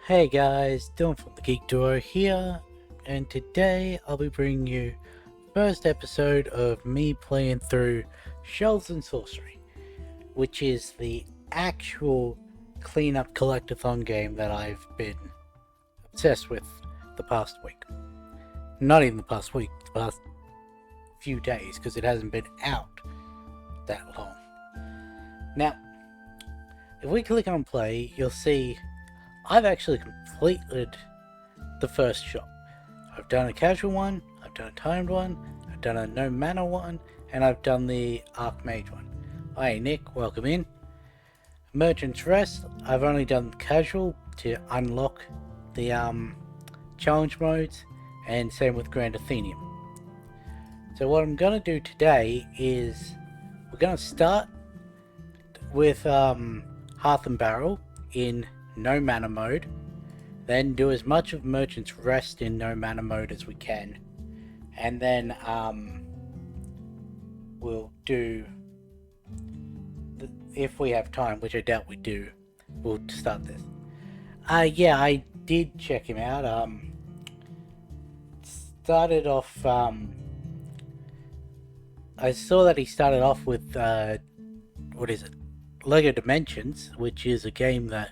Hey guys, Dylan from the Geek Duo here, and today I'll be bringing you first episode of me playing through Shelves and Sorcery, which is the actual cleanup collectathon game that I've been obsessed with the past week. Not even the past week, the past few days, because it hasn't been out that long. Now, if we click on play, you'll see I've actually completed the first shop. I've done a casual one, I've done a timed one, I've done a no mana one, and I've done the Archmage one. Hi Nick, welcome in. Merchant's Rest, I've only done casual to unlock the challenge modes, and same with Grand Athenium. So what I'm gonna do today is we're gonna start with Hearth and Barrel in no mana mode, then do as much of Merchant's Rest in no mana mode as we can, and then we'll do, if we have time, which I doubt we do, we'll start this. Yeah, I did check him out. Started off, I saw that he started off with, what is it? Lego Dimensions, which is a game that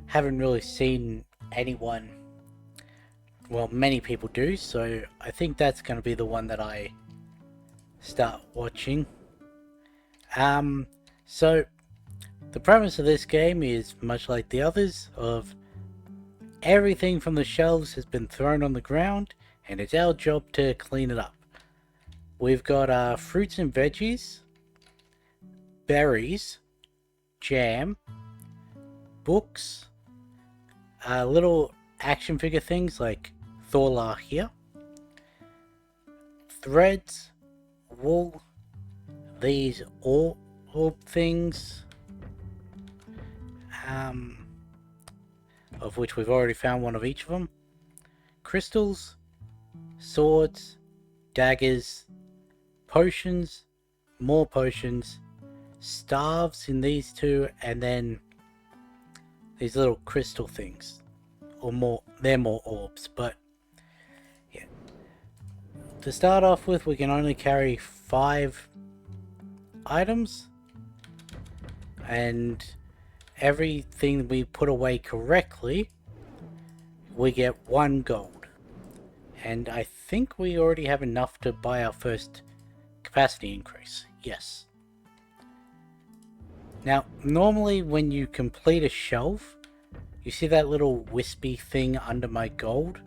haven't really seen anyone, well, many people do, so I think that's going to be the one that I start watching. So the premise of this game is much like the others, of everything from the shelves has been thrown on the ground and it's our job to clean it up. We've got fruits and veggies, berries, jam, books, little action figure things like Thorlar here, threads, wool, these orb things, of which we've already found one of each of them, crystals, swords, daggers, potions, more potions, staves in these two, and then these little crystal things, or more, they're more orbs, but yeah. To start off with, we can only carry 5 items, and everything we put away correctly, we get 1 gold. And I think we already have enough to buy our first capacity increase. Yes. Now, normally when you complete a shelf, you see that little wispy thing under my gold?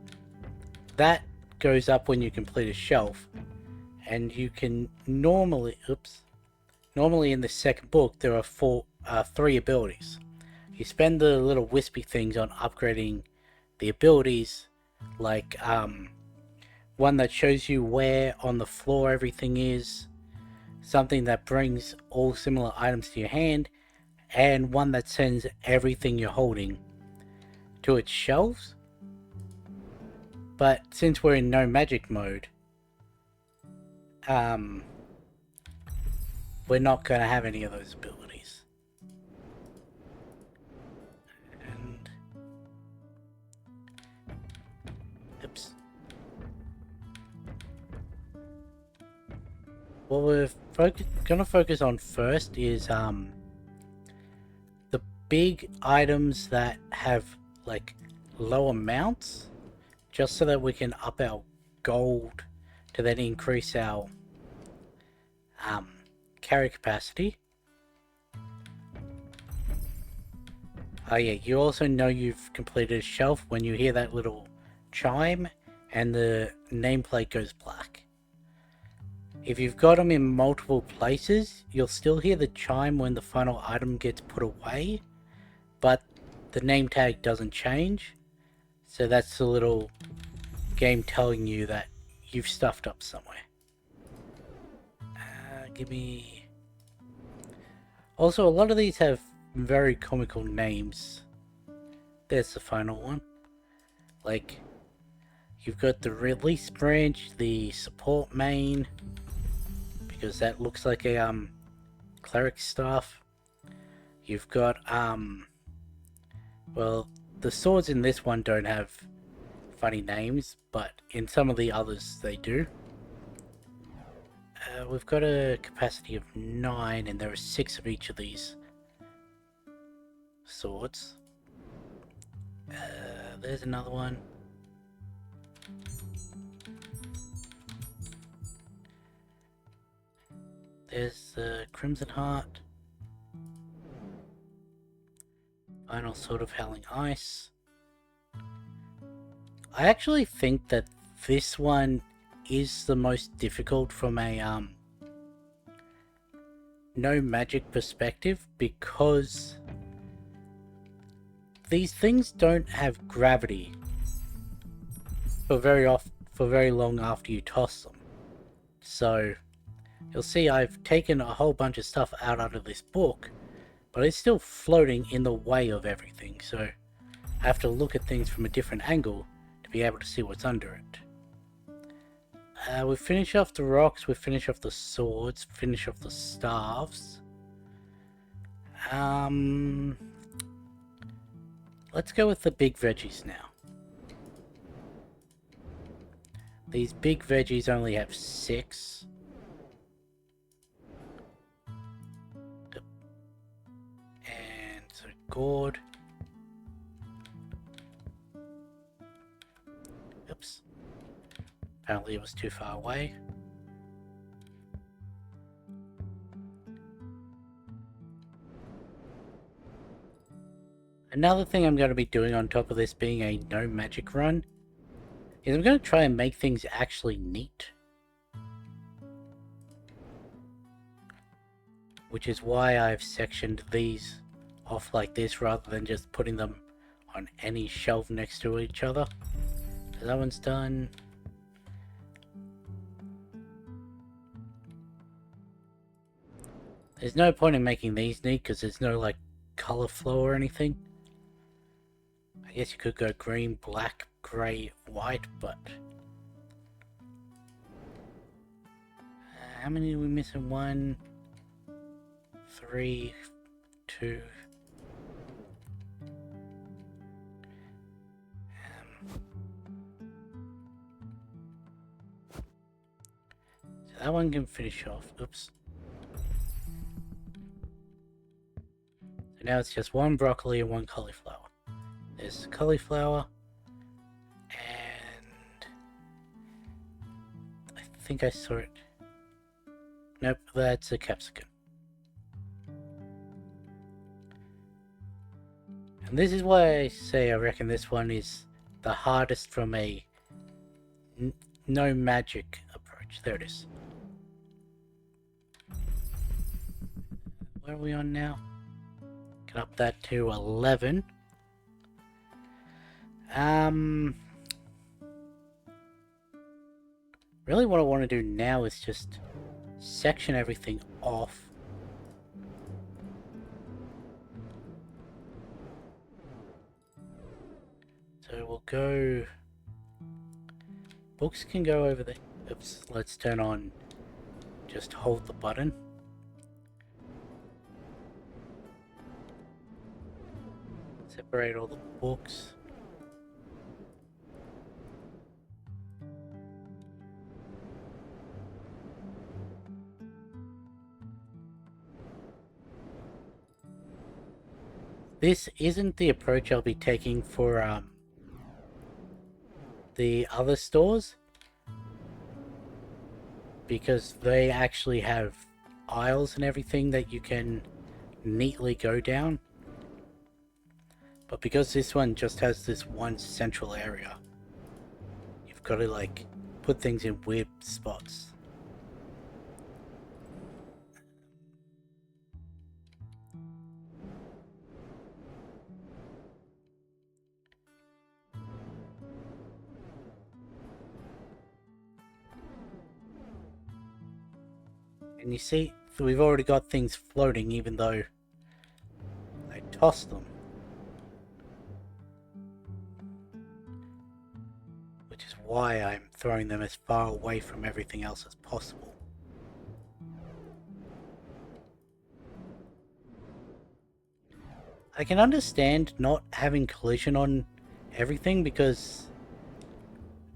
That goes up when you complete a shelf. And you can normally, normally in the second book there are 3 abilities. You spend the little wispy things on upgrading the abilities, like one that shows you where on the floor everything is, something that brings all similar items to your hand, and one that sends everything you're holding to its shelves. But since we're in no magic mode, we're not going to have any of those abilities. And oops. What we're gonna focus on first is the big items that have like low amounts, just so that we can up our gold to then increase our carry capacity. Oh yeah, you also know you've completed a shelf when you hear that little chime and the nameplate goes black. If you've got them in multiple places, you'll still hear the chime when the final item gets put away, but the name tag doesn't change. So that's the little game telling you that you've stuffed up somewhere. Give me... Also, a lot of these have very comical names. There's the final one. Like, you've got the release branch, the support main, because that looks like a cleric staff. You've got well, the swords in this one don't have funny names, but in some of the others they do. We've got a capacity of 9, and there are 6 of each of these swords. There's another one. There's the Crimson Heart. Final Sword of Howling Ice. I actually think that this one is the most difficult from a no magic perspective, because these things don't have gravity for very long after you toss them. So you'll see I've taken a whole bunch of stuff out of this book, but it's still floating in the way of everything, so I have to look at things from a different angle to be able to see what's under it. We've finished off the rocks, we've finished off the swords, finished off the staves. Let's go with the big veggies now. These big veggies only have 6. And so gourd. Oops. Apparently it was too far away. Another thing I'm going to be doing on top of this being a no magic run is I'm going to try and make things actually neat. Which is why I've sectioned these off like this rather than just putting them on any shelf next to each other. So that one's done. There's no point in making these neat because there's no like color flow or anything. I guess you could go green, black, grey, white, but how many are we missing? 1, 3, 2. So that one can finish off. Oops. So now it's just 1 broccoli and 1 cauliflower. There's cauliflower, and I think I saw it. Nope, that's a capsicum. And this is why I say I reckon this one is the hardest from a no magic approach. There it is. Where are we on now? Get up that to 11. Really what I want to do now is just section everything off. So we'll go... Books can go over there. Oops, let's turn on... Just hold the button. Separate all the books. This isn't the approach I'll be taking for the other stores, because they actually have aisles and everything that you can neatly go down. But because this one just has this one central area, you've got to like put things in weird spots. And you see, we've already got things floating even though I tossed them. Which is why I'm throwing them as far away from everything else as possible. I can understand not having collision on everything because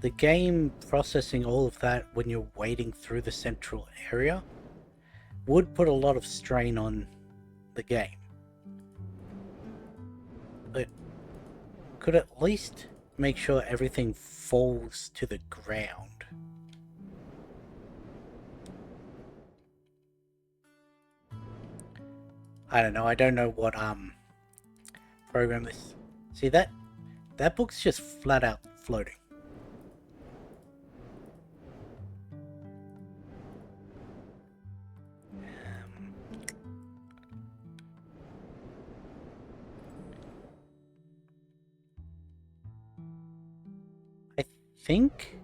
the game processing all of that when you're wading through the central area would put a lot of strain on the game. But could at least make sure everything falls to the ground. I don't know. I don't know what program this. See that book's just flat out floating. I think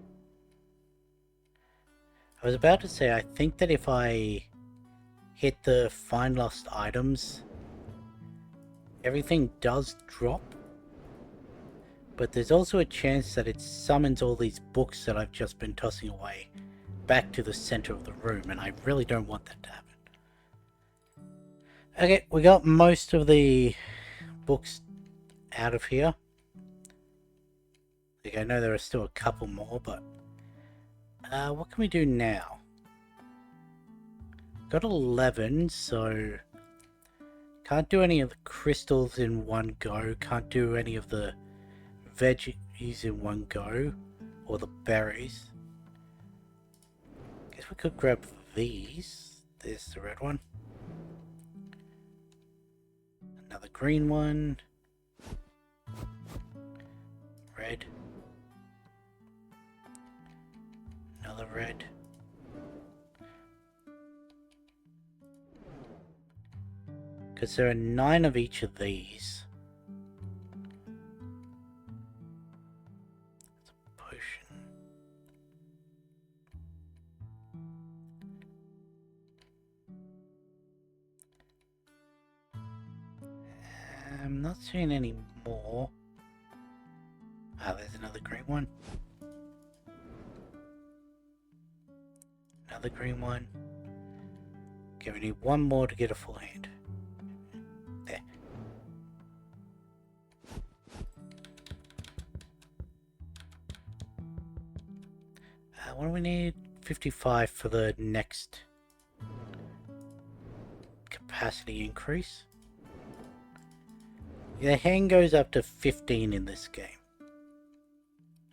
I was about to say I think that if I hit the find lost items, everything does drop. But there's also a chance that it summons all these books that I've just been tossing away back to the center of the room, and I really don't want that to happen. Okay, we got most of the books out of here. Like, I know there are still a couple more, but what can we do now? Got 11, so can't do any of the crystals in one go, can't do any of the veggies in one go, or the berries. Guess we could grab these. There's the red one. Another green one. Red. Another red. Because there are 9 of each of these. It's a potion. I'm not seeing any more. Ah, there's another green one. Another green one. Okay, we need one more to get a full hand. There. What do we need? 55 for the next capacity increase. The hand goes up to 15 in this game,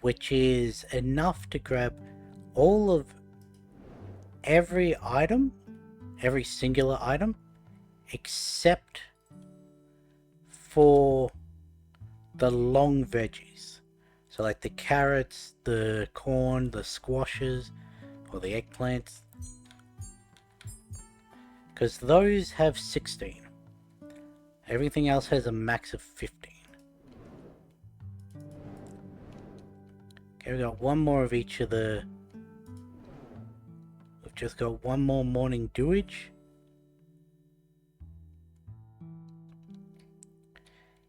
which is enough to grab all of every item, every singular item, except for the long veggies. So like the carrots, the corn, the squashes, or the eggplants. Because those have 16. Everything else has a max of 15. Okay, we got one more of each of the... We've just got one more morning dewage.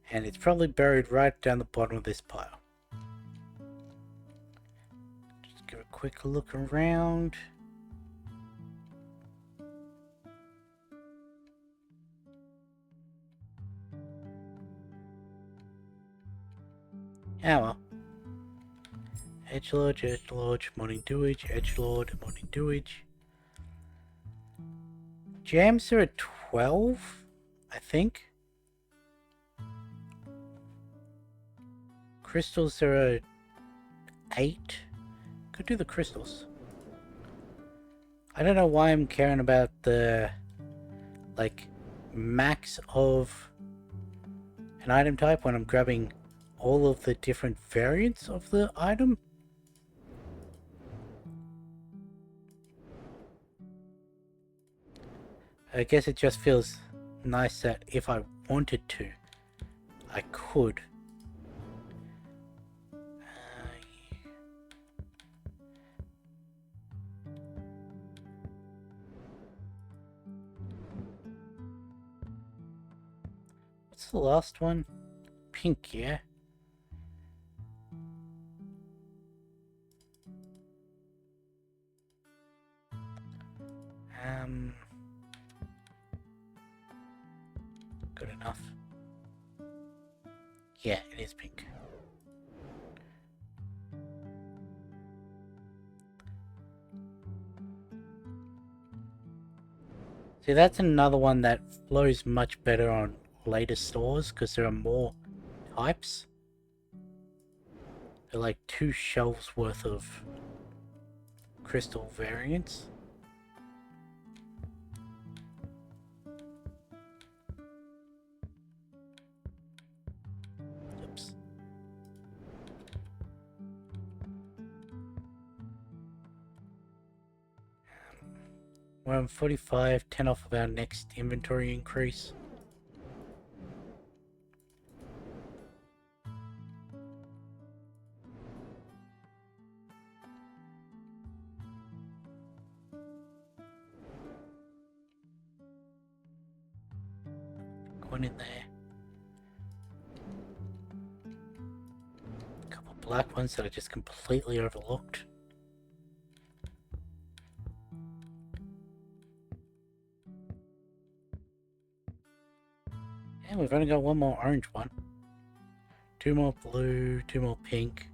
And it's probably buried right down the bottom of this pile. Just give a quick look around. Ah well. Edgelord, morning dewage, edgelord, morning dewage. Jams are at 12, I think. Crystals are at 8. Could do the crystals. I don't know why I'm caring about the, like, max of an item type when I'm grabbing all of the different variants of the item. I guess it just feels nice that if I wanted to, I could. What's the last one? Pink, yeah? Good enough. Yeah, it is pink. See, that's another one that flows much better on later stores because there are more types. They're like 2 shelves worth of crystal variants. Oops. We're on 45, 10 off of our next inventory increase. One in there. A couple black ones that I just completely overlooked. And we've only got one more orange one. 2 more blue, 2 more pink,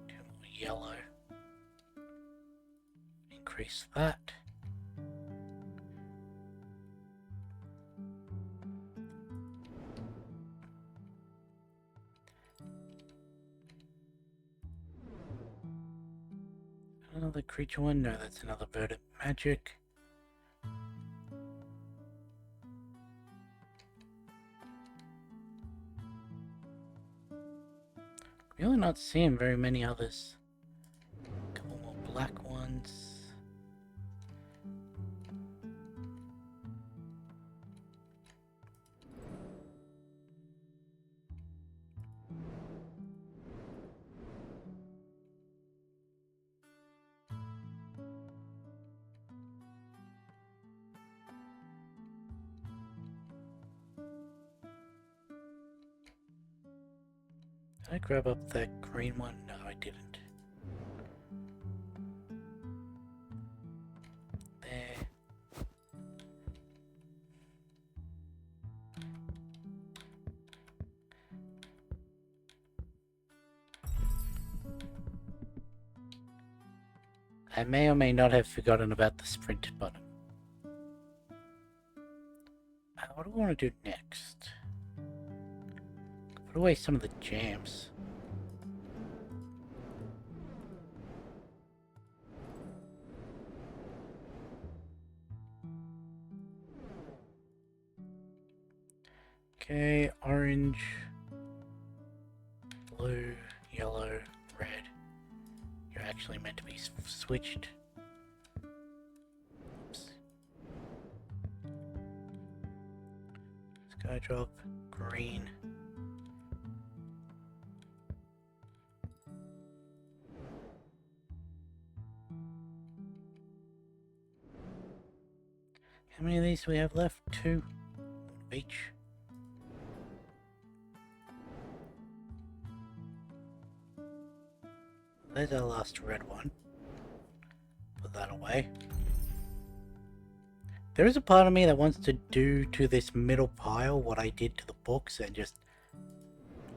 2 more yellow. Increase that. Another creature one? No, that's another verdant magic. Really not seeing very many others. A couple more black ones. Did I grab up that green one? No, I didn't. There. I may or may not have forgotten about the sprint button. What do I want to do next? Put away some of the jams. Okay, orange, blue, yellow, red. You're actually meant to be switched. Oops. Skydrop, green. How many of these do we have left? 2 of each. There's our last red one. Put that away. There is a part of me that wants to do to this middle pile what I did to the books and just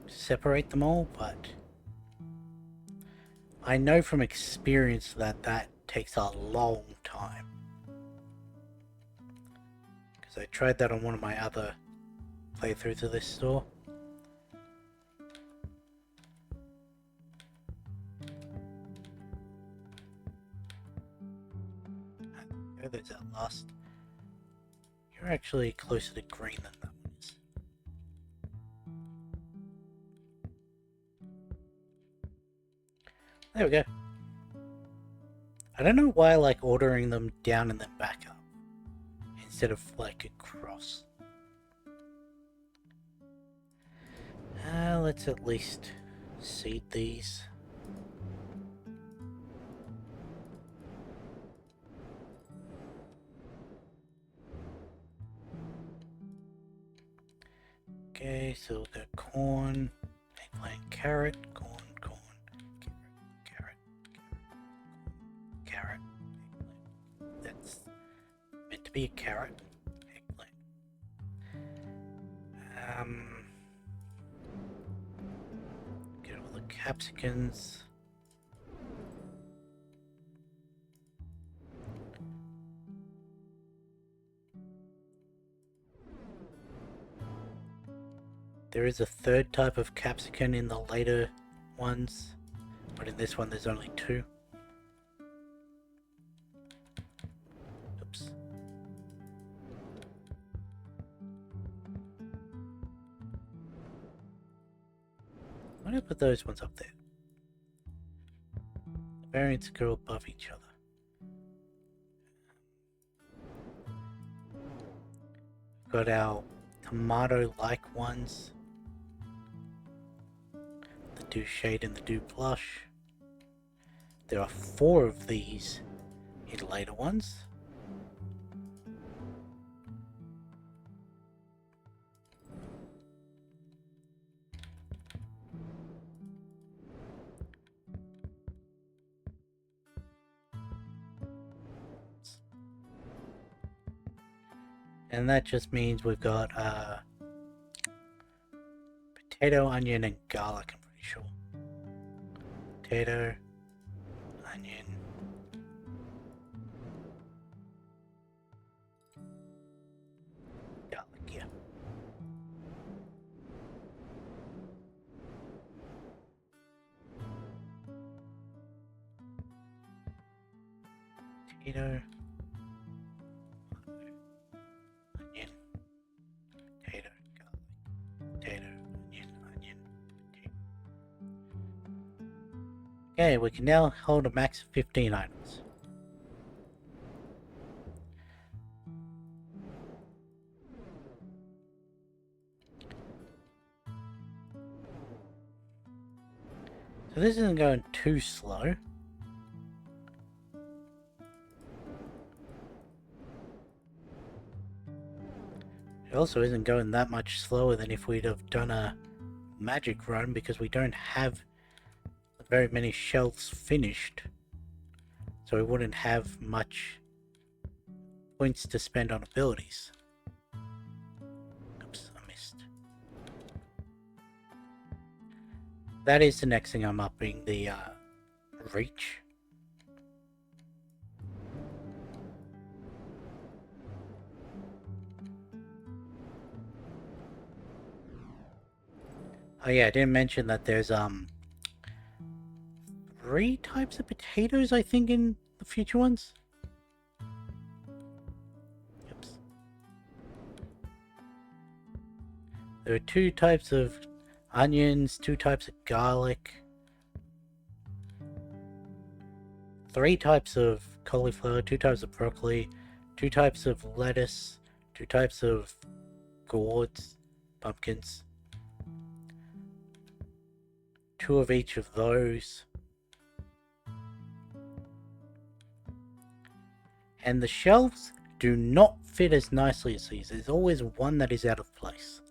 separate them all, but I know from experience that that takes a long time. Because I tried that on one of my other playthroughs of this store. Oh, there's that last. You're actually closer to green than that one is. There we go. I don't know why I like ordering them down and then back up instead of like across. Let's at least seed these. Okay, so we've got corn, eggplant, carrot, corn, carrot, carrot, eggplant. That's meant to be a carrot, eggplant. capsicums. There is a third type of capsicum in the later ones, but in this one there's only two. Oops. Why don't I put those ones up there? The variants go above each other. We've got our tomato-like ones. The Dew Shade and the Dew Blush. There are 4 of these in later ones. And that just means we've got potato, onion, and garlic, I'm pretty sure. Potato, onion, garlic, yeah. Potato, onion, potato, garlic, potato, onion, potato. Okay, we can now hold a max of 15 items. So this isn't going too slow. It also isn't going that much slower than if we'd have done a magic run, because we don't have very many shelves finished. So we wouldn't have much points to spend on abilities. Oops, I missed. That is the next thing I'm upping, the reach. Oh yeah, I didn't mention that there's 3 types of potatoes, I think, in the future ones. Oops. There are 2 types of onions, 2 types of garlic, 3 types of cauliflower, 2 types of broccoli, 2 types of lettuce, 2 types of gourds, pumpkins, 2 of each of those. And the shelves do not fit as nicely as these. There's always one that is out of place.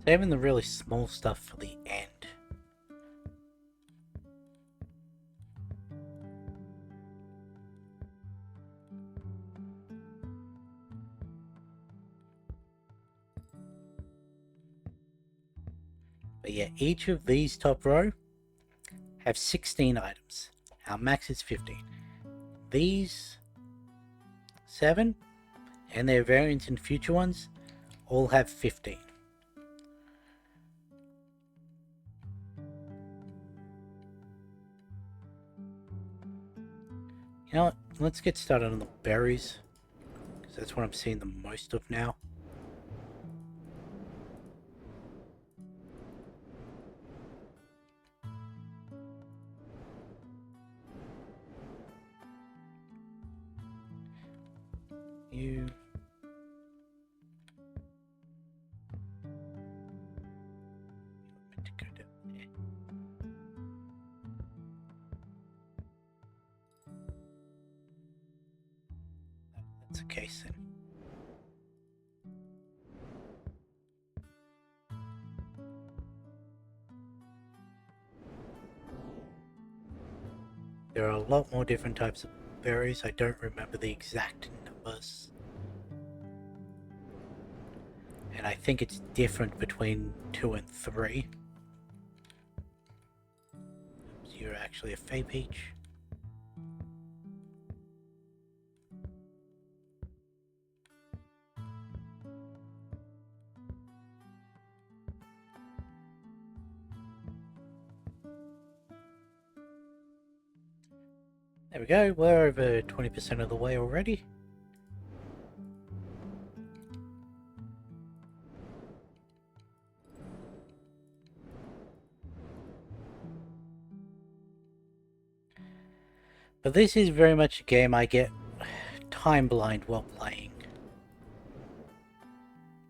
Saving the really small stuff for the end. But yeah, each of these top row have 16 items. Our max is 15. These 7 and their variants in future ones all have 15. You know what? Let's get started on the berries, because that's what I'm seeing the most of now. You... meant to go down there. That's the case then. There are a lot more different types of berries. I don't remember the exact numbers. And I think it's different between 2 and 3. You're actually a Fey Peach. There we go, we're over 20% of the way already. But this is very much a game I get time blind while playing.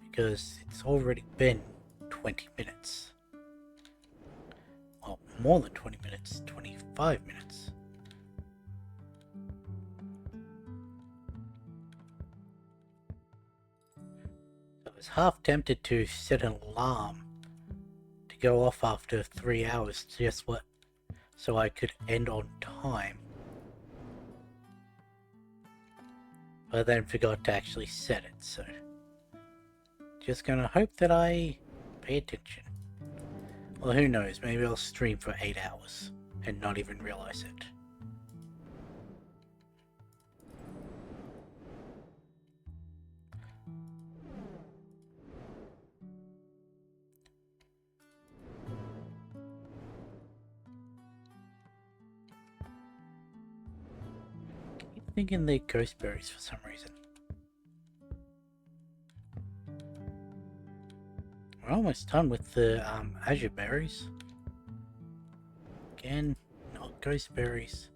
Because it's already been 20 minutes. Well, more than 20 minutes, 25 minutes. I was half tempted to set an alarm to go off after 3 hours, just what, so I could end on time. But I then forgot to actually set it, so just gonna hope that I pay attention. Well, who knows, maybe I'll stream for 8 hours and not even realize it. Keep thinking they're ghost berries for some reason. We're almost done with the azure berries. Again, not ghost berries.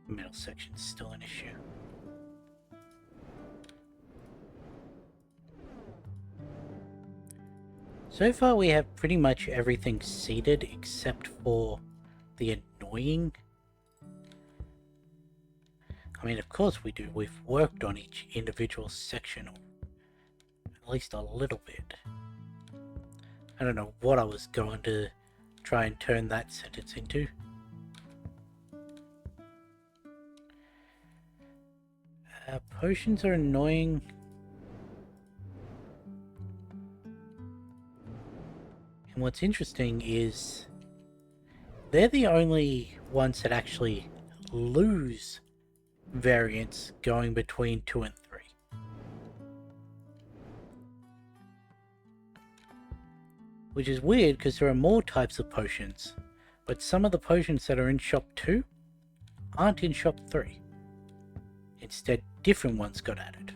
The middle section's still an issue. So far we have pretty much everything seeded except for the annoying. I mean, of course we do. We've worked on each individual section, at least a little bit. I don't know what I was going to try and turn that sentence into. Potions are annoying. And what's interesting is they're the only ones that actually lose variance going between 2 and 3. Which is weird because there are more types of potions, but some of the potions that are in shop 2 aren't in shop 3. Instead, different ones got added.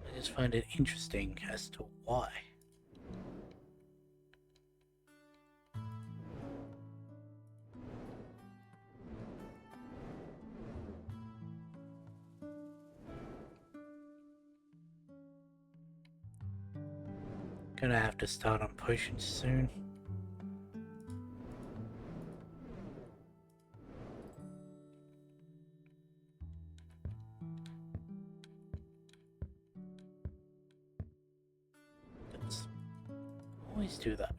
I just find it interesting as to why. Gonna have to start on potions soon. Let's always do that.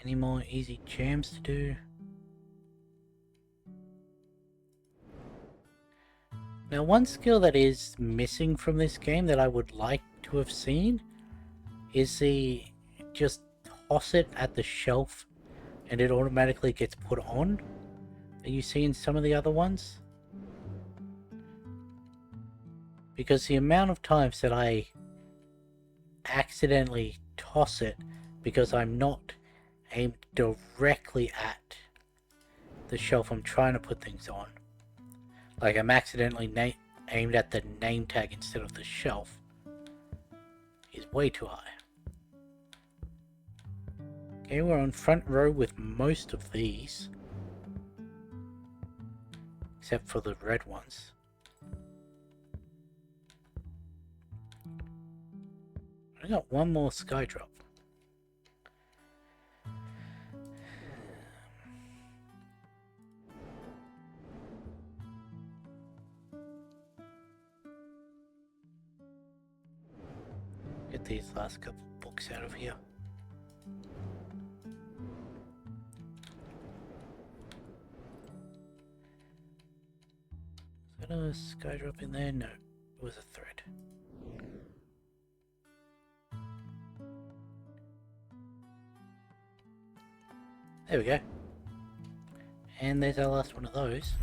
Any more easy jams to do? Now, one skill that is missing from this game that I would like to have seen is the just toss it at the shelf and it automatically gets put on that you see in some of the other ones. Because the amount of times that I accidentally toss it because I'm not aimed directly at the shelf I'm trying to put things on. Like I'm accidentally aimed at the name tag instead of the shelf is way too high. Okay, we're on front row with most of these. Except for the red ones. I got one more sky drop. Get these last couple books out of here. Is that a sky drop in there? No, it was a thread. There we go. And there's our last one of those.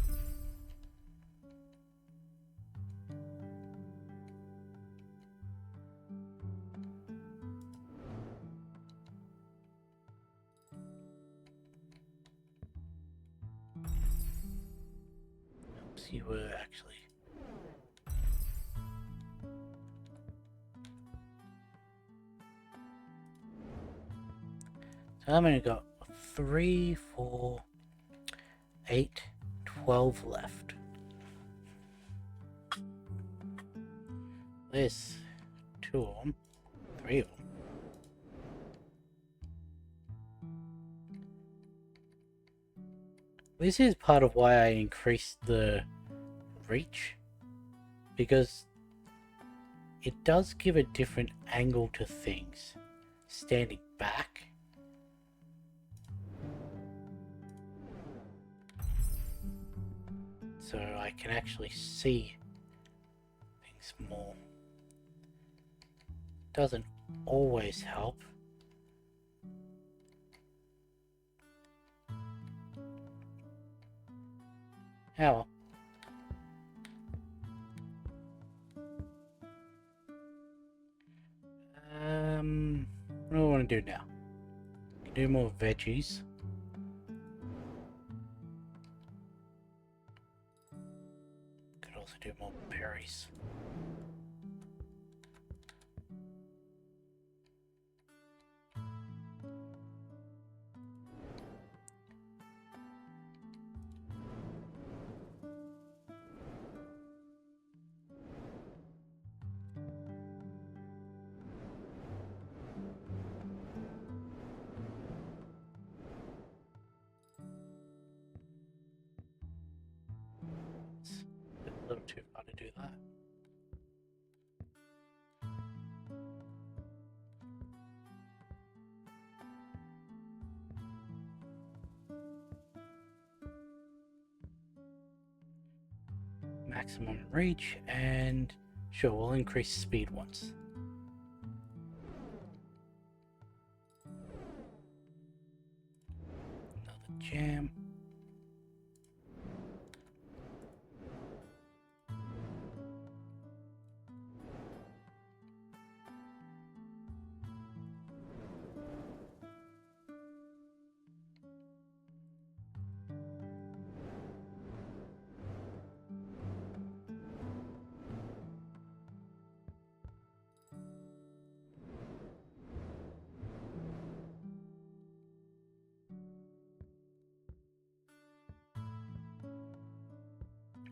Oops, you were actually... So I'm only got 3, 4, 8, 12 left. There's 2 of them, 3 of them. This is part of why I increased the reach, because it does give a different angle to things. Standing back, so I can actually see things more. Doesn't always help. How? What do I want to do now? Do more veggies. Could also do more berries. It's a little too far to do that. Maximum reach, and sure, we'll increase speed once. Another jam.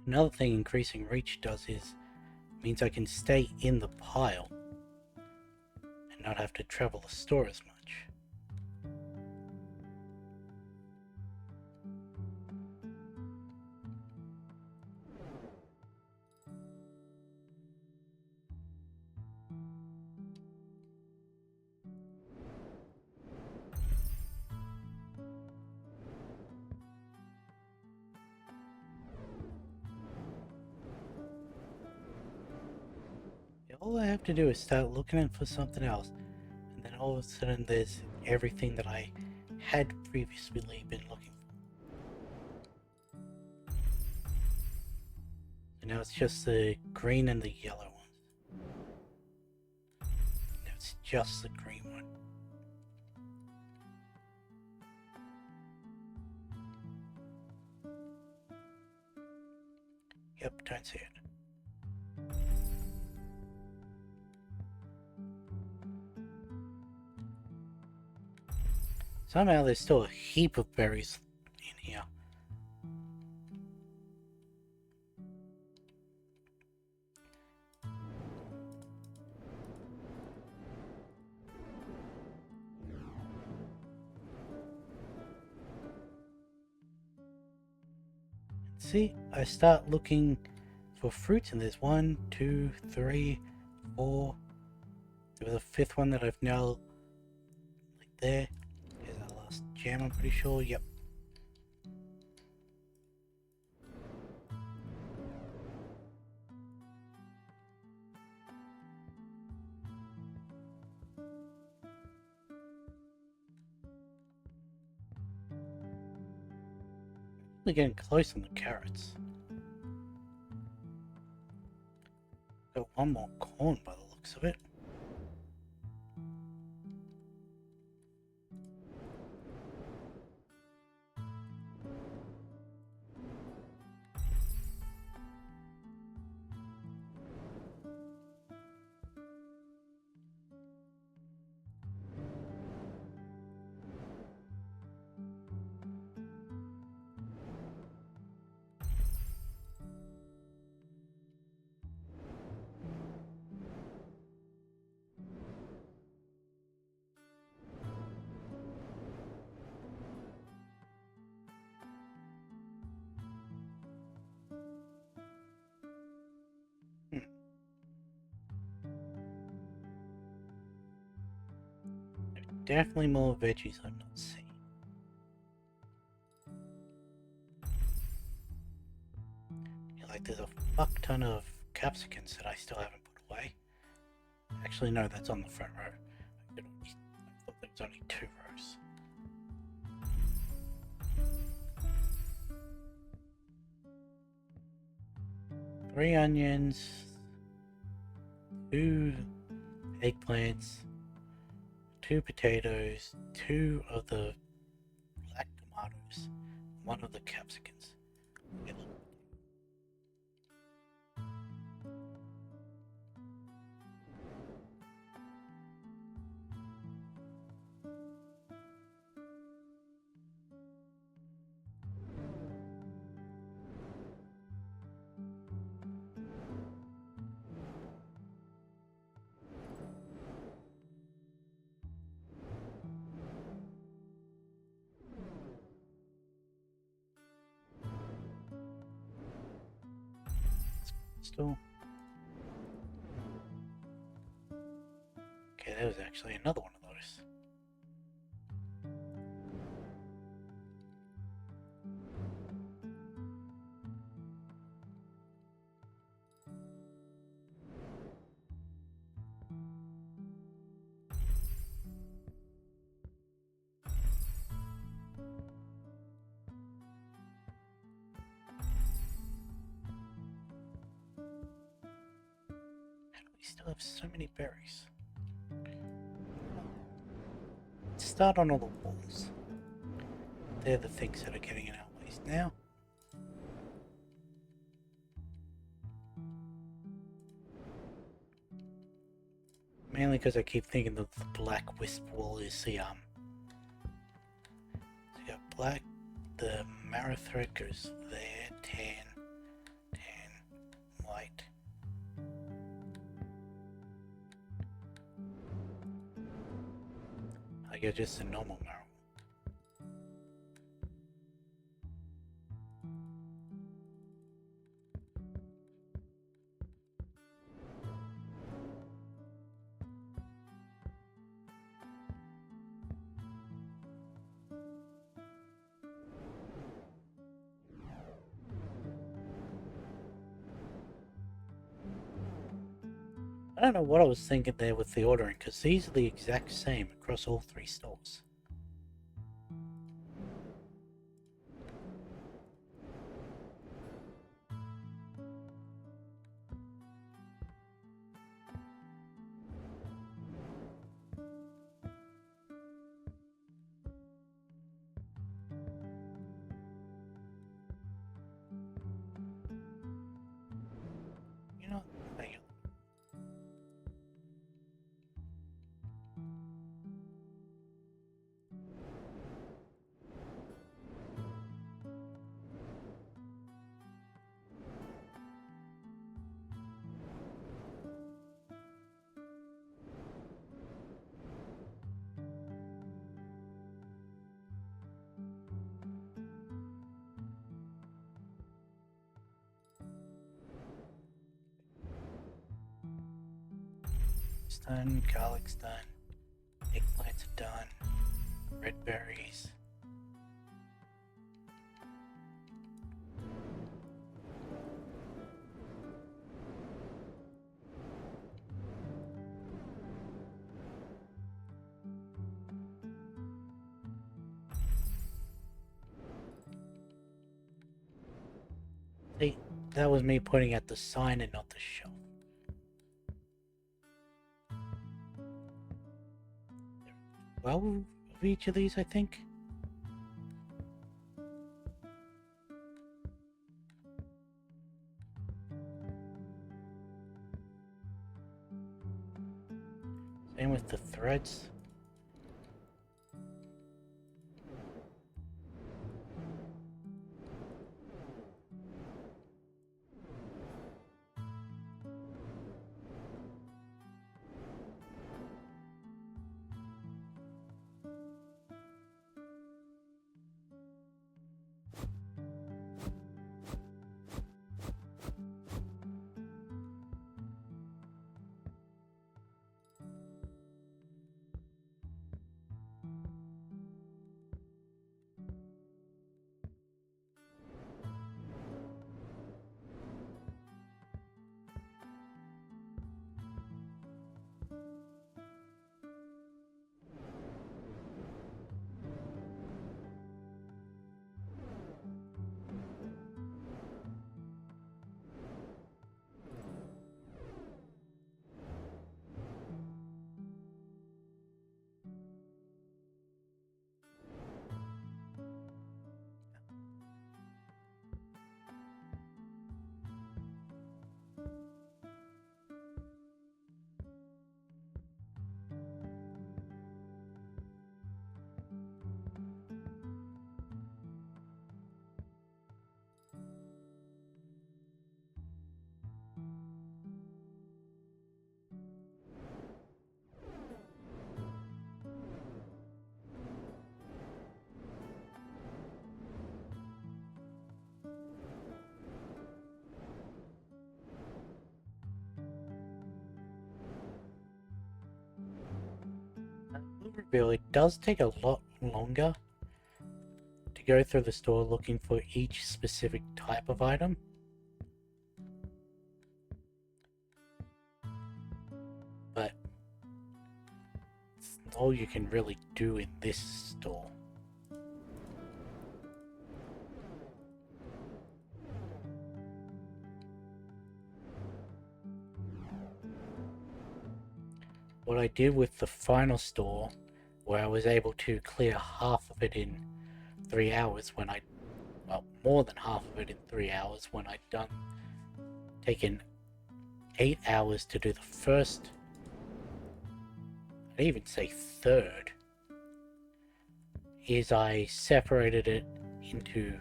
Another thing increasing reach does is means I can stay in the pile and not have to travel the store as much. All I have to do is start looking for something else, and then all of a sudden there's everything that I had previously been looking for. And now it's just the green and the yellow ones. Now it's just the green one. Yep, don't see it. Somehow there's still a heap of berries in here. See, I start looking for fruits and there's 1, 2, 3, 4. There was a fifth one that I've now there. Here's our last gem, I'm pretty sure. Yep. We're getting close on the carrots. Got one more corn by the looks of it. Definitely more veggies I'm not seeing. Yeah, like there's a fuck ton of capsicums that I still haven't put away. Actually, no, that's on the front row. I thought there was only 2 rows. Three onions, 2 eggplants, 2 potatoes, 2 of the black tomatoes, 1 of the capsicums. Still. Okay, there was actually another one of those. We still have so many berries. Let's start on all the walls. They're the things that are getting in our ways now. Mainly because I keep thinking that the black wisp wall is the so you got black, the marrow thread goes there, tan, white. I get just a normal marrow. I don't know what I was thinking there with the ordering, because these are the exact same across all 3 stores. You know, hang on. carrot's done, garlic's done, eggplants are done, red berries. See, that was me pointing at the sign and not the shelf. 12 of each of these, I think. Same with the threads. Reveal it does take a lot longer to go through the store looking for each specific type of item. But it's all you can really do in this store. What I did with the final store, where I was able to clear half of it in 3 hours when well, more than half of it in 3 hours when I'd taken 8 hours to do the first, I'd even say third, is I separated it into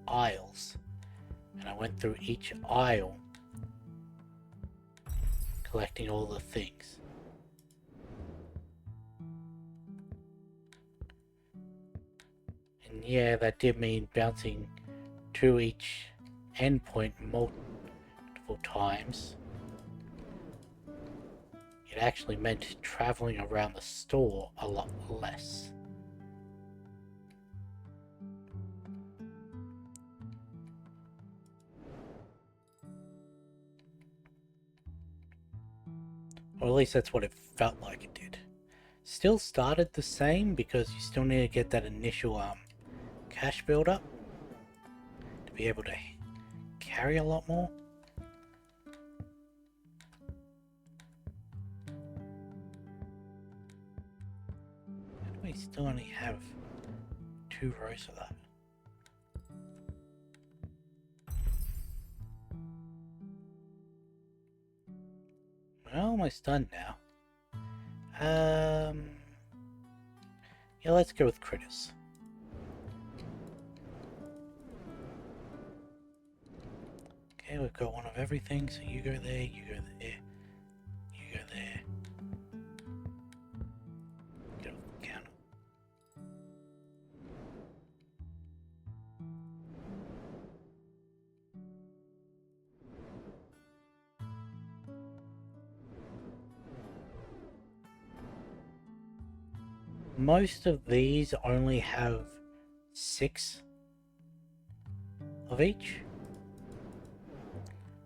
aisles, and I went through each aisle collecting all the things. And yeah, that did mean bouncing to each endpoint multiple times. It actually meant traveling around the store a lot less. Or at least that's what it felt like it did. Still started the same because you still need to get that initial cash build up to be able to carry a lot more. How do we still only have 2 rows of that? We're almost done now. Yeah, let's go with critters. Okay, we've got one of everything, so you go there, you go there, you go there. Get off the counter. most of these only have 6 of each,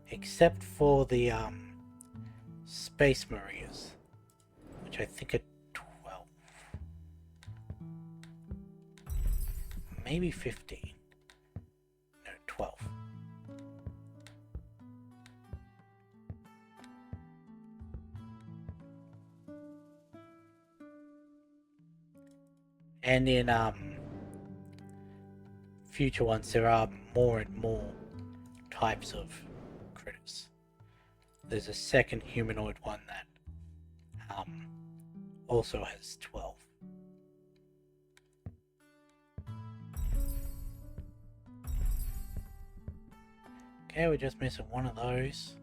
except for the Space Marias, which I think are 12, maybe 15, no, 12. And in future ones, there are more and more types of critters. There's a second humanoid one that also has 12. Okay, we're just missing one of those.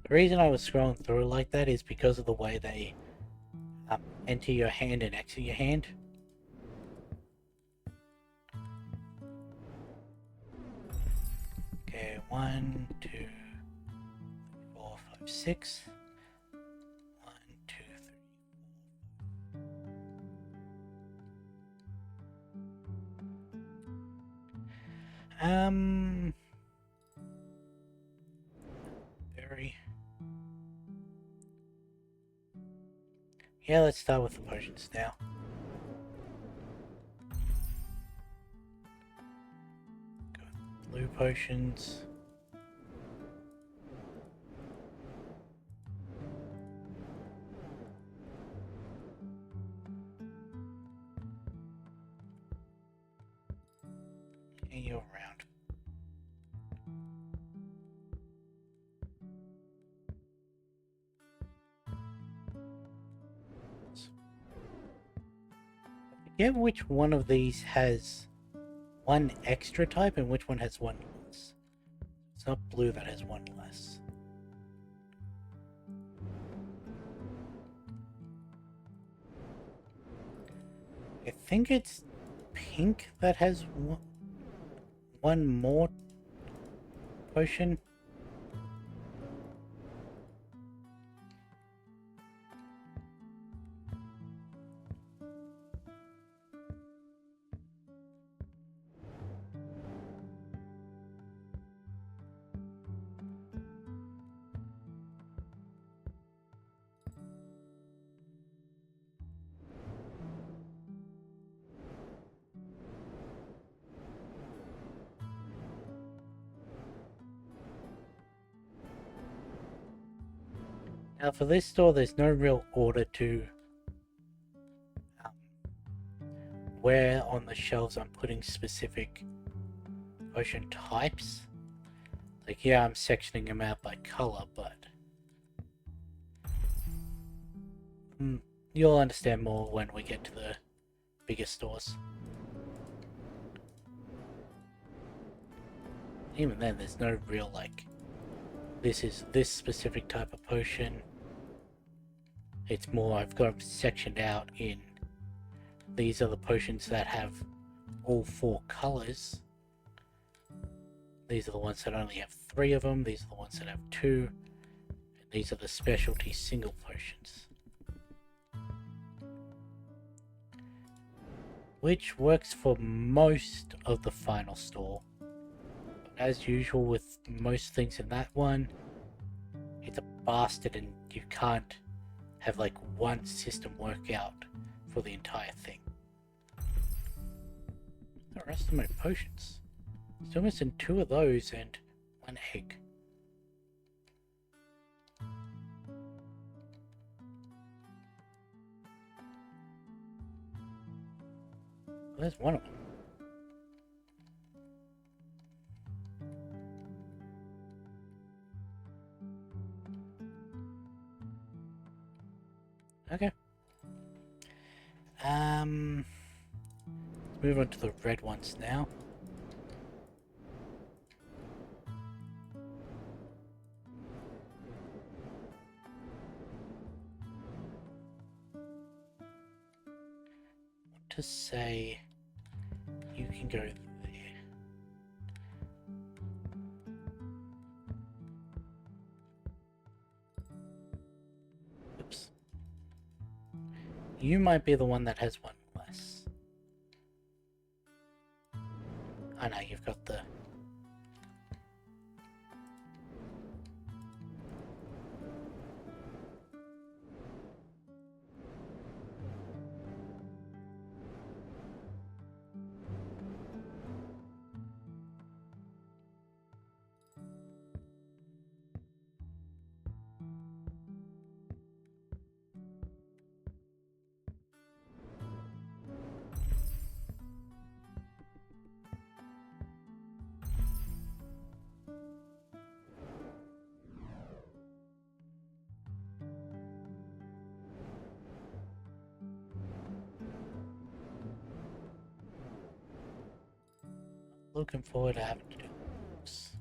The reason I was scrolling through it like that is because of the way they enter your hand and exit your hand. Okay, 1, 2, 3, 4, 5, 6. 1, 2, 3. Very. Yeah, let's start with the potions now. Got blue potions. And you're around. I forget which one of these has one extra type and which one has one less. It's not blue that has one less. I think it's pink that has one more potion. Now for this store, there's no real order to where on the shelves I'm putting specific potion types. Like here I'm sectioning them out by color, but you'll understand more when we get to the bigger stores. Even then, there's no real like, this is this specific type of potion. It's more, I've got them sectioned out in, these are the potions that have all 4 colors. These are the ones that only have 3 of them. These are the ones that have 2. And these are the specialty single potions. Which works for most of the final store. As usual with most things in that one, it's a bastard and you can't have like one system work out for the entire thing. The rest of my potions. Still missing 2 of those and 1 egg. Well, there's one of them. Let's move on to the red ones now. To say you can go there. Oops. You might be the one that has one less. I know you've got the... Looking forward to having to do this.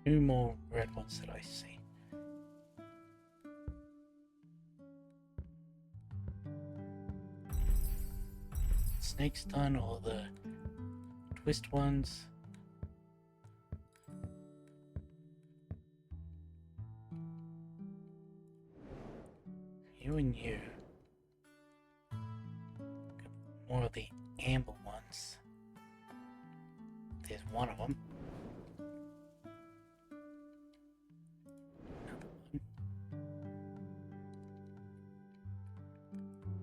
Two more red ones that I see. Snake stun or the twist ones. You and you. More of the amber ones. There's one of them. Another one.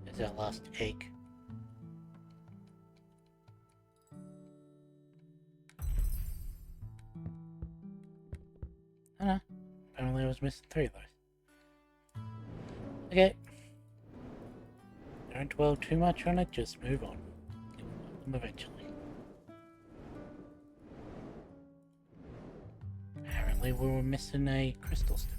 There's our last egg. Oh no. Apparently I was missing 3 of those. Okay. Don't dwell too much on it, just move on. You'll find them eventually. Apparently we were missing a crystal stone.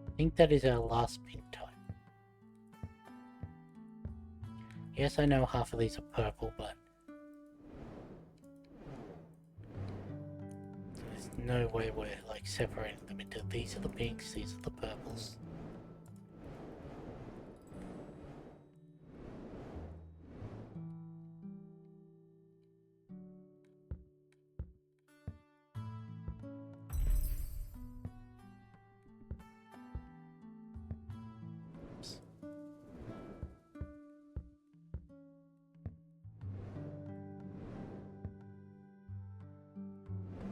I think that is our last pink type. Yes, I know half of these are purple, but there's no way we're like separating them into these are the pinks, these are the purples.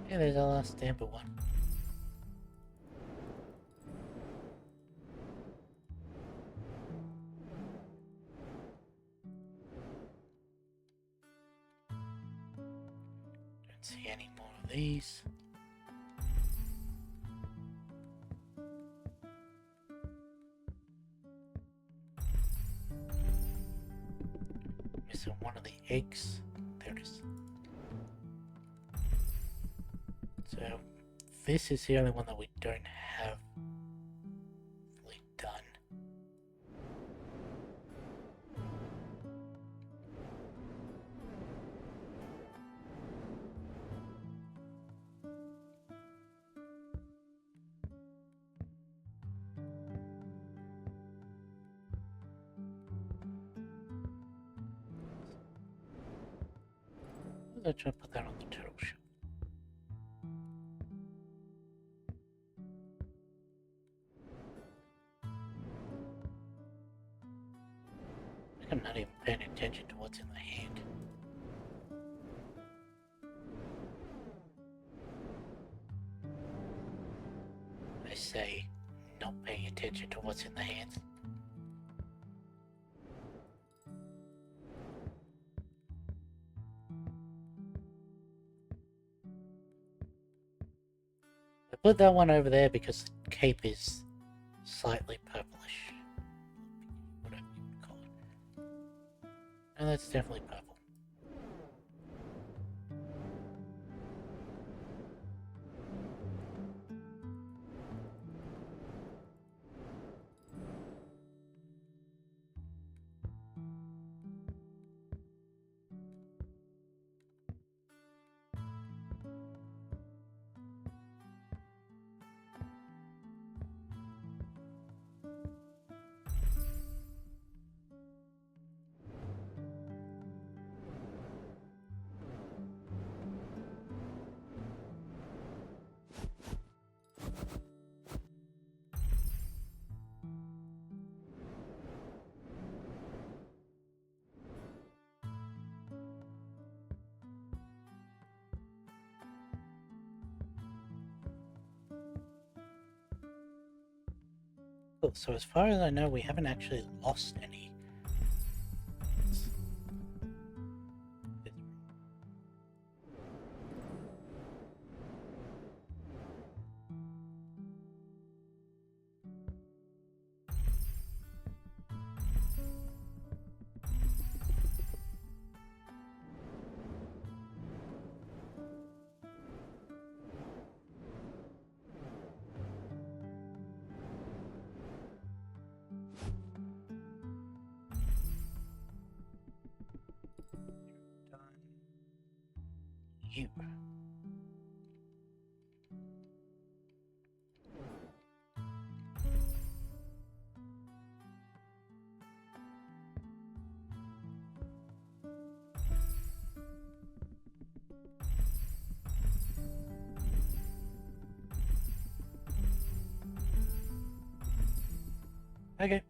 Yeah, there's our last amber one. Don't see any more of these. Missing one of the eggs. There it is. So this is the only one that we don't have fully done. Let's try to put that on the turtle shell. I'm not even paying attention to what's in the hand. I say, not paying attention to what's in the hands. I put that one over there because the cape is slightly purplish. Whatever you would call it. And that's definitely purple. Cool, so as far as I know, we haven't actually lost any. You. Okay,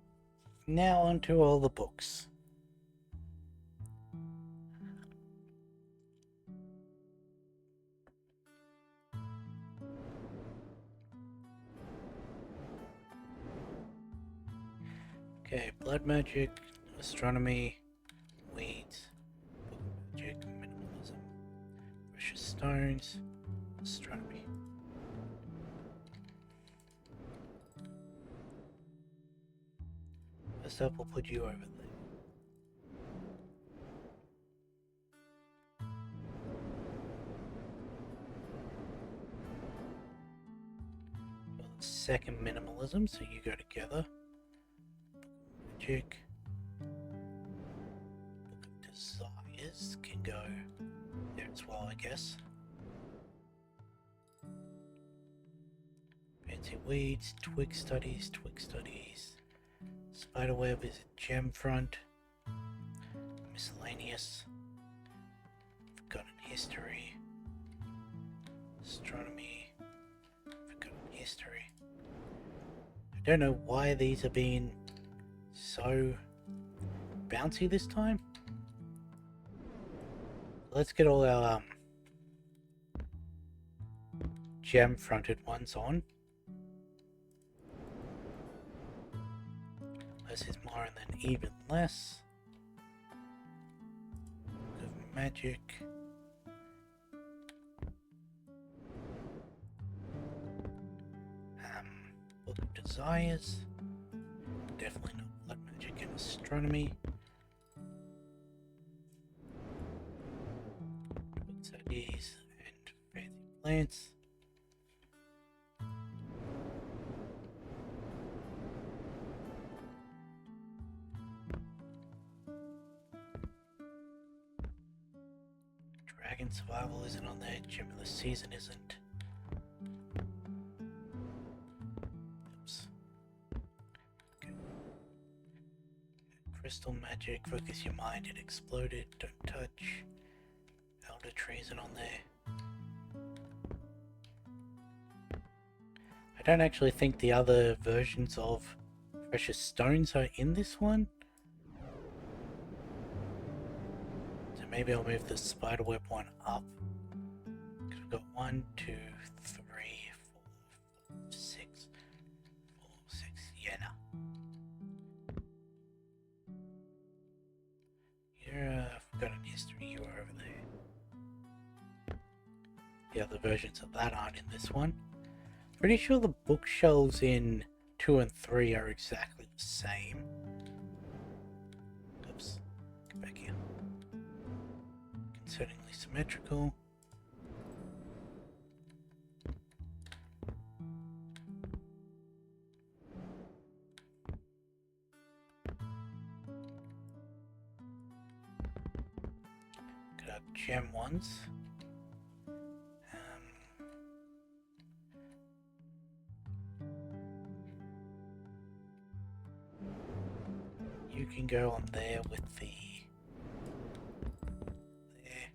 now onto all the books. Okay, blood magic, astronomy, weeds, book magic, minimalism, precious stones, astronomy. First up, we'll put you over there. Second minimalism, so you go together. Magic. Book of Desires can go there as well, I guess. Fancy Weeds, Twig Studies, Spiderweb is a gem front. Miscellaneous. Forgotten History. Astronomy. Forgotten History. I don't know why these are being so bouncy this time. Let's get all our gem fronted ones on. Less is more and then even less. Book of Magic. Book of Desires. Definitely not blood magic and astronomy. Studies and fancy plants. Dragon Survival isn't on there, Gem of the Season isn't. Oops. Okay. Crystal Magic, Focus Your Mind, it exploded, don't touch. Elder Tree isn't on there. I don't actually think the other versions of Precious Stones are in this one. maybe I'll move the spiderweb one up. Because we've got 1, 2, 3, 4, 6. 4, 6. Yeah, no. I've got an history, you're over there. The other versions of that aren't in this one. Pretty sure the bookshelves in 2 and 3 are exactly the same. Oops. Get back here. Concerningly symmetrical. Got our gem ones. You can go on there with the... there.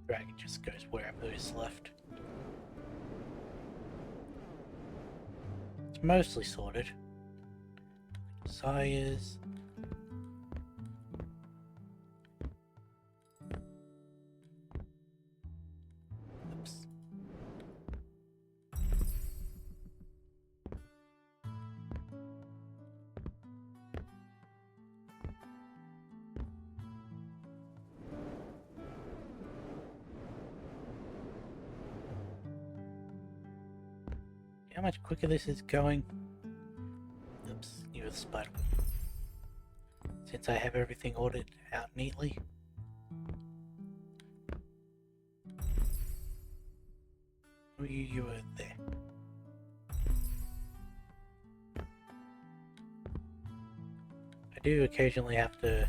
Dragon just goes wherever is left. It's mostly sorted. Sires. Oops. How much quicker this is going? Oops, you were the spider. Since I have everything ordered out neatly. Oh, you were there. I do occasionally have to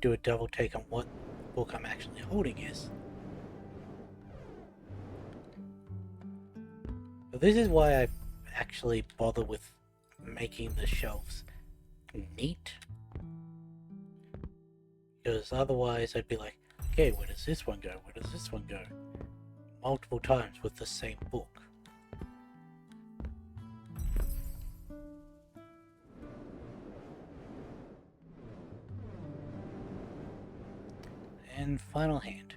do a double take on what book I'm actually holding is. But this is why I actually bother with making the shelves neat. Because otherwise I'd be like, okay, where does this one go? Where does this one go? Multiple times with the same book. And final hand.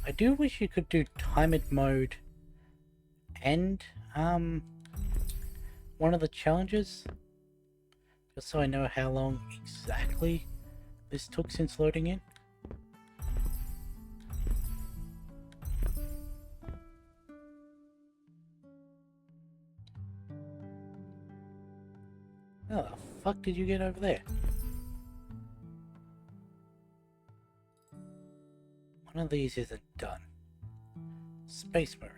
I do wish you could do timed mode and one of the challenges, just so I know how long exactly this took since loading in. How the fuck did you get over there? One of these isn't done. Space Maria.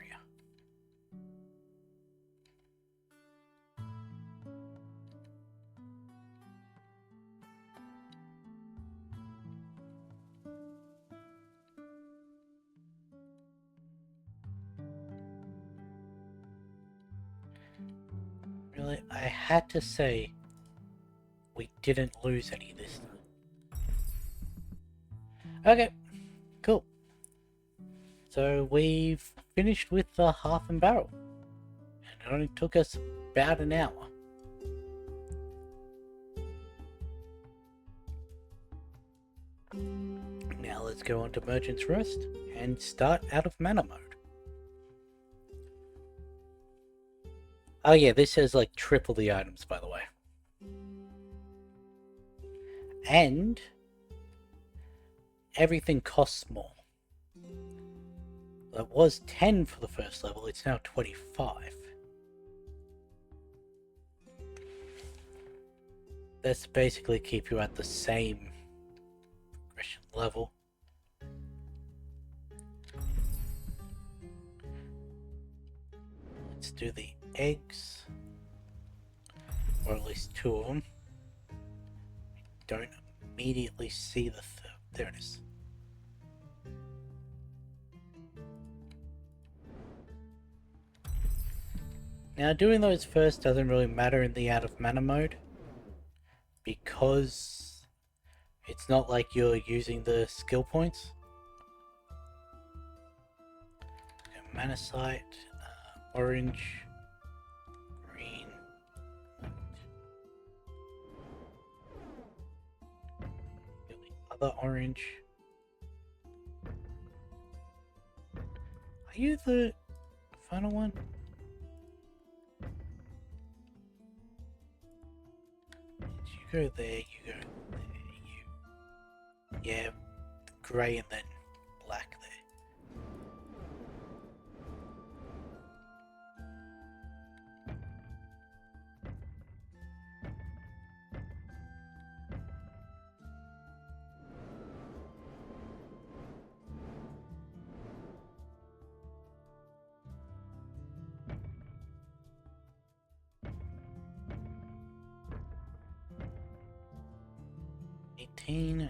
Really, I had to say we didn't lose any this time. Okay, cool. So we've finished with the half and barrel. And it only took us about an hour. Now let's go on to Merchant's Rest and start out of mana mode. Oh yeah, this has like triple the items, by the way. And everything costs more. It was 10 for the first level, it's now 25. That's to basically keep you at the same progression level. Let's do the eggs, or at least 2 of them. Don't immediately see the there it is. Now doing those first doesn't really matter in the out of mana mode, because it's not like you're using the skill points. Manasite, orange, green, the other orange. Are you the final one? You go there, you go there, you... Yeah, grey and then black there.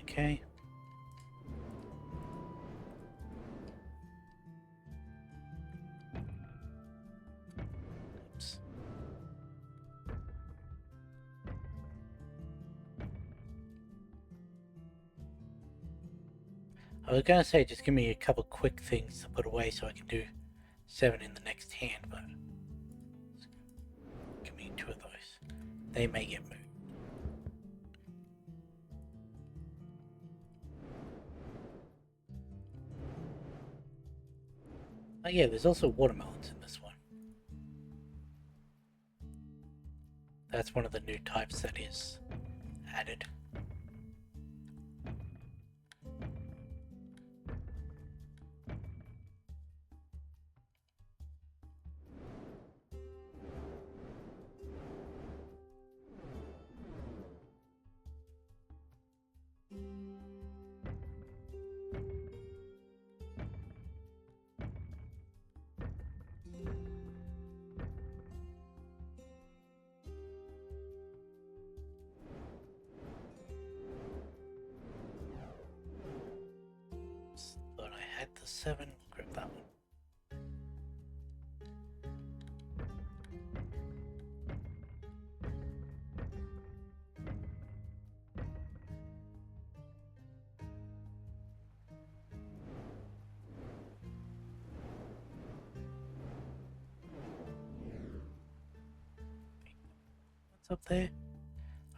Okay. Oops. I was gonna say just give me a couple quick things to put away so I can do 7 in the next hand, but give me 2 of those. They may get moved. Oh yeah, there's also watermelons in this one. That's one of the new types that is added. Thought I had the 7, grab that one. What's up there?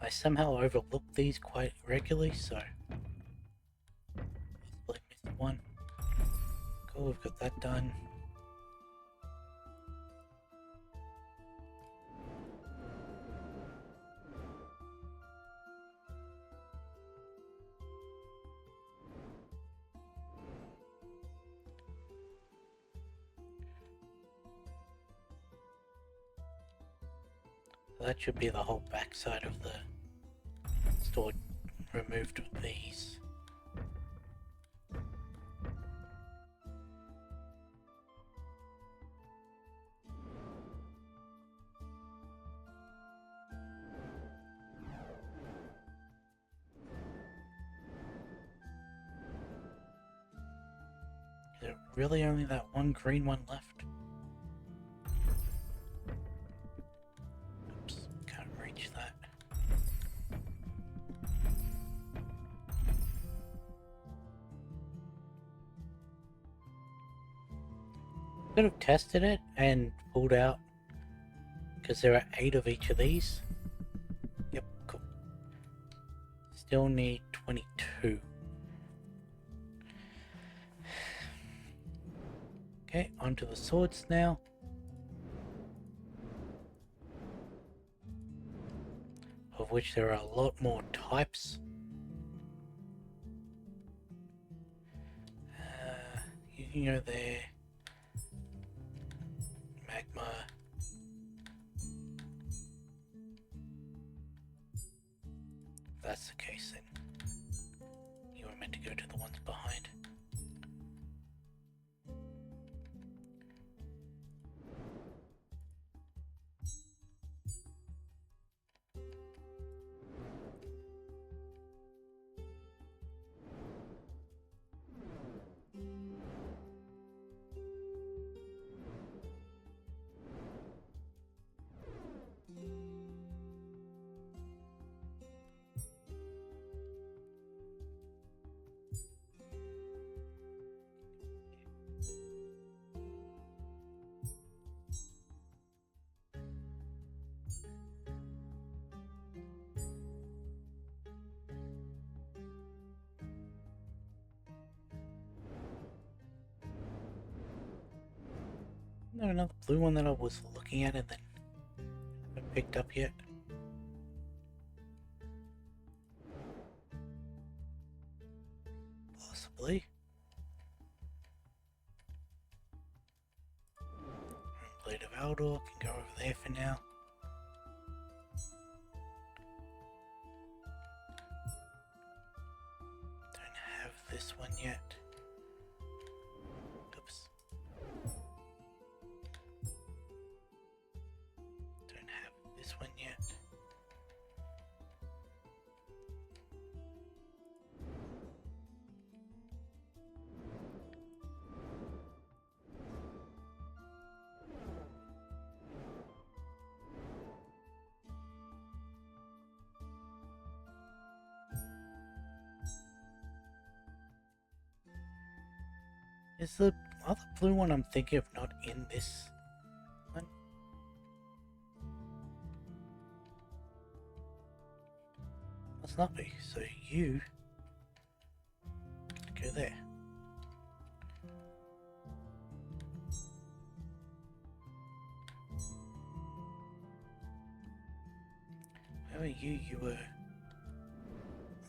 I somehow overlook these quite regularly, so I missed one. Cool, we've got that done. So that should be the whole backside of the store removed with these. Is there really only that one green one left? Oops, can't reach that. Could have tested it and pulled out because there are 8 of each of these. Yep, cool. Still need 22. Okay, onto the swords now. Of which there are a lot more types. You can go there. Magma. If that's the case, then you were meant to go to the ones behind. there another blue one that I was looking at and then haven't picked up yet? Possibly. Blade of Eldor can go over there for now. Don't have this one yet. Oops. Don't have this one yet. Is the other blue one I'm thinking of not in this one? Must not be. So you go there. Where were you? You were on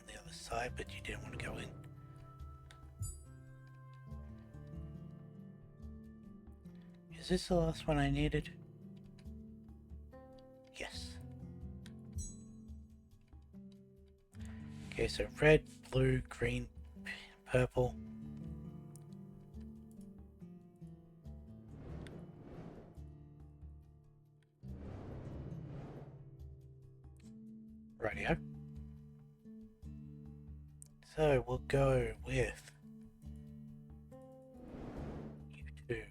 the other side, but you didn't want to go in. Is this the last one I needed? Yes. Okay, so red, blue, green, purple. Radio. So we'll go with you two.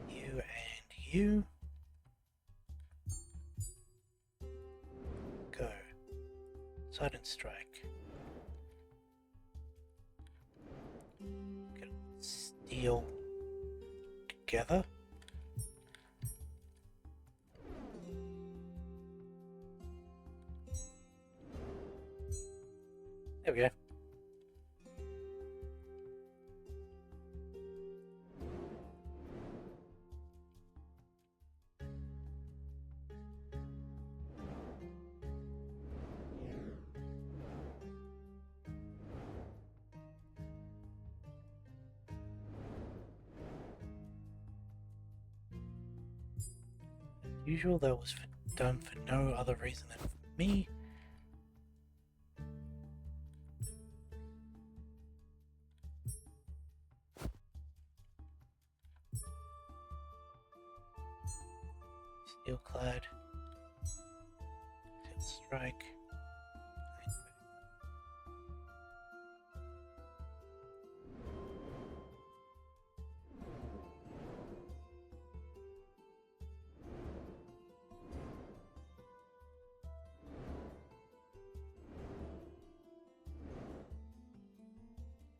You and you. Go. Sudden strike. Gonna steal together. There we go. As usual, that was done for no other reason than for me. Steel clad. Steel strike.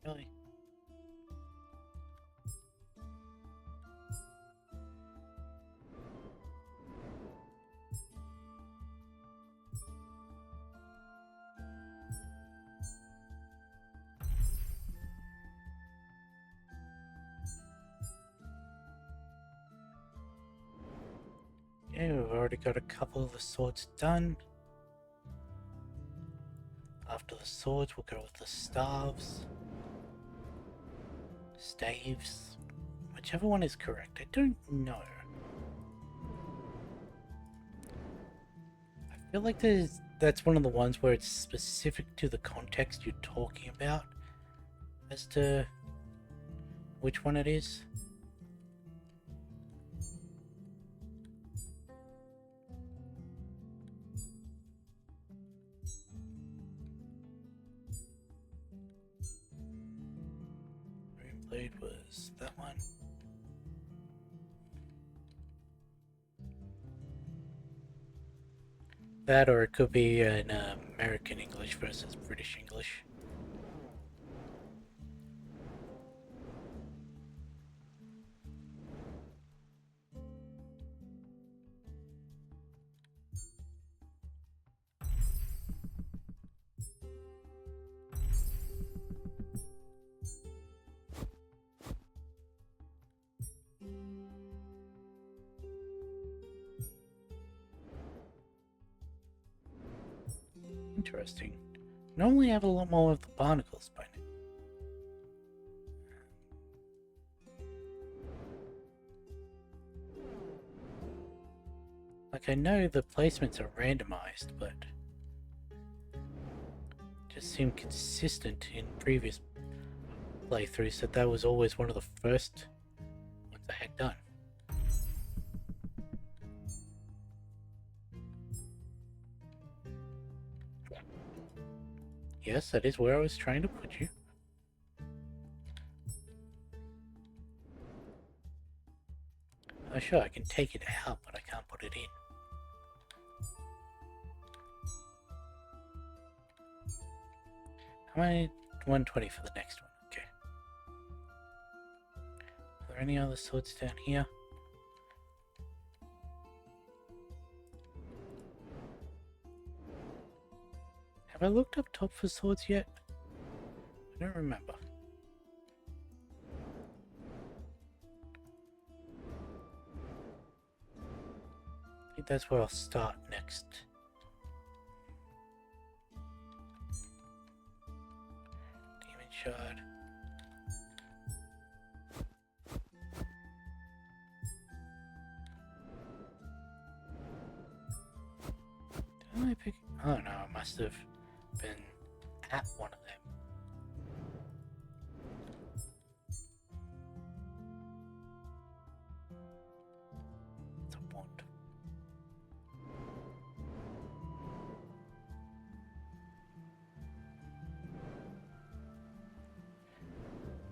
Really? Okay, we've already got a couple of the swords done. After the swords, we'll go with the staves. Staves. Whichever one is correct. I don't know. I feel like that's one of the ones where it's specific to the context you're talking about as to which one it is. Blade was that one. That, or it could be an American English versus British English. Interesting. Normally I have a lot more of the barnacles by now. Like, I know the placements are randomized, but just seemed consistent in previous playthroughs that that was always one of the first ones I had done. Yes, that is where I was trying to put you. Oh sure, I can take it out, but I can't put it in. How many? 120 for the next one, okay. Are there any other swords down here? Have I looked up top for swords yet? I don't remember. I think that's where I'll start next. Demon Shard. Did I pick? Oh no, I must have been at one of them. It's a wand.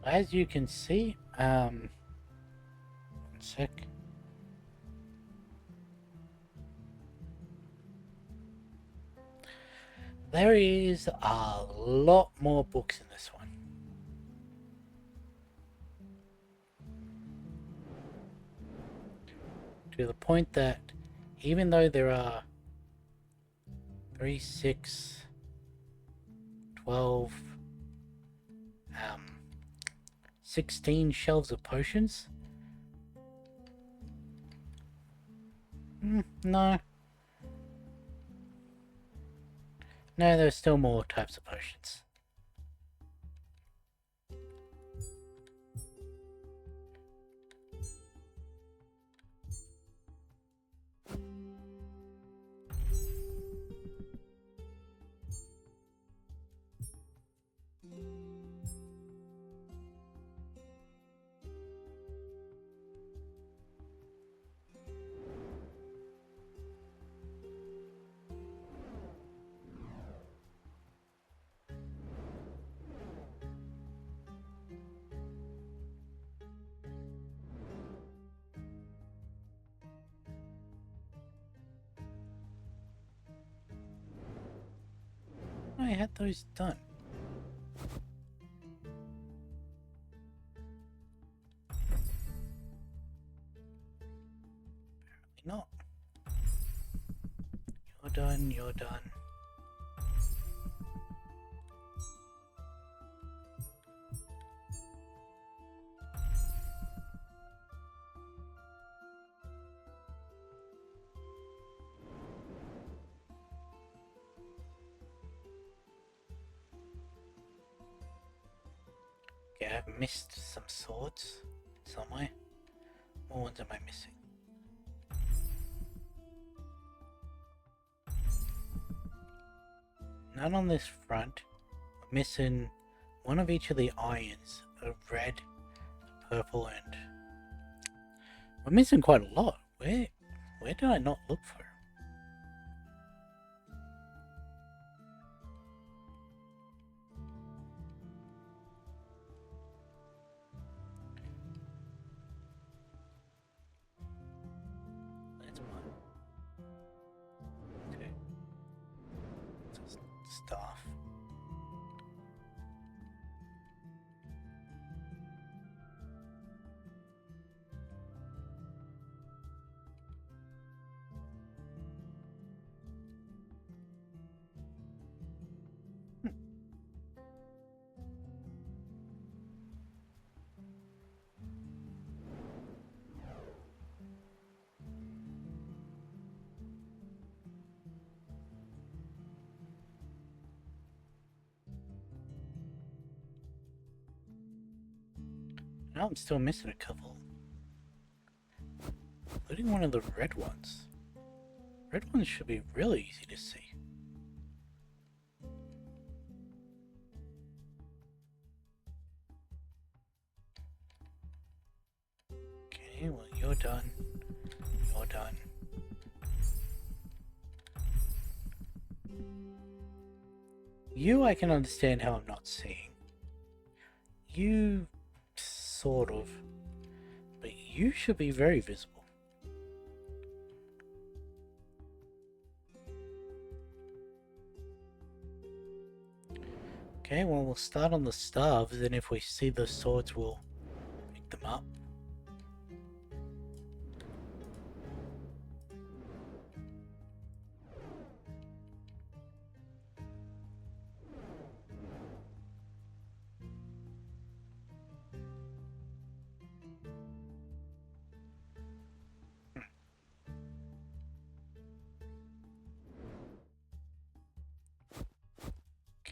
As you can see, one sec. There is a lot more books in this one. To the point that even though there are 3, 6, 12, 16 shelves of potions. No. No, there's still more types of potions. I had those done. Apparently not. You're done, you're done. Okay, I've missed some swords somewhere. What ones am I missing? None on this front. We're missing one of each of the irons. A red, a purple, and... we're missing quite a lot. Where did I not look for? That's one. Okay. It's a staff. No, I'm still missing a couple. Including one of the red ones. Red ones should be really easy to see. Okay, well, you're done. You're done. You, I can understand how I'm not seeing. You, sort of. But you should be very visible. Okay, well, we'll start on the staves, and if we see the swords, we'll pick them up.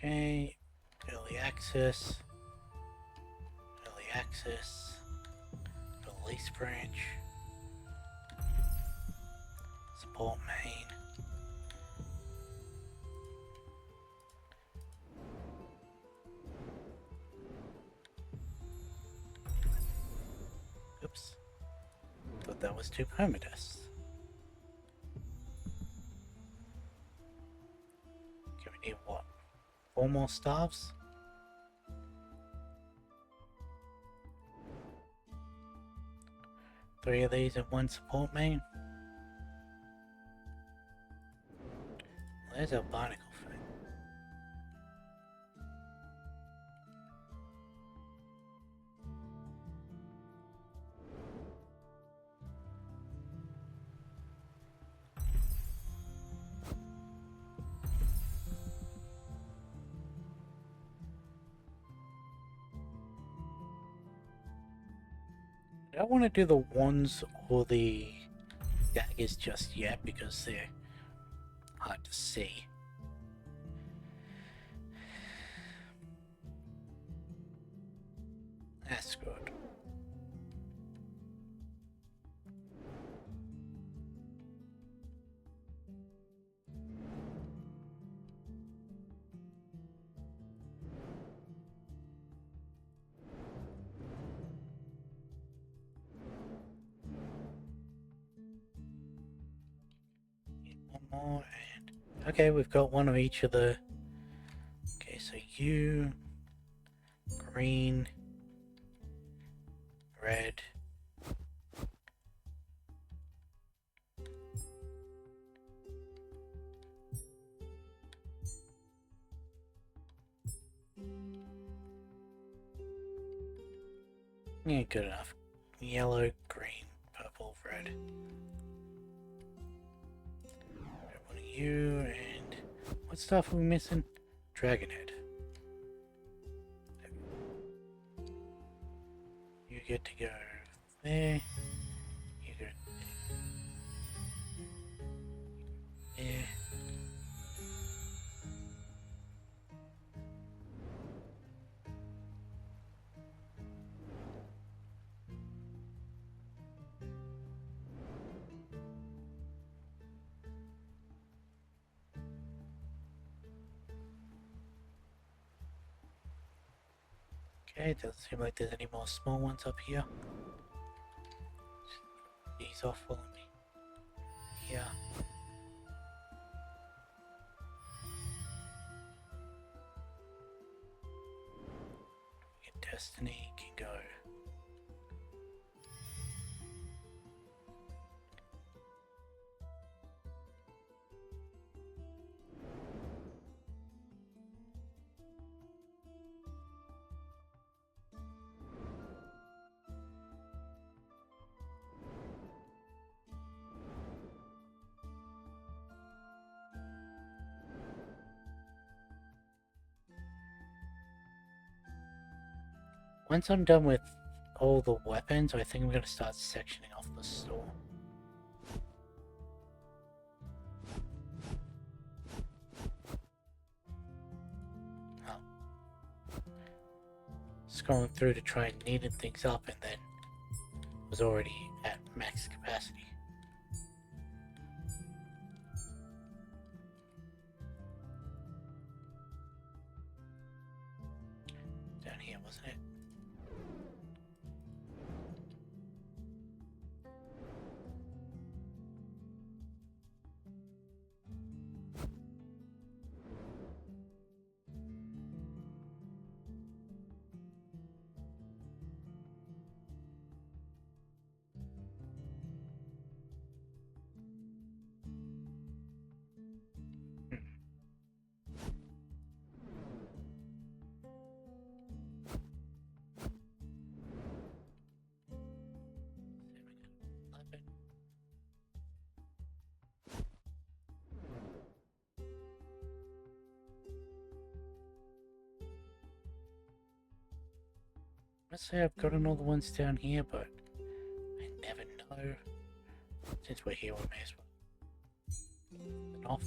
Okay, early access, release branch, support main. Oops, thought that was two permadeaths. Okay, we need what? 4 more staves? Three of these and 1 support main? Well, there's our barnacle thing. I don't want to do the wands or the daggers just yet because they're hard to see. That's good. Need one more and... Okay, we've got one of each of the... Okay, so you... Green... Red... Yeah, good enough. Yellow, green, purple, red. Grab one of you, and what stuff are we missing? Dragon head. You get to go there. You go there. Okay, doesn't seem like there's any more small ones up here. These off following me. Yeah. Destiny can go. Once I'm done with all the weapons, I think I'm going to start sectioning off the store. scrolling through to try and neaten things up, and then was already at max capacity. Down here, wasn't it? Let's say I've gotten all the ones down here, but I never know. Since we're here, we may as well. Turn off.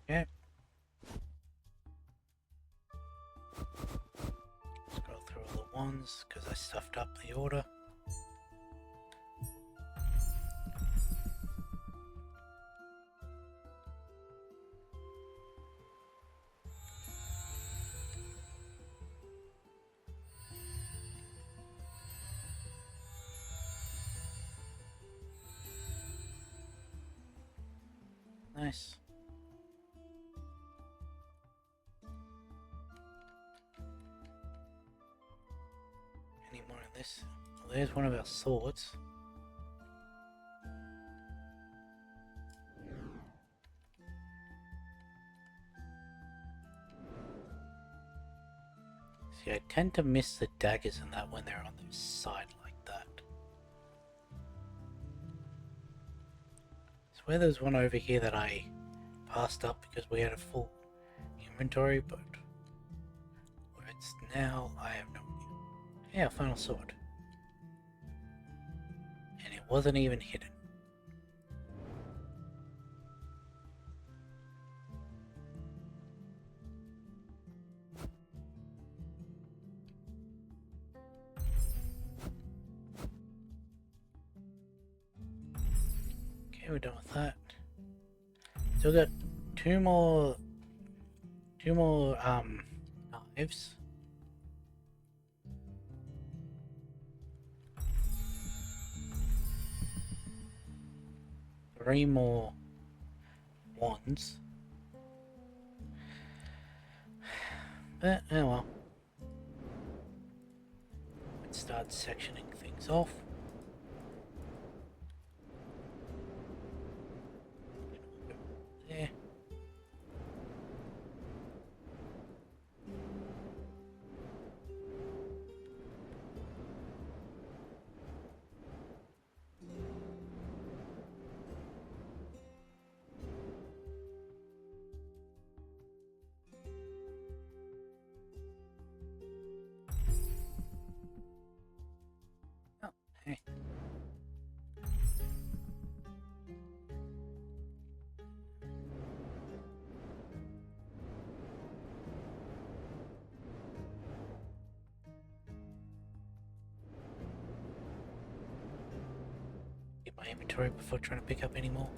Okay. Let's go through all the ones because I stuffed up the order. Nice. Any more of this? Well, there's one of our swords. See, I tend to miss the daggers in that when they're on the side like that. I swear there's one over here that I passed up because we had a full inventory, but where it's now, I have no idea. Yeah, final sword. And it wasn't even hidden. Okay, we're done with that. Still got two more knives. Three more wands. But oh well. Let's start sectioning things off. There. Oh, hey. Get my inventory before trying to pick up any more.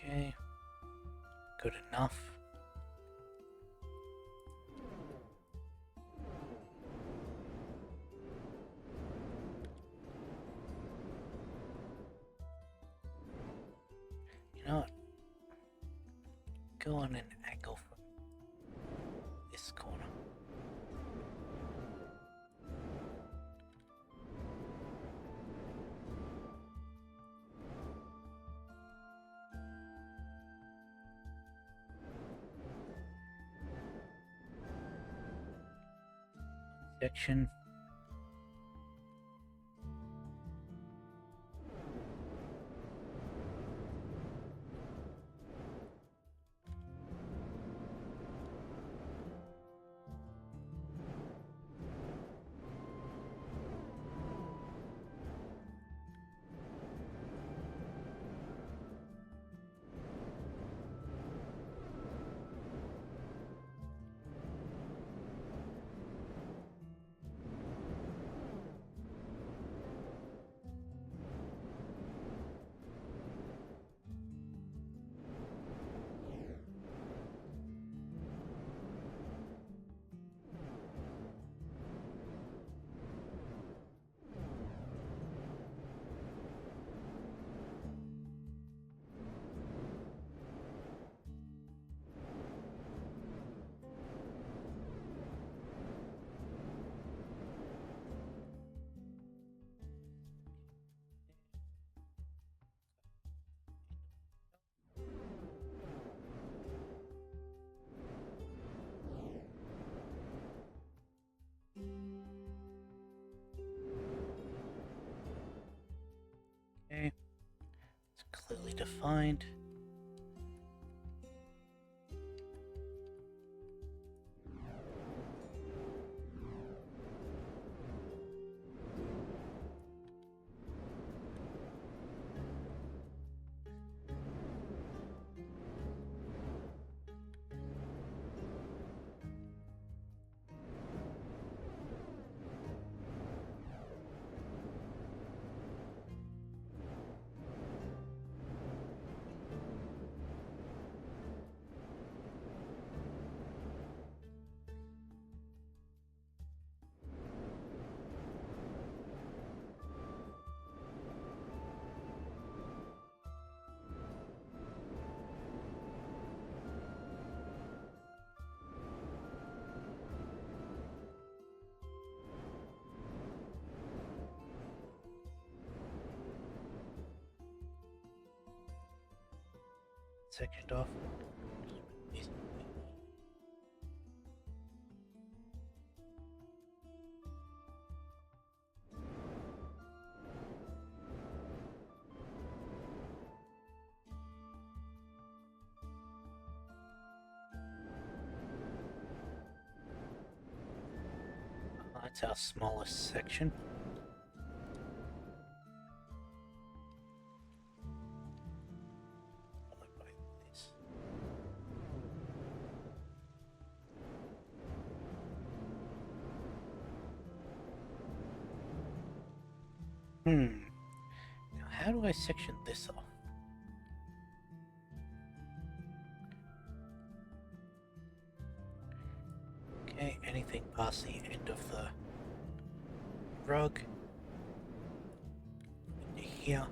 Okay. Good enough. go on an angle from this corner. Section. Okay, it's clearly defined. Sectioned off. That's our smallest section. Followed by this. Now how do I section this off? Okay, anything past the end of the rug into here.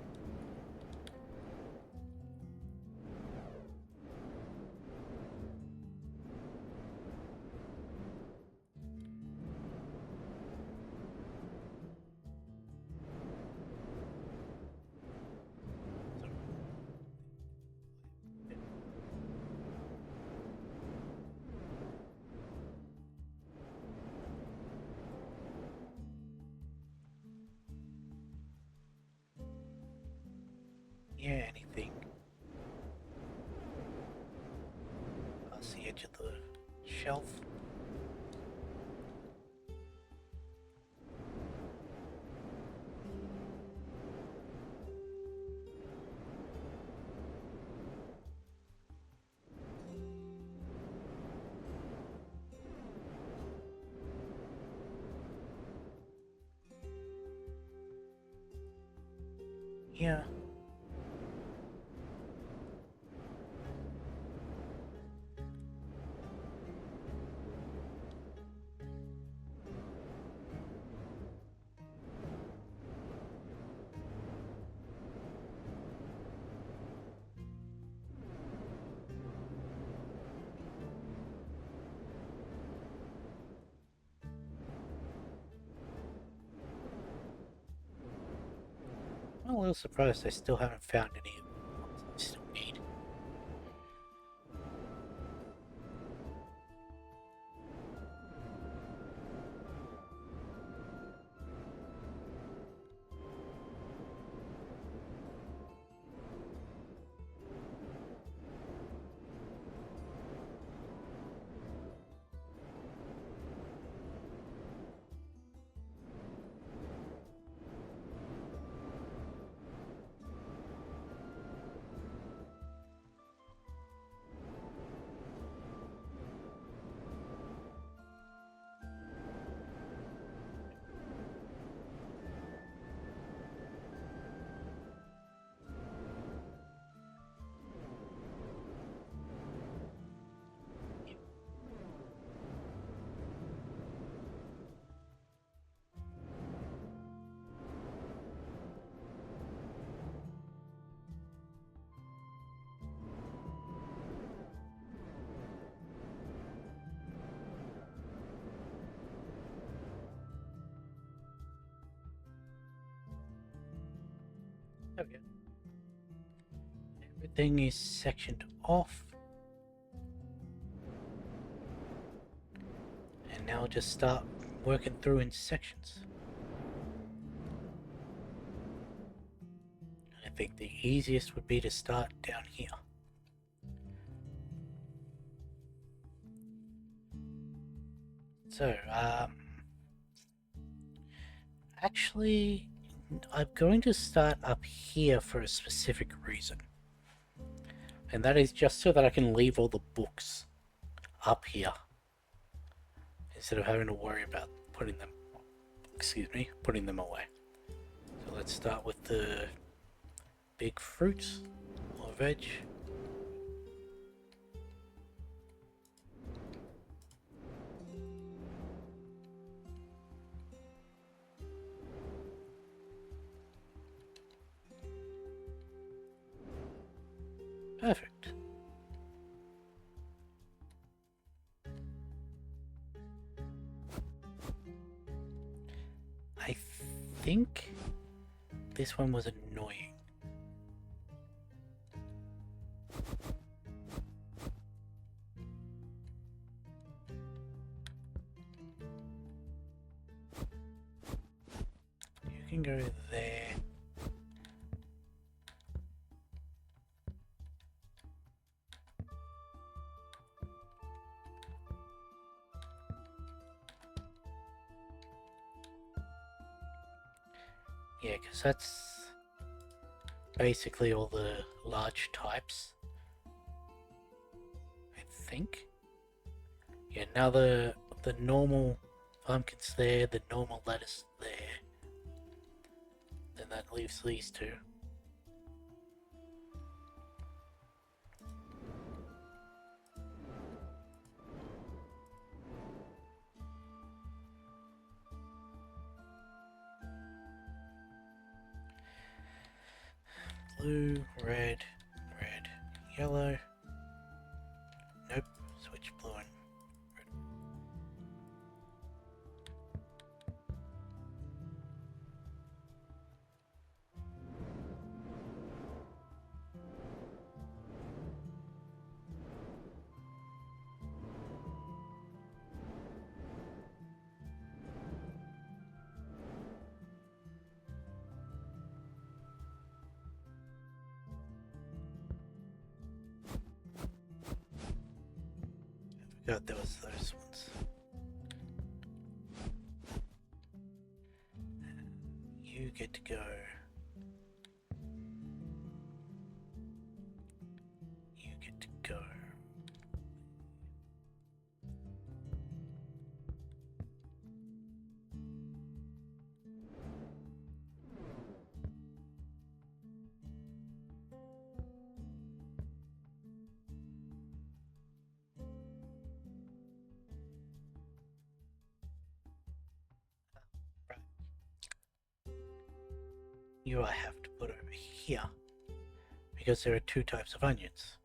Yeah, anything past the edge of the shelf. Yeah. I'm a little surprised I still haven't found any of the ones I still need. There we go. Everything is sectioned off. And now just start working through in sections. I think the easiest would be to start down here. So, actually, I'm going to start up here for a specific reason. And that is just so that I can leave all the books up here. Instead of having to worry about putting them away. So let's start with the big fruits or veg. Perfect. I think this one was annoying. You can go there. Yeah, because that's basically all the large types. I think. Yeah, now the normal pumpkins there, the normal lettuce there. Then that leaves these two. Blue, red, yellow. Nope, switch blue and red. I forgot there was those ones. You get to go. You get to go. Right. You I have to put over here because there are two types of onions.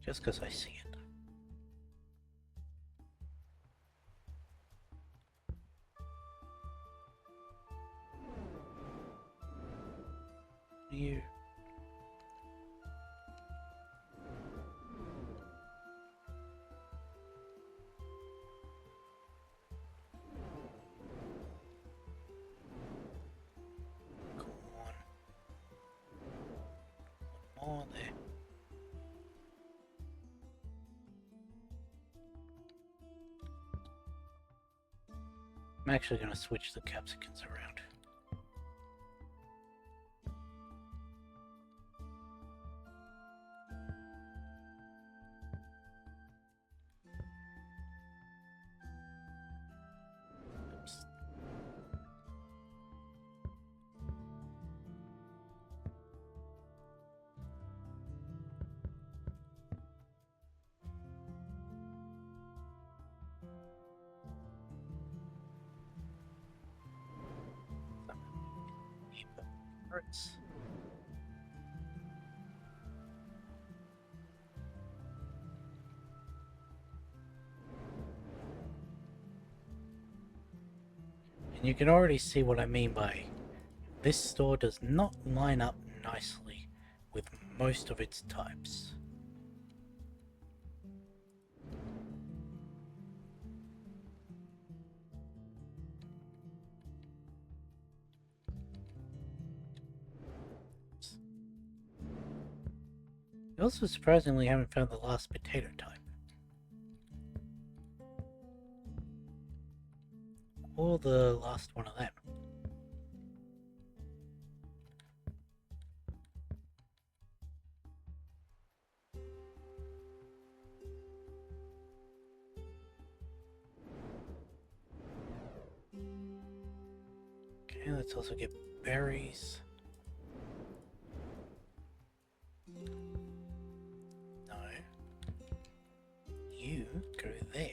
Just because I see it. You. Come on. One more there. I'm actually going to switch the capsicums around. Oops. Hurts. And you can already see what I mean by this store does not line up nicely with most of its types. You also surprisingly haven't found the last potato type. Or the last one of them. Okay, let's also get berries. No. You go there.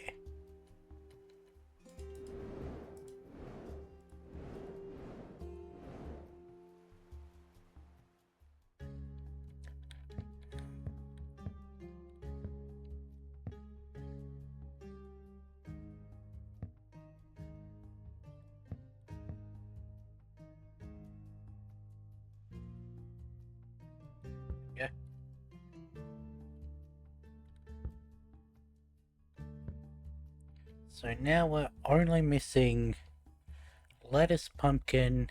Yeah. So now we're only missing lettuce, pumpkin,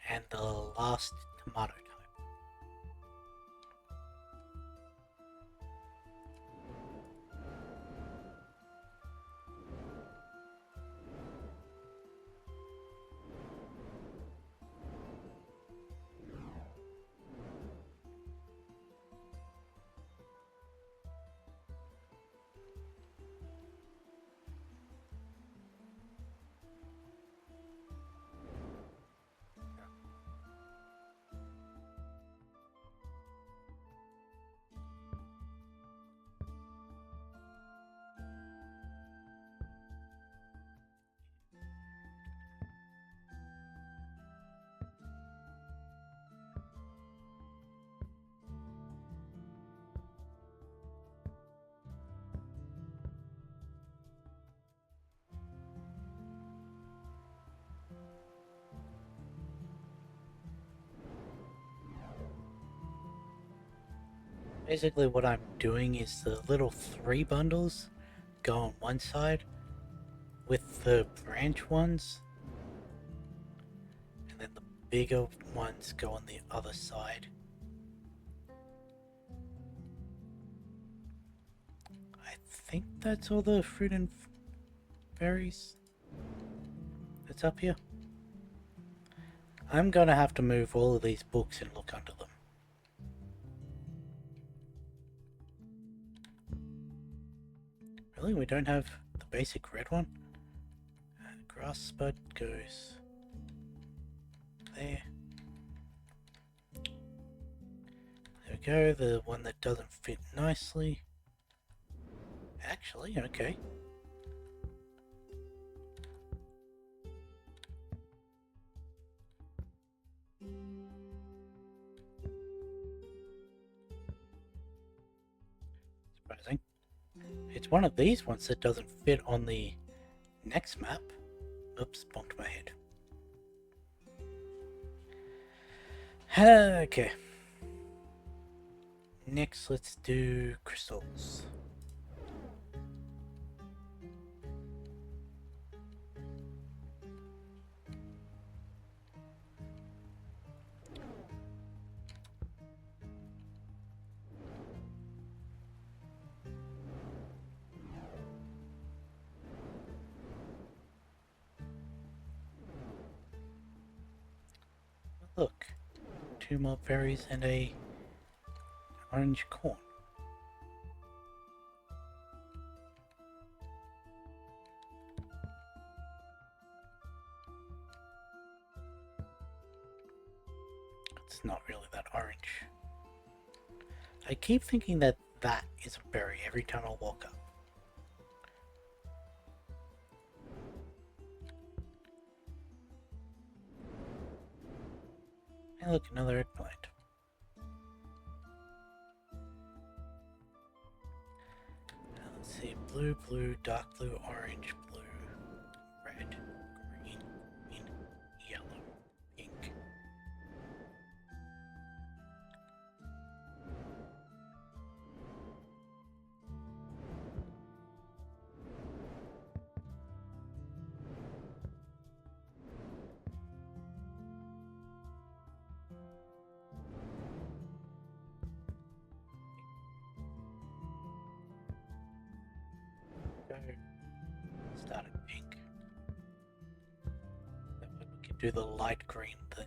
and the last tomato type. Basically what I'm doing is the little 3 bundles go on one side with the branch ones, and then the bigger ones go on the other side. I think that's all the fruit and berries that's up here. I'm gonna have to move all of these books and look under them. Really? We don't have the basic red one? Grass spud goes there. There we go, the one that doesn't fit nicely. Actually, okay. Surprised It's one of these ones that doesn't fit on the next map. Oops, bonked my head. Okay. Next, let's do crystals. Look, 2 more berries and a orange corn. It's not really that orange. I keep thinking that that is a berry every time I walk up. Hey look, another eggplant. Let's see, blue, blue, dark blue, orange, blue, red, green, yellow, pink. Go. Start at pink. Then we can do the light green thing.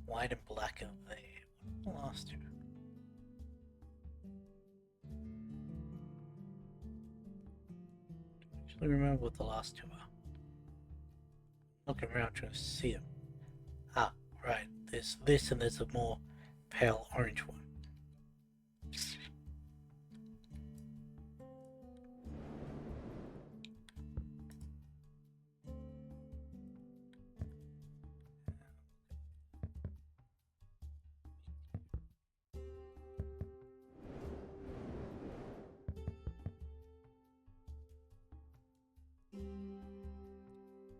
White and black are there. What are the last two? Actually remember what the last two are. Looking around trying to see them. Ah, right. There's this and there's a more pale orange one.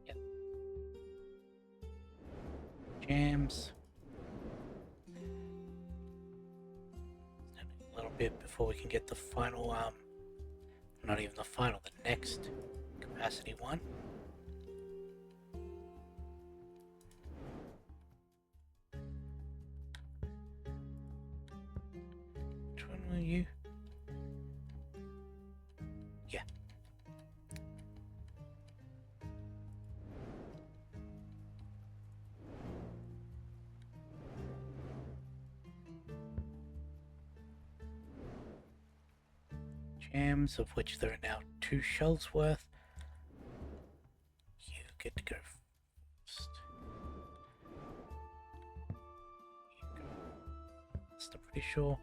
Yep. Jams. A little bit before we can get the final, not even the final, the next capacity one. Which one were you? Yeah. Jams, of which there are now 2 shells worth. You get to go first. You go last, I'm pretty sure.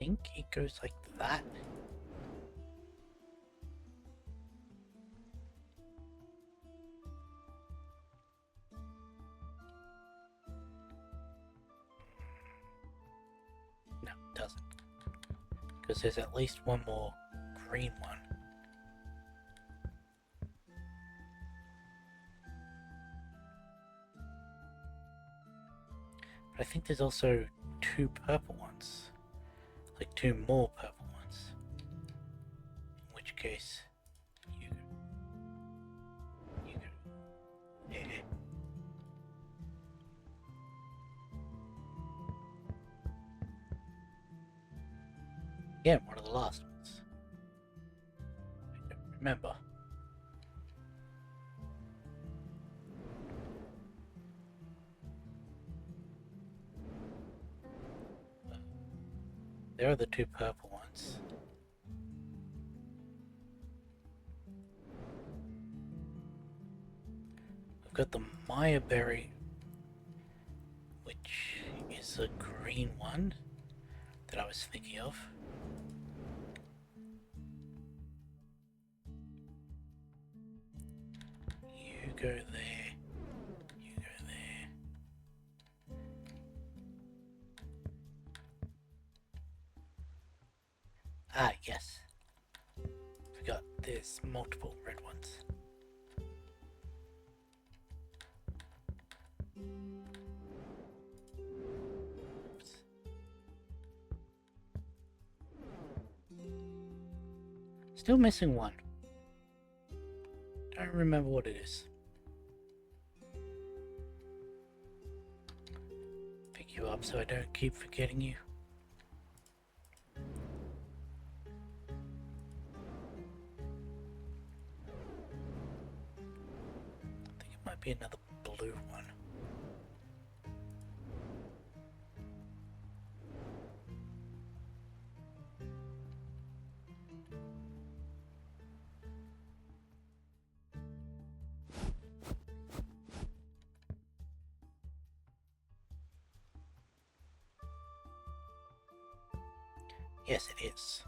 I think it goes like that. No, it doesn't. Because there's at least one more green one. But I think there's also 2 purple ones. Like 2 more purple ones. In which case, you go. Yeah. Yeah, one of the last ones. I don't remember. There are the 2 purple ones. I've got the Maya berry which is a green one that I was thinking of. You go there. You go there. Ah, yes. Forgot there's multiple red ones. Oops. Still missing one. Don't remember what it is. Pick you up so I don't keep forgetting you. I think it might be another blue one. Yes, it is.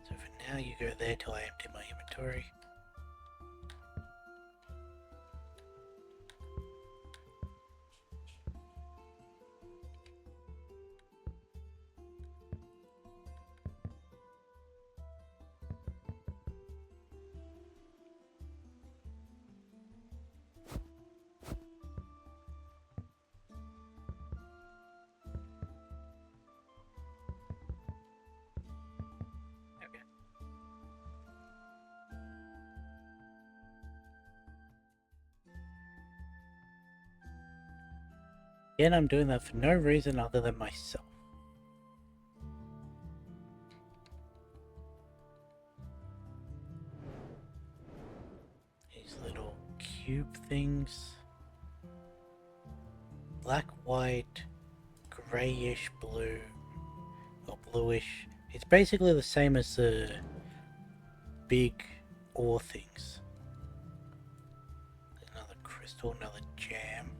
So for now, you go there till I empty my inventory. Okay. Again, I'm doing that for no reason other than myself. These little cube things. Black, white, grayish blue, or bluish. It's basically the same as the big ore things. Another crystal, another gem.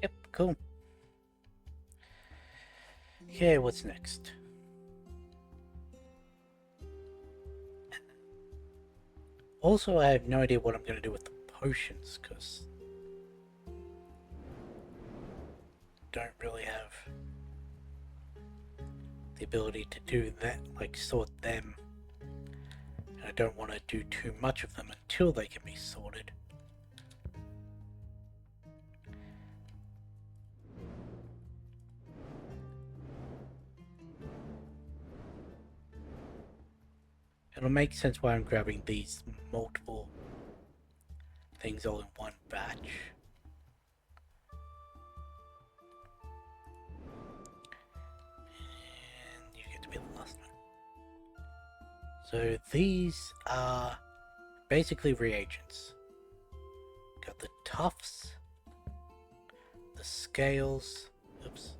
Yep, cool. Okay, what's next? Also, I have no idea what I'm going to do with the potions, because don't really have the ability to do that, like sort them. And I don't want to do too much of them until they can be sorted. It'll make sense why I'm grabbing these multiple things all in one batch. And you get to be the last one. So these are basically reagents. Got the tufts, the scales, oops,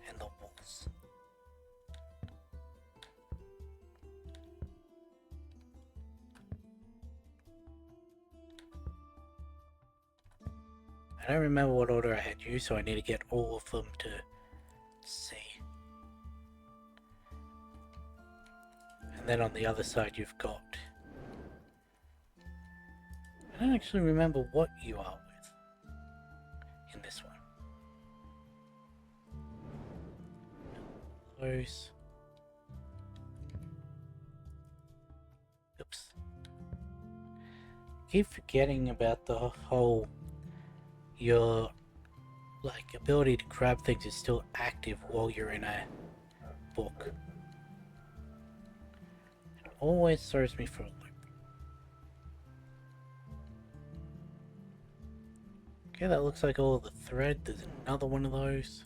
and the walls. I don't remember what order I had used, so I need to get all of them to see. And then on the other side you've got... I don't actually remember what you are with in this one. Close. Oops. keep forgetting about the whole your like ability to grab things is still active while you're in a book. It always throws me for a loop. Okay, that looks like all of the thread. There's another one of those.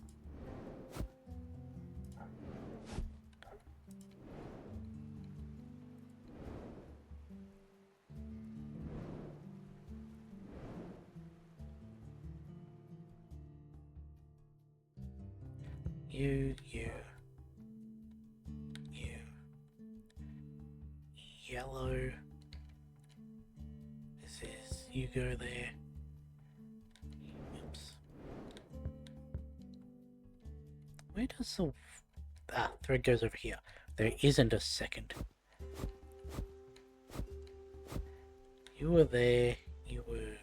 You. Yellow. This is, you go there. Oops. Where does the... Ah, thread goes over here. There isn't a second. You were there. You were...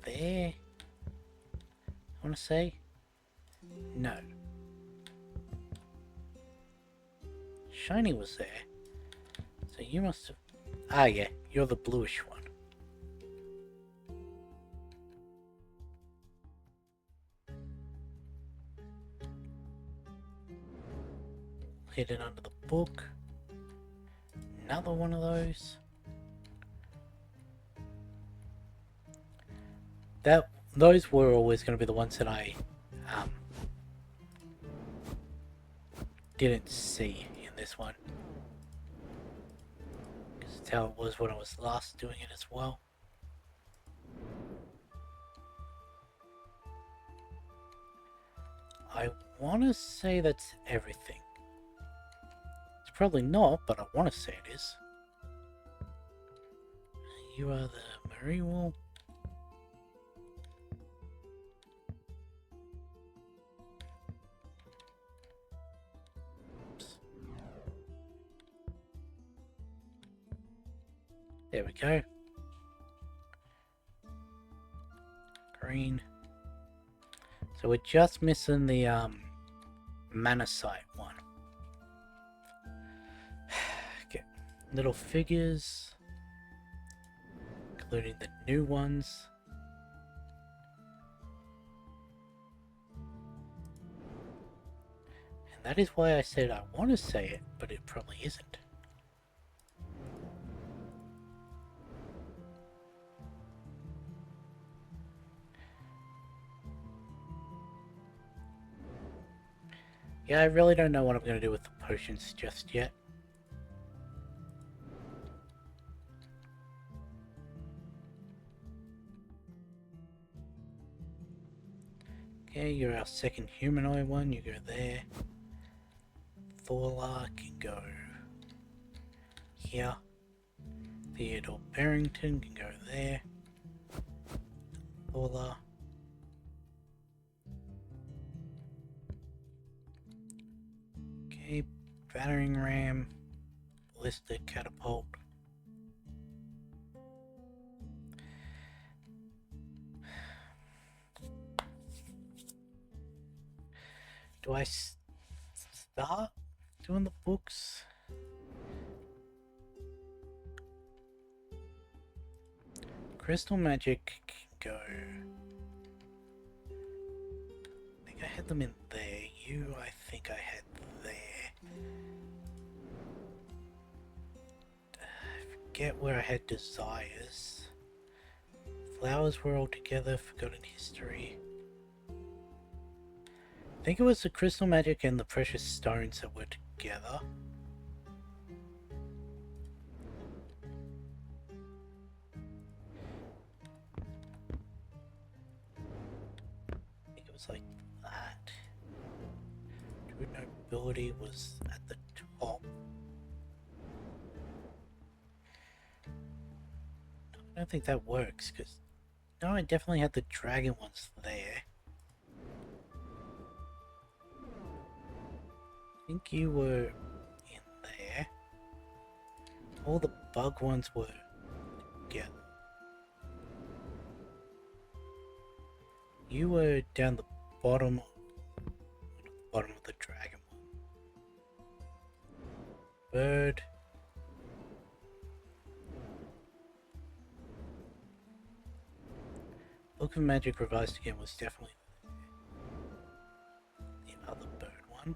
there? I want to say? No. Shiny was there. So you must have... Ah, yeah. You're the bluish one. Hidden under the book. Another one of those. Those were always going to be the ones that I didn't see in this one. Because it's how it was when I was last doing it as well. I want to say that's everything. It's probably not, but I want to say it is. You are the marine wool. There we go. Green. So we're just missing the Manasite one. Okay. Little figures. Including the new ones. And that is why I said I want to say it, but it probably isn't. Yeah, I really don't know what I'm going to do with the potions just yet. Okay, you're our second humanoid one. You go there. Thorla can go here. Theodore Barrington can go there. Thorla. Okay, battering ram. Ballistic catapult. Do I start doing the books? Crystal magic can go. I think I had them in there. You, I think I had there. I forget where I had desires. Flowers were all together. Forgotten history. I think it was the crystal magic and the precious stones that were together. I think it was like that. True nobility was at the top. I don't think that works because no, I definitely had the dragon ones there. I think you were in there. All the bug ones were together. You were down the bottom of the dragon one. bird. Book of Magic Revised again was definitely the other bird one.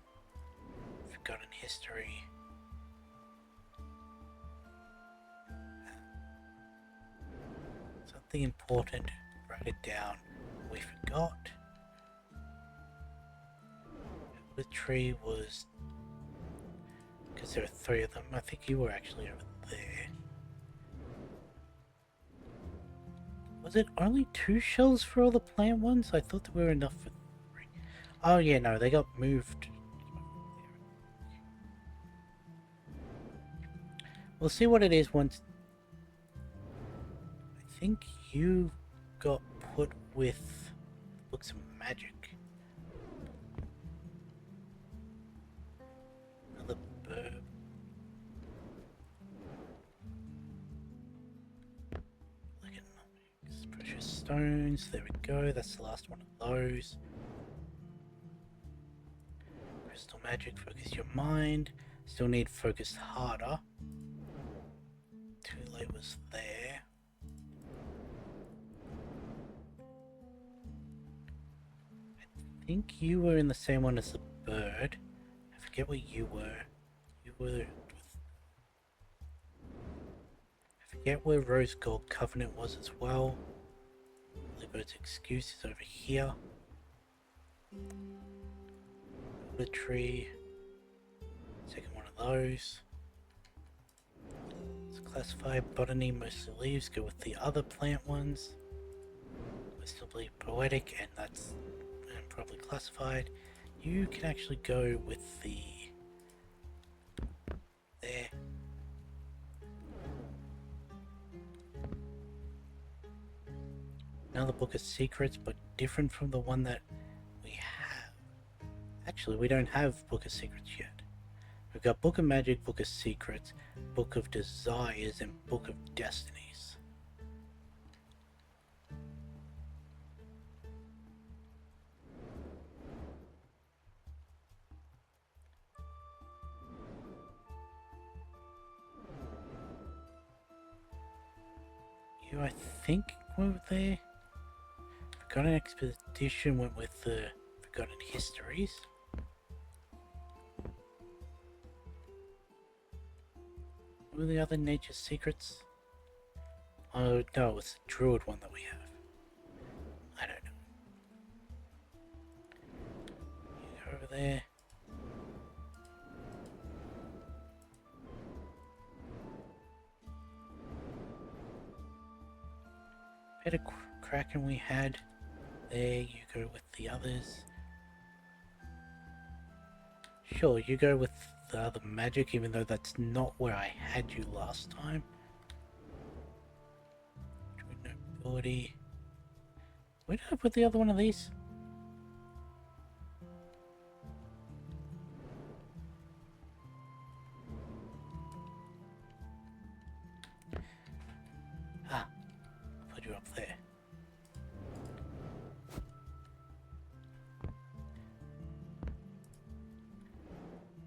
Forgotten History. Something important. Write it down. We forgot. The tree was... because there are 3 of them. I think you were actually over there. Was it only 2 shells for all the plant ones? I thought there were enough for 3. Oh yeah, no, they got moved. We'll see what it is once... I think you got put with Books of Magic. Another bird. Precious stones, there we go, that's the last one of those. Crystal Magic, focus your mind. Still need focus harder. Too late was there. I think you were in the same one as the bird. I forget where you were. You were... I forget where Rose Gold Covenant was as well. Libert's Excuse is over here. The tree. Second one of those. Let's classify botany, mostly leaves. Go with the other plant ones. Mostly poetic, and that's probably classified. You can actually go with the... there. Another Book of Secrets, but different from the one that we have. Actually, we don't have Book of Secrets yet. We've got Book of Magic, Book of Secrets, Book of Desires, and Book of Destinies. You, I think, were there. Forgotten Expedition went with the Forgotten Histories. What were the other Nature Secrets? Oh no, it's the Druid one that we have. I don't know. You go over there. Better Kraken we had. There, you go with the others. Sure, you go with the other magic, even though that's not where I had you last time. Druid Nobility. Where did I put the other one of these? Ah, I put you up there.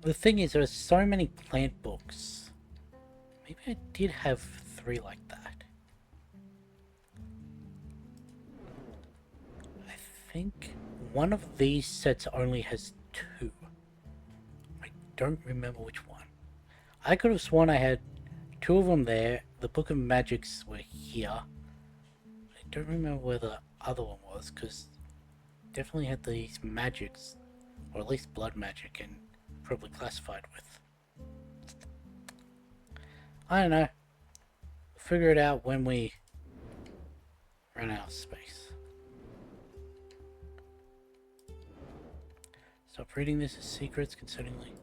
The thing is, there are so many plant books. Maybe I did have 3 like that. I think one of these sets only has 2. I don't remember which one. I could have sworn I had 2 of them there. The Book of Magics were here. I don't remember where the other one was, because definitely had these magics, or at least blood magic, and probably classified with. I don't know. We'll figure it out when we run out of space. Stop reading this as secrets concerningly.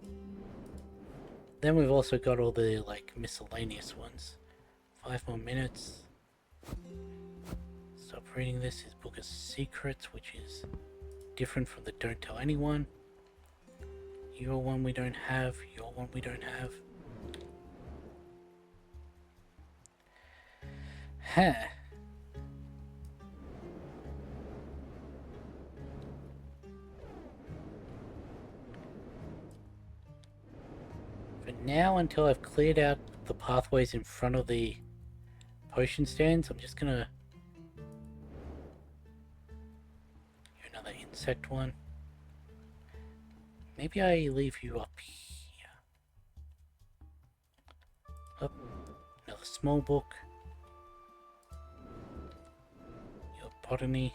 Then we've also got all the like miscellaneous ones. 5 more minutes. Stop reading this is Book of Secrets, which is different from the Don't Tell Anyone. Your one we don't have, your one we don't have. Huh. But now, until I've cleared out the pathways in front of the potion stands, I'm just gonna do another insect one. Maybe I leave you up here. Up, another small book. Your botany.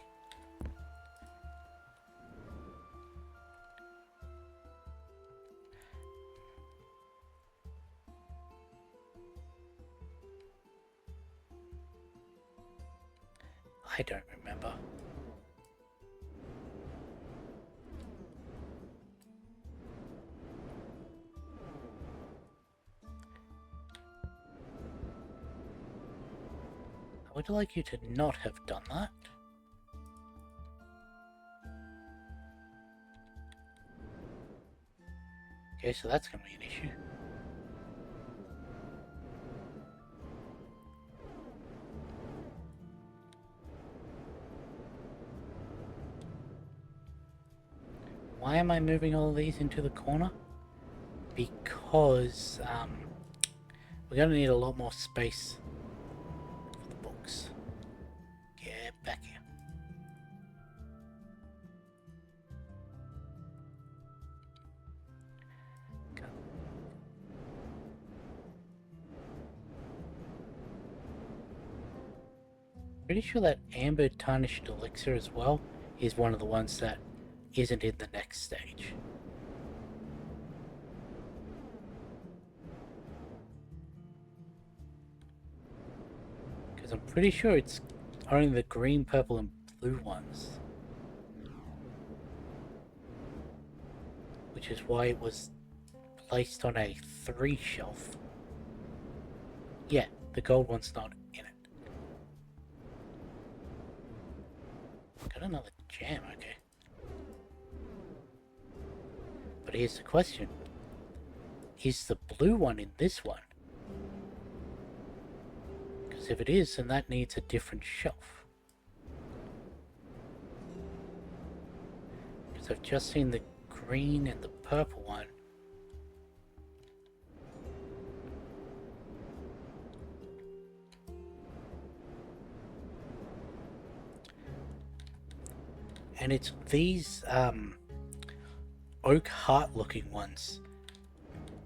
I don't remember. I would like you to not have done that. Okay, so that's going to be an issue. Why am I moving all of these into the corner? Because we're going to need a lot more space for the books. Get back here. Go. Pretty sure that amber tarnished elixir as well is one of the ones that isn't in the next stage. Because I'm pretty sure it's only the green, purple, and blue ones. Which is why it was placed on a 3 shelf. Yeah, the gold one's not in it. Got another gem, okay. But here's the question. Is the blue one in this one? Because if it is, then that needs a different shelf. Because I've just seen the green and the purple one. And it's these oak heart looking ones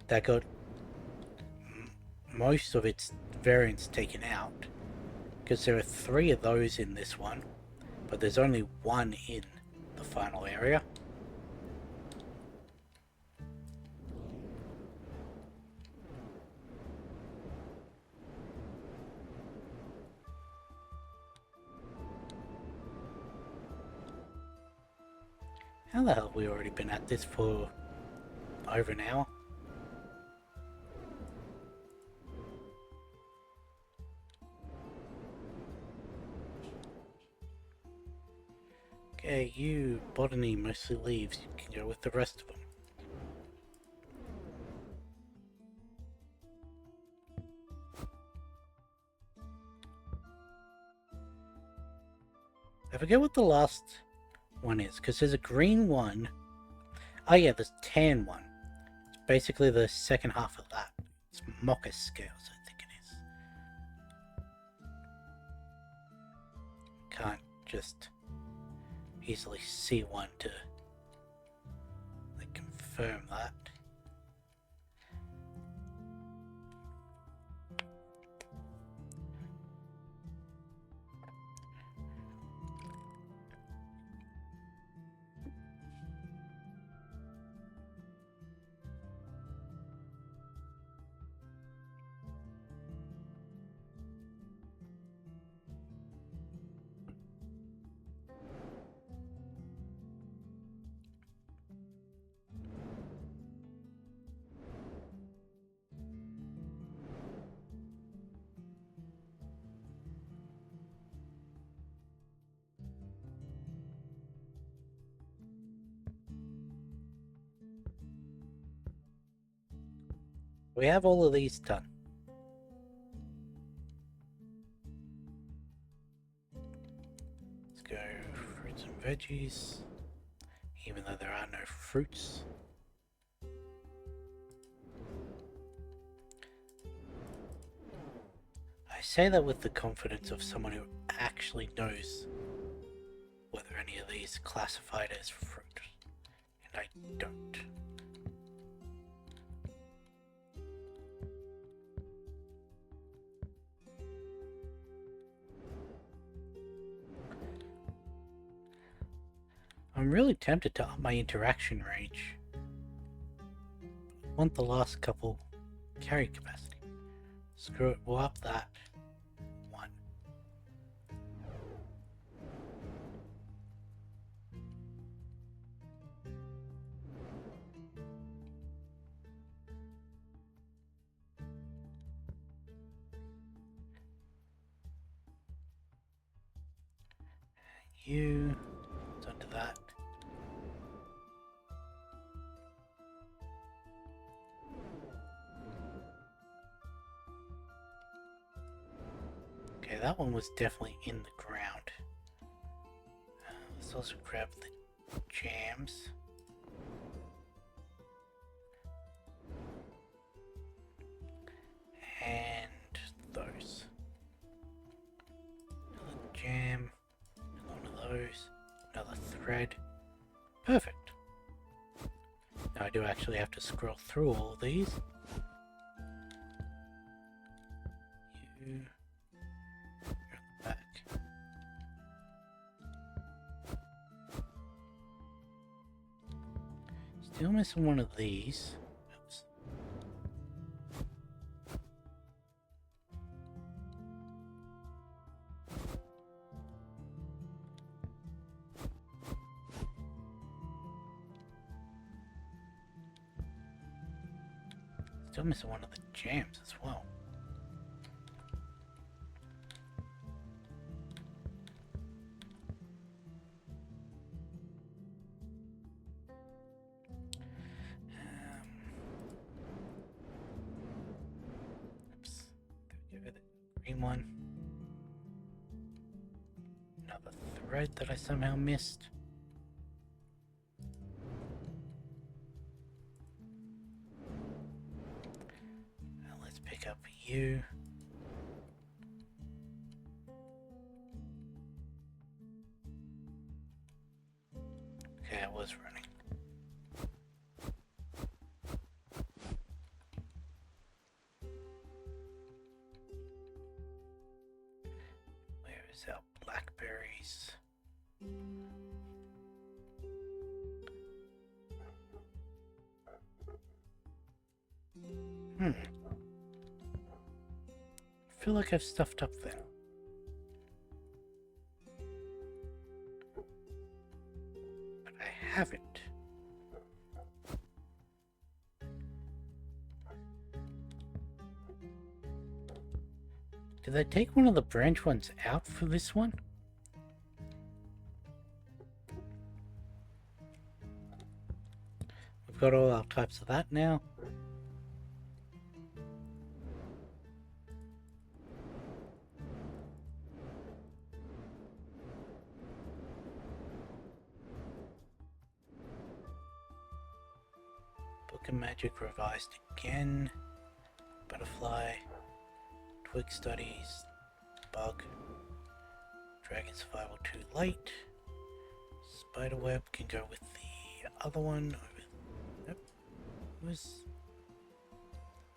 that got most of its variants taken out. Because there are 3 of those in this one, but there's only 1 in the final area. How the hell have we already been at this for over an hour? Okay, you botany mostly leaves. You can go with the rest of them. I forget what the last one is, because there's a green one. Oh yeah, there's tan one. It's basically the second half of that. It's Mocha Scales, I think it is. Can't just easily see one to like, confirm that. We have all of these done. Let's go fruits and veggies, even though there are no fruits. say that with the confidence of someone who actually knows whether any of these are classified as fruit, and I don't. I'm really tempted to up my interaction range. I want the last couple carry capacity. Screw it, we'll up that one. You, it's onto that. Okay, that one was definitely in the ground. Let's also grab the jams. And those. Another jam. One of those. Another thread. Perfect. Now I do actually have to scroll through all of these. You... back. Still missing one of these. Oops. Still missing one of the jams as well. Oops. Give it the green one. Another thread that I somehow missed. Now let's pick up you. Okay, I was running. Where is our blackberries? I feel like I've stuffed up there. But I haven't. Did I take one of the branch ones out for this one? We've got all our types of that now. Book of Magic revised again. Butterfly. Twig Studies. Bug. Dragon Survival too late. Spiderweb can go with the other one. Nope.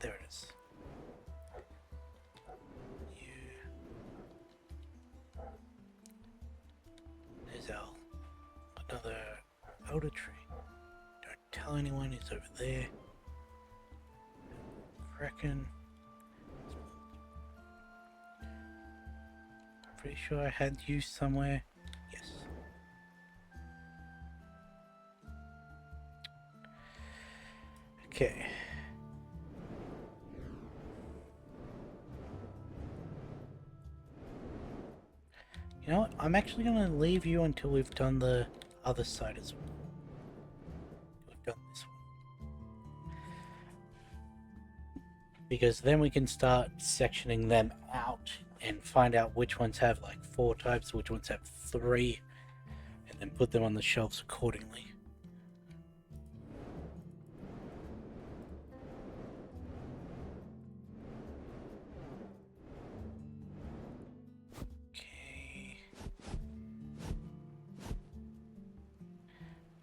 There it is. There's another elder tree. Don't tell anyone it's over there. Kraken. Pretty sure I had you somewhere. Yes. Okay. You know what? I'm actually going to leave you until we've done the other side as well. We've done this one. Because then we can start sectioning them out and find out which ones have like 4 types, which ones have 3, and then put them on the shelves accordingly.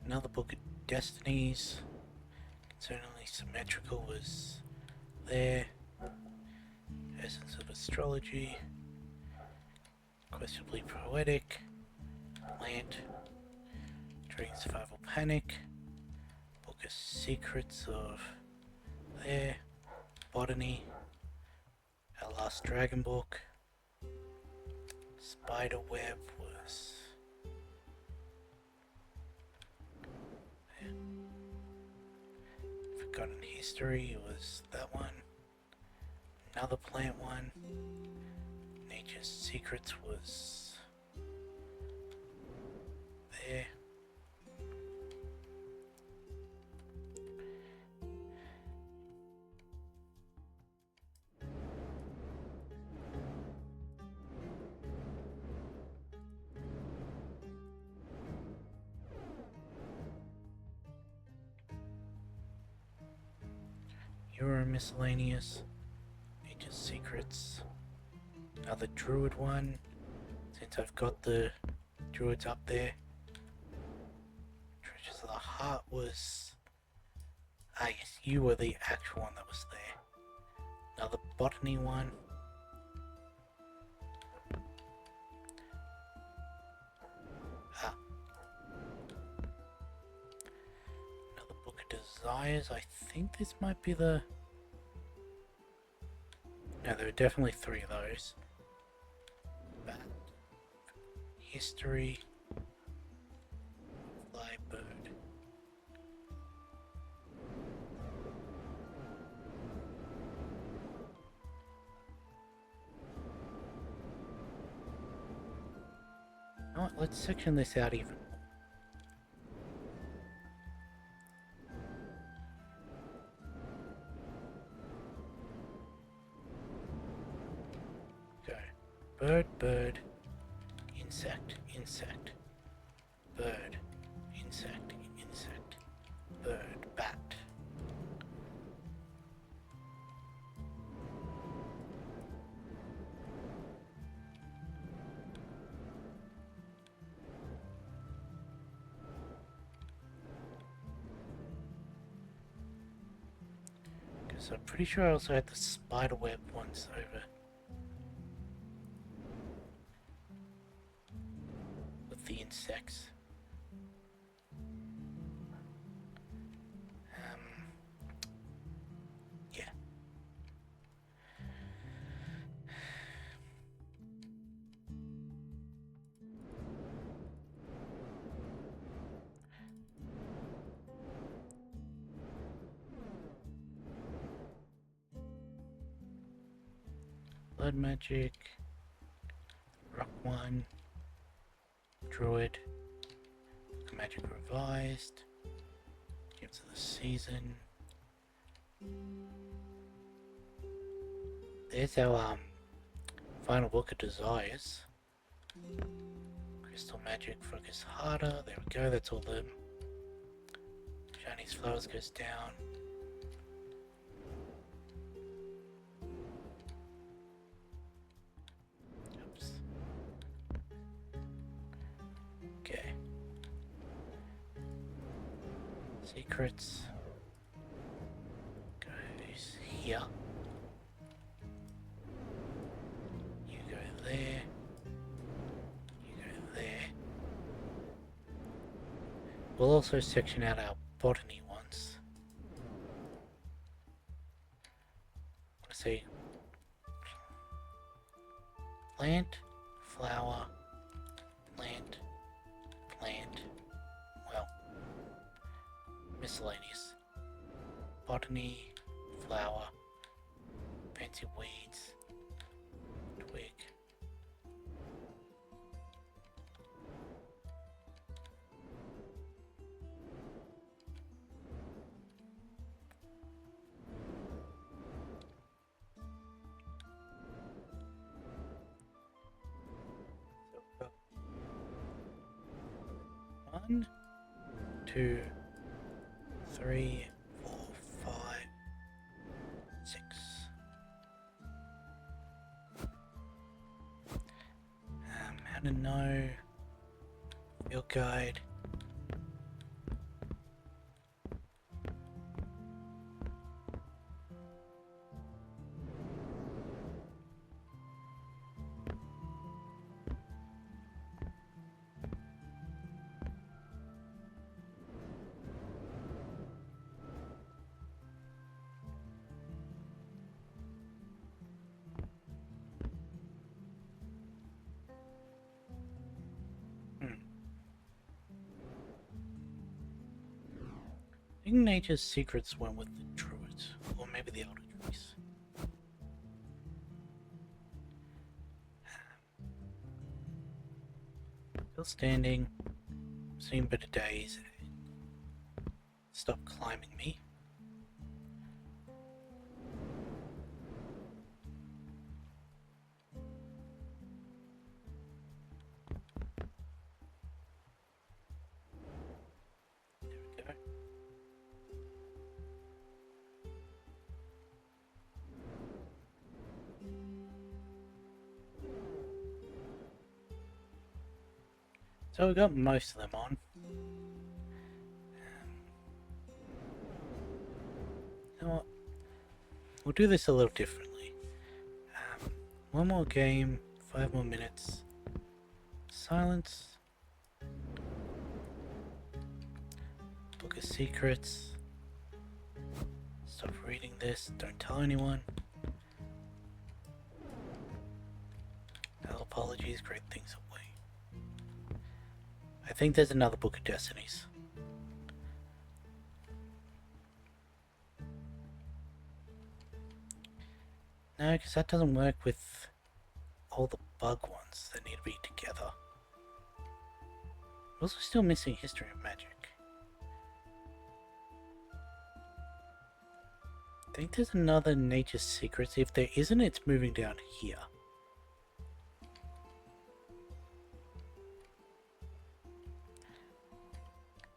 Another book of destinies. Concerningly symmetrical was there. Essence of astrology. Questionably poetic. Plant. During survival panic. Book of secrets of there. Botany. Our last dragon book. Spider web was there. Forgotten history was that one. Another plant one. Nature's secrets was there. Euro miscellaneous. Nature's secrets. Another druid one. Since I've got the druids up there. Treasures of the Heart was... Ah yes, you were the actual one that was there. Another botany one. Ah. Another book of desires. I think this might be the... No, there are definitely 3 of those. Bat. History. Fly bird. You know what, let's section this out even more. Go. Bird, bird, insect, insect, bird, insect, insect, bird, bat. Because I'm pretty sure I also had the spider web once over with the insects. Yeah. Blood magic, rock one, druid, magic revised, gifts of the season. There's our final book of desires. Crystal magic, focus harder. There we go. That's all the Chinese flowers goes down. Oops. Okay. Secrets goes here. You go there. You go there. We'll also section out our botany ones. I see. Plant, flower, plant, plant. Well, miscellaneous. Botany, flower, fancy weeds, twig. One, 2, 3, 4, 5, 6. How to know, field guide, think Nature's Secrets went with the Druids, or maybe the Elder Trees. Still standing, seen better days. Stop climbing me. There we go. So we got most of them on. You know what? We'll do this a little differently. One more game, 5 more minutes. Silence. Book of Secrets. Stop reading this. Don't tell anyone. No apologies. Great things away. I think there's another Book of Destinies. No, because that doesn't work with all the bug ones that need to be together. We're also still missing History of Magic. I think there's another Nature's Secrets. If there isn't, it's moving down here.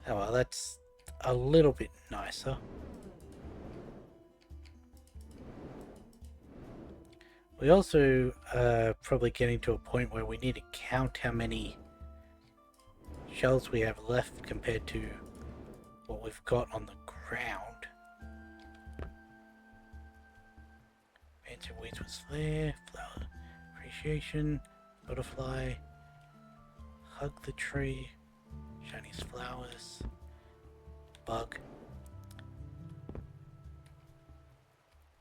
Oh well, that's a little bit nicer. We also are probably getting to a point where we need to count how many shells we have left compared to what we've got on the ground. Fancy Weeds was there, Flower Appreciation, Butterfly, Hug the Tree, Shiniest Flowers, Bug,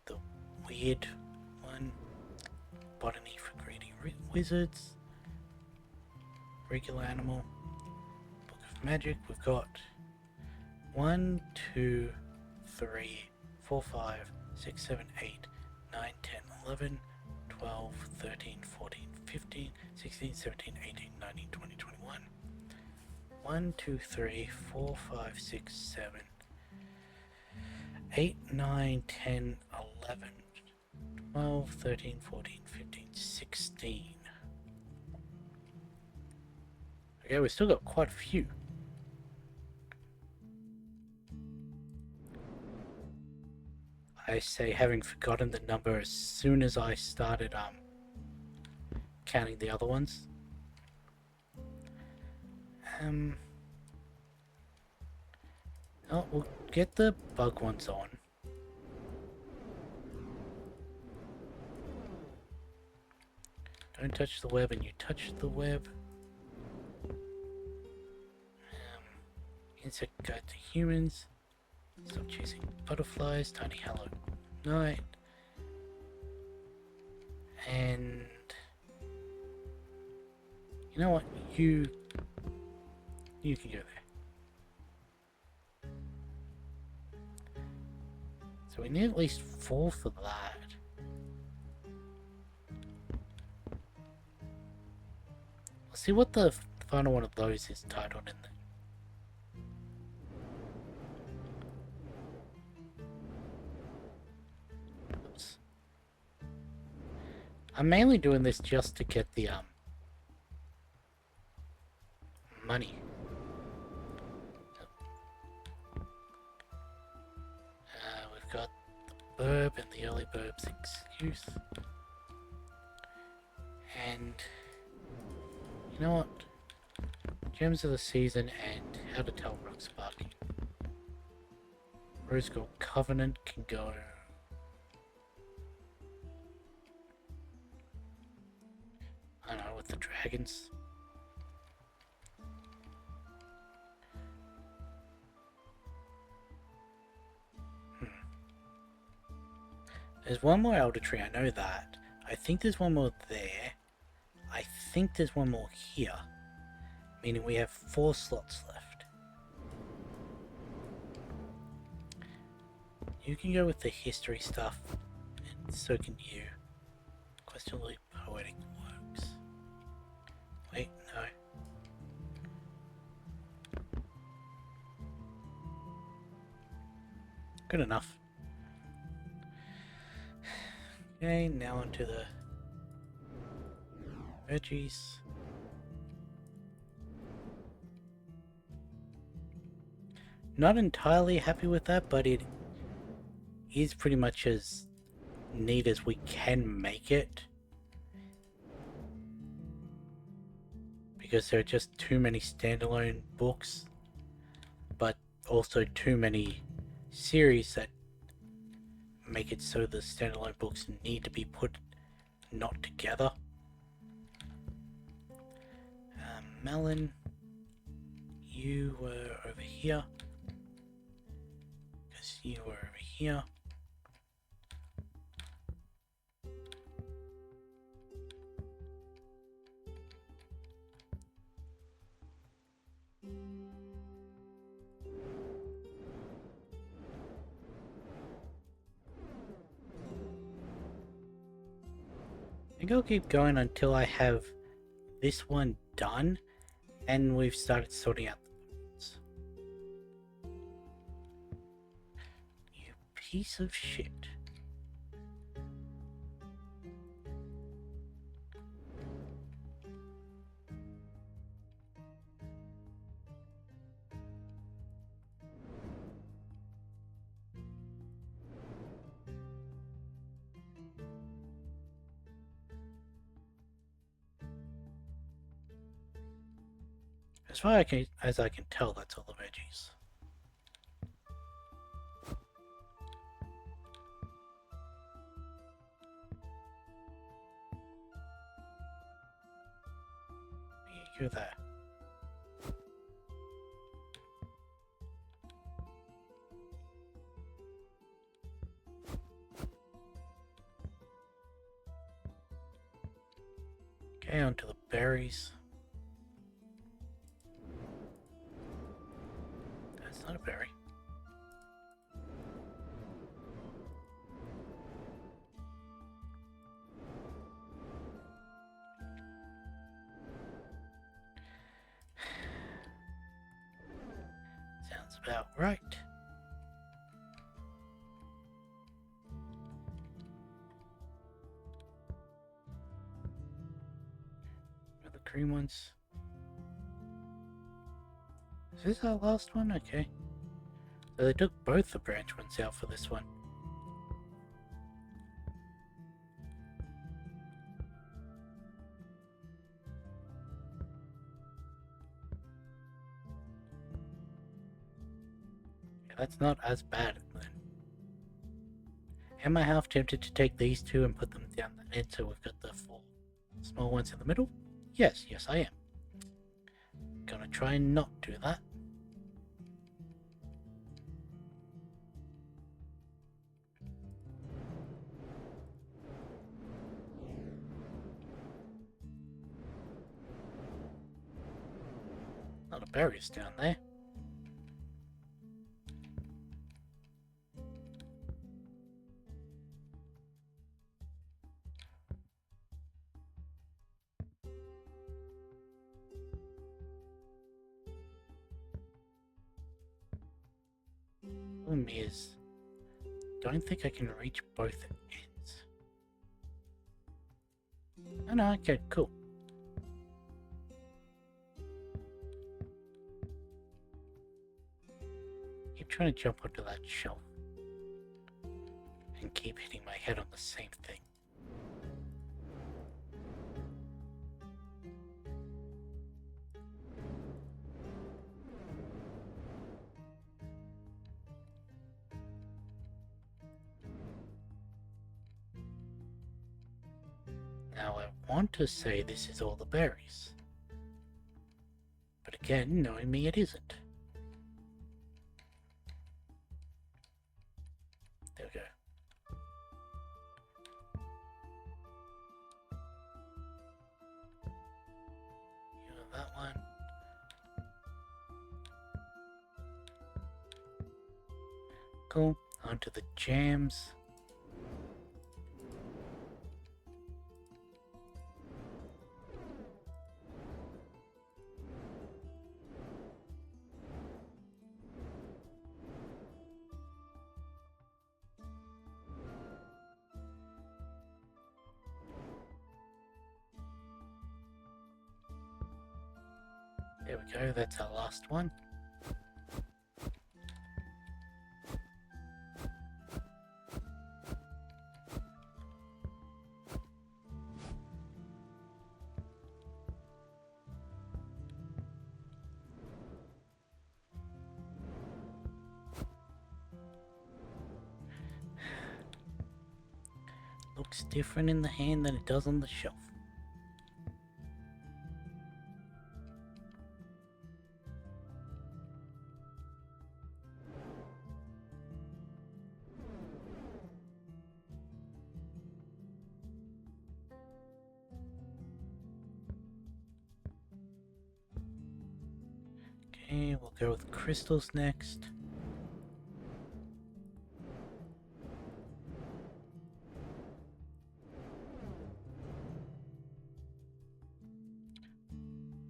the Weird one, Botany for Greedy Wizards, Regular Animal, Book of Magic. We've got 1, 2, 3, 4, 5, 6, 7, 8, 9, 10, 11, 12, 13, 14, 15, 16, 17, 18, 19, 20, 21. 1, 2, 3, 4, 5, 6, 7, 8, 9, 10, 11, 12, 13, 14, 15, 16. Okay, we've still got quite a few. I say, having forgotten the number as soon as I started counting the other ones. Oh, we'll get the bug ones on. Don't touch the web, and you touch the web. Insect Guide to Humans. Stop chasing butterflies. Tiny Hello Night. And you know what? You can go there. So we need at least 4 for that. Let's see what the final one of those is titled in there. Oops. I'm mainly doing this just to get the money. We've got the burb and the early burb's excuse. And you know what? Gems of the Season and How to Tell Rock Sparking. Rose Gold Covenant can go. I don't know, with the dragons. There's one more Elder Tree, I know that. I think there's one more there. I think there's one more here. Meaning we have 4 slots left. You can go with the history stuff, and so can you. Questionably poetic works. Wait, no. Good enough. Okay, now onto the veggies. Not entirely happy with that, but it is pretty much as neat as we can make it. Because there are just too many standalone books, but also too many series that make it so the standalone books need to be put not together. Melon, you were over here. Because you were over here. I think I'll keep going until I have this one done and we've started sorting out the bones. You piece of shit. As far as I can tell, that's all the veggies. You're there. Okay, onto the berries. That's not a berry. Sounds about right. Are the green ones? Is this our last one? Okay. So they took both the branch ones out for this one. Yeah, that's not as bad then. Am I half tempted to take these two and put them down the end so we've got the 4 small ones in the middle? Yes, I am. Gonna try and not do that. A lot of berries down there. Problem is, don't think I can reach both ends. Oh no, okay, cool. Keep trying to jump onto that shelf and keep hitting my head on the same thing. Now I want to say this is all the berries. But again, knowing me, it isn't. There we go. That one. Cool. Onto the jams. There we go, that's our last one. Looks different in the hand than it does on the shelf. Okay, we'll go with crystals next.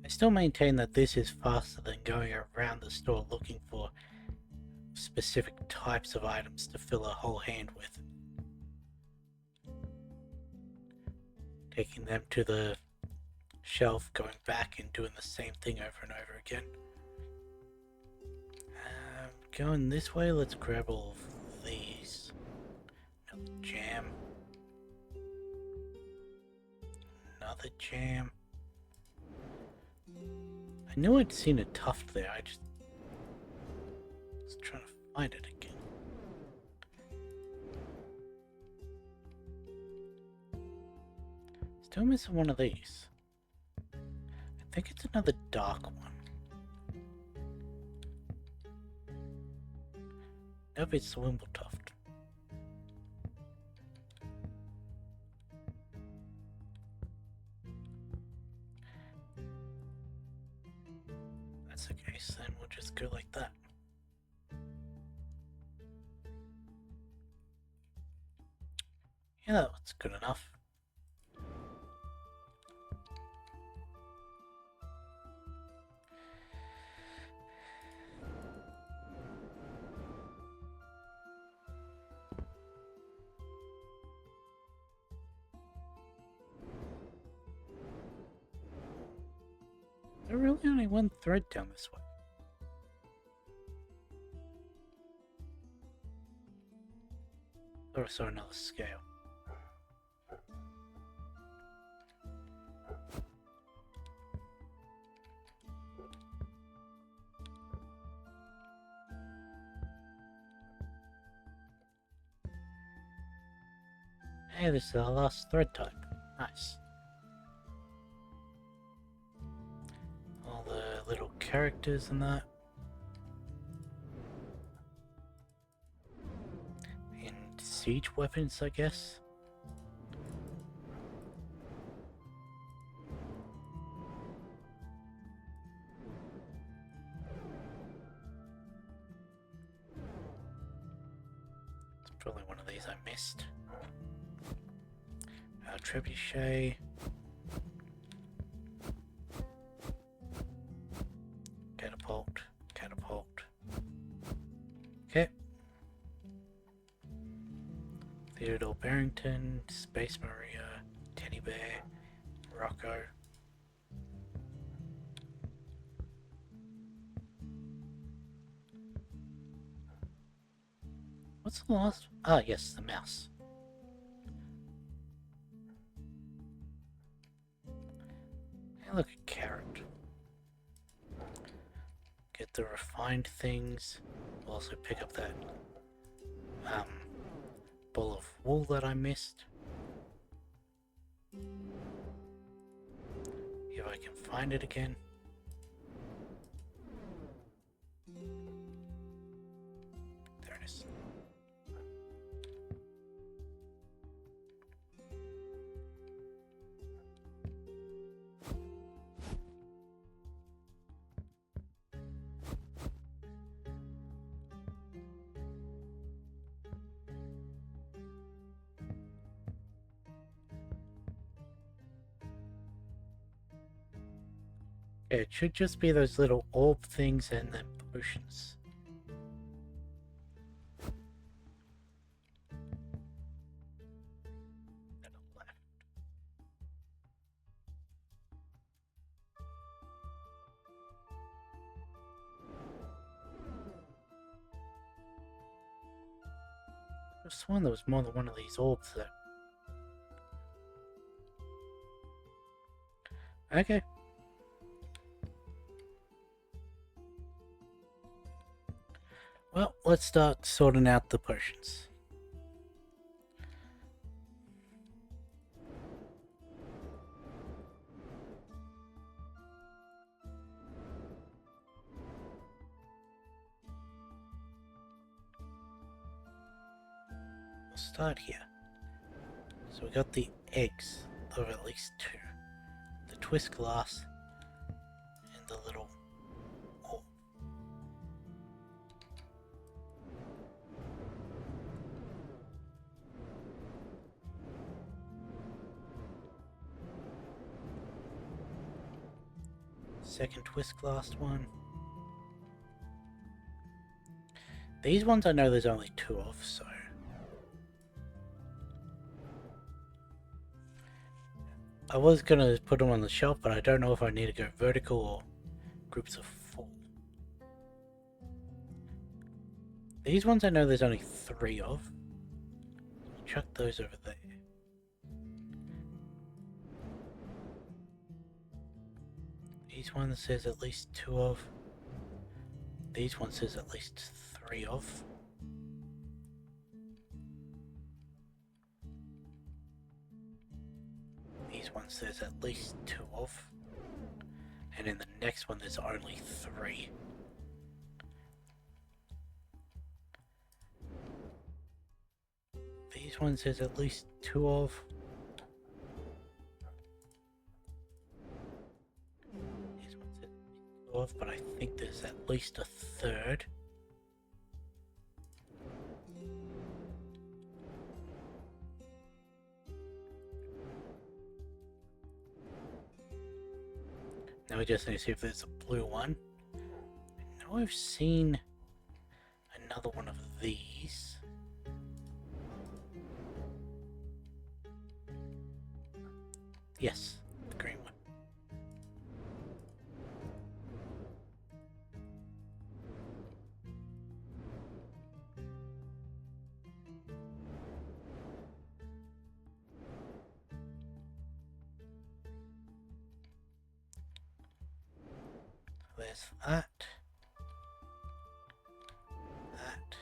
I still maintain that this is faster than going around the store looking for specific types of items to fill a whole hand with. Taking them to the shelf, going back and doing the same thing over and over again. Going this way, let's grab all of these. Another jam. Another jam. I knew I'd seen a tuft there, I just was trying to find it again. Still missing one of these. I think it's another dark one. Nope, it's the Wimble tuft. That's the case, then we'll just go like that. Yeah, that's good enough. There's really only one thread down this way. Or I saw another scale. Hey, this is our last thread type. Nice. All the little characters and that. And siege weapons, I guess. It's probably one of these I missed. Trebuchet. Catapult. Catapult. Okay. Theodore Barrington, Space Maria, Teddy Bear, Rocco. What's the last? Ah, yes, the mouse. Hey, look, a carrot. Get the refined things. We'll also pick up that ball of wool that I missed. If I can find it again. There it is. Yeah, it should just be those little orb things and the potions. That are left. I sworn there was more than one of these orbs there. Okay. Well, let's start sorting out the potions. We'll start here. So we got the eggs of at least two. The twist glass and the little orb. Second twist glass one. These ones I know there's only two of, so... I was gonna put them on the shelf, but I don't know if I need to go vertical or groups of four. These ones I know there's only three of. Chuck those over there. These ones there's at least two of. These ones there's at least three of. These ones there's at least two of. And in the next one there's only three. These ones there's at least two of. These ones there's two of, but I think there's at least a third. Now we just need to see if there's a blue one. I know I've seen another one of these. Yes, the green one. There's that. That.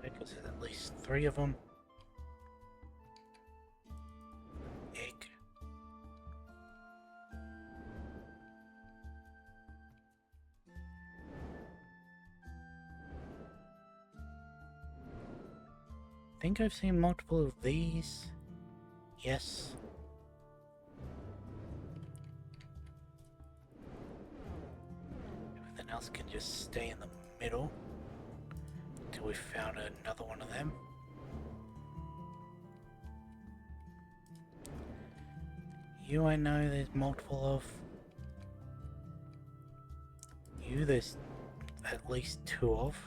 Because there's at least three of them. Egg. I think I've seen multiple of these. Yes. Everything else can just stay in the middle until we found another one of them. You I know there's multiple of. You there's at least two of.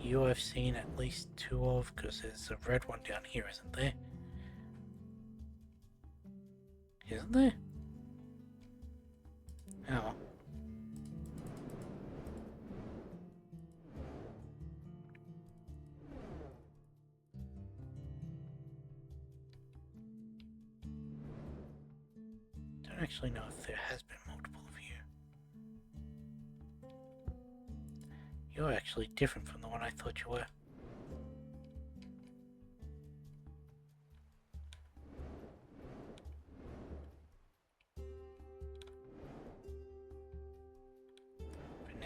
You I've seen at least two of, because there's a red one down here, isn't there? Isn't there? Oh. Don't actually know if there has been multiple of you. You're actually different from the one I thought you were.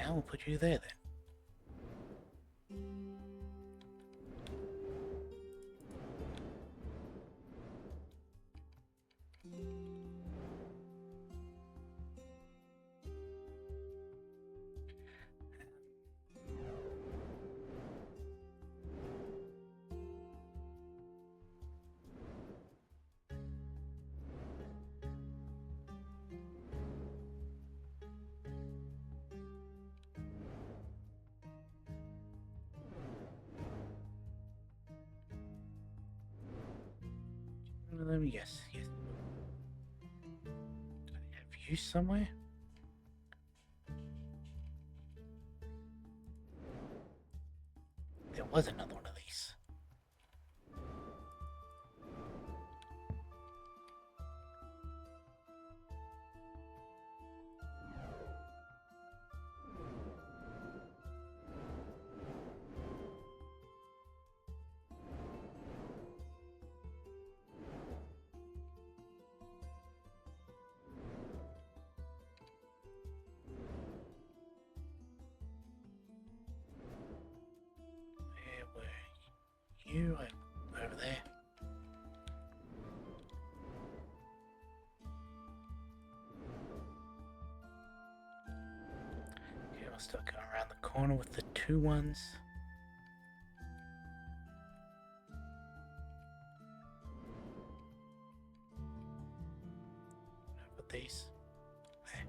now we'll put you there then. Let me guess. Yes. Do I have you somewhere? There was another one of these. Where were you? Over there. Okay, I'll start going around the corner with the two ones. I'll put these there.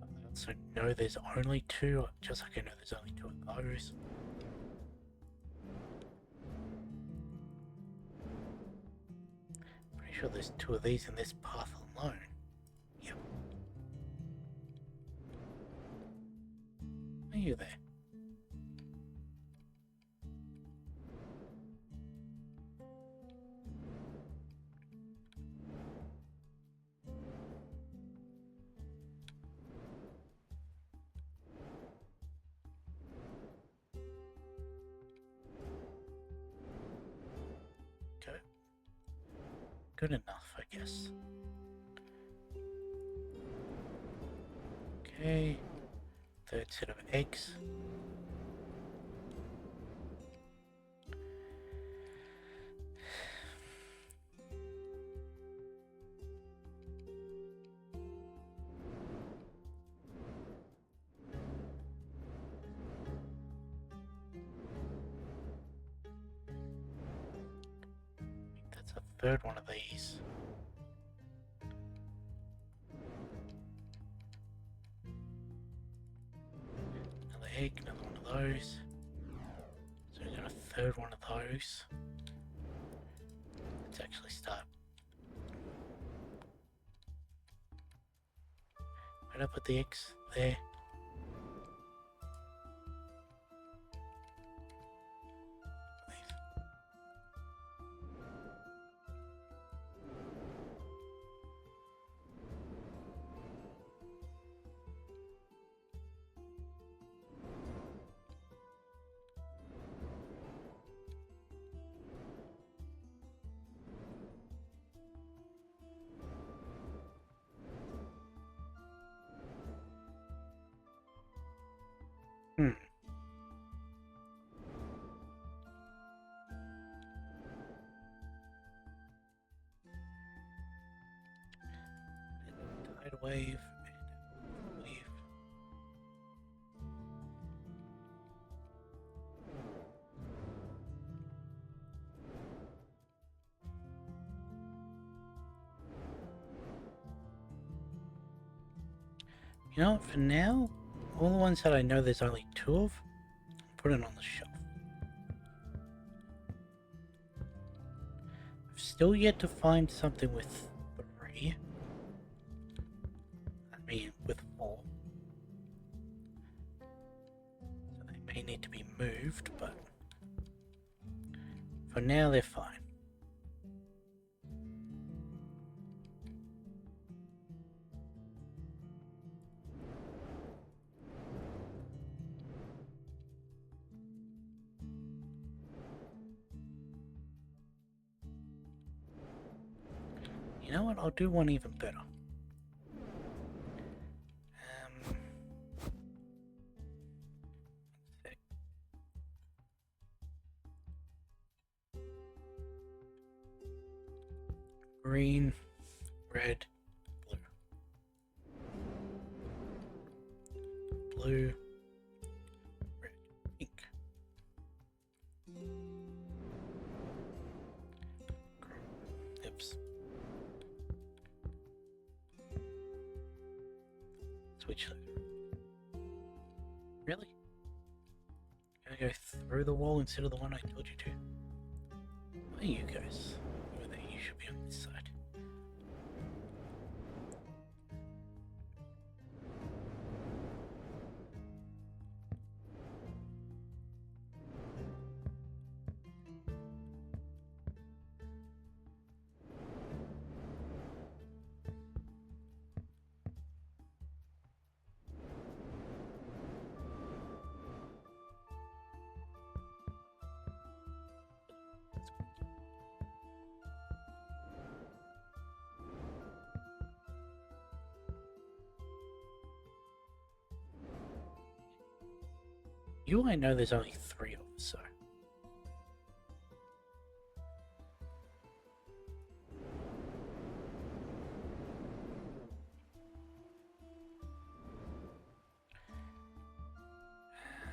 I also know there's only two, just like I know there's only two of those. Pretty sure there's two of these in this path alone. Yep. Are you there? Okay. Good enough, I guess. Okay. Third set of eggs. That's a third one of these. Another egg, another one of those. So we got a third one of those. Let's actually start. Where'd I put the eggs? There. Hmm. Tide wave and wave. You know what, for now, all the ones that I know there's only two of, put it on the shelf. I've still yet to find something with 3. I mean, with 4. So they may need to be moved, but For now, they're fine. You know what? I'll do one even better. Green, red, blue. Blue, red, pink. Oops. Switch that. Really? Gonna go through the wall instead of the one I told you to? Where are you guys? Over there, you should be on this side. You I know there's only 3 of us, so.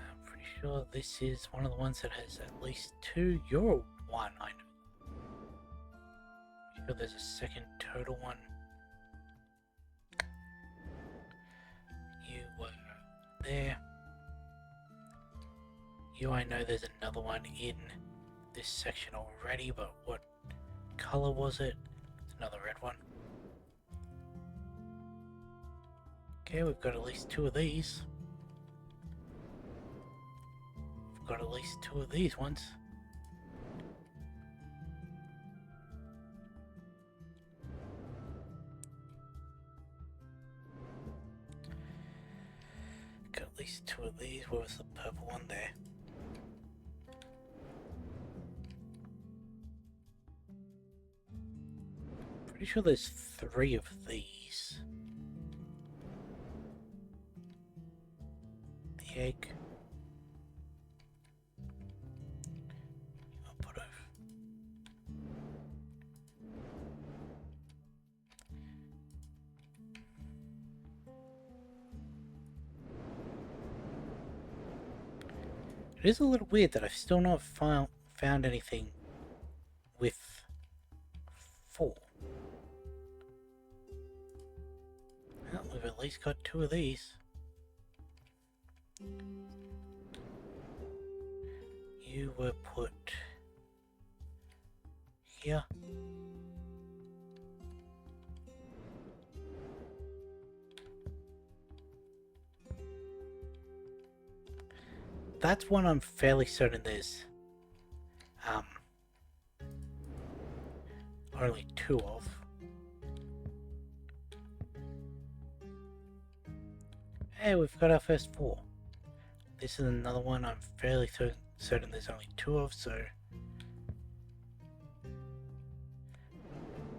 I'm pretty sure this is one of the ones that has at least 2. You're 1, I know. I'm sure there's a second total one. You were there. You I know there's another one in this section already, but what color was it? It's another red one. Okay, we've got at least 2 of these. We've got at least 2 of these ones. Got at least 2 of these. Where was the purple one there? Pretty sure there's 3 of these. The egg. I'll put over. It is a little weird that I've still not found anything with 4. Well, we've at least got 2 of these. You were put here. That's one I'm fairly certain there's only 2 of. Hey, we've got our first 4. This is another one I'm fairly certain there's only 2 of, so...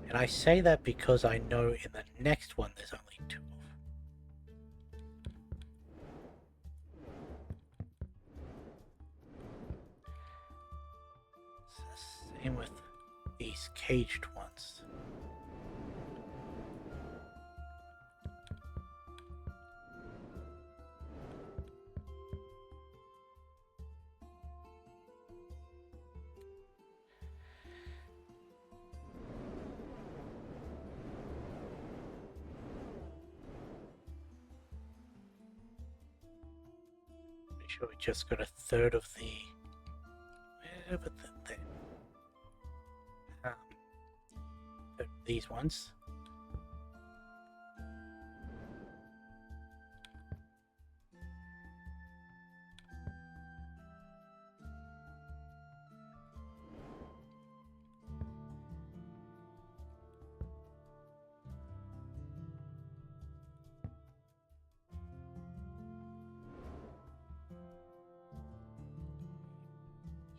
And I say that because I know in the next one there's only 2 of. Same with these caged ones. Pretty sure we just got a third of the... these ones.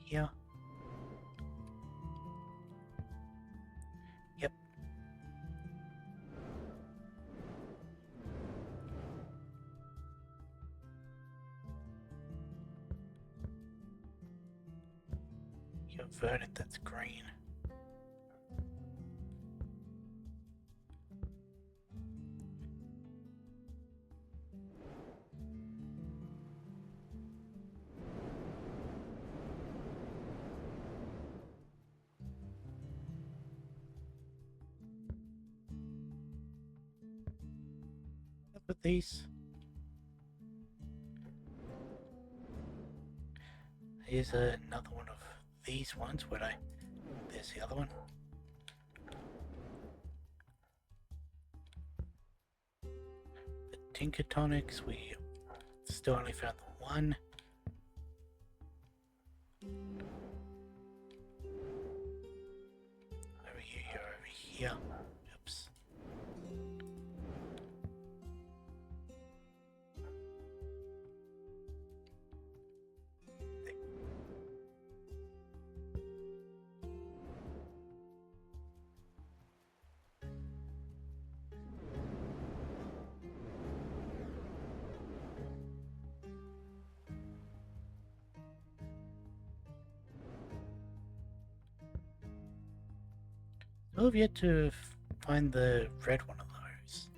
here. Yep. You're verdant, that's green. With these. Here's another one of these ones. There's the other one. The Tinker Tonics, we still only found the one. Over here, over here. Oops. Still have yet to find the red one of those.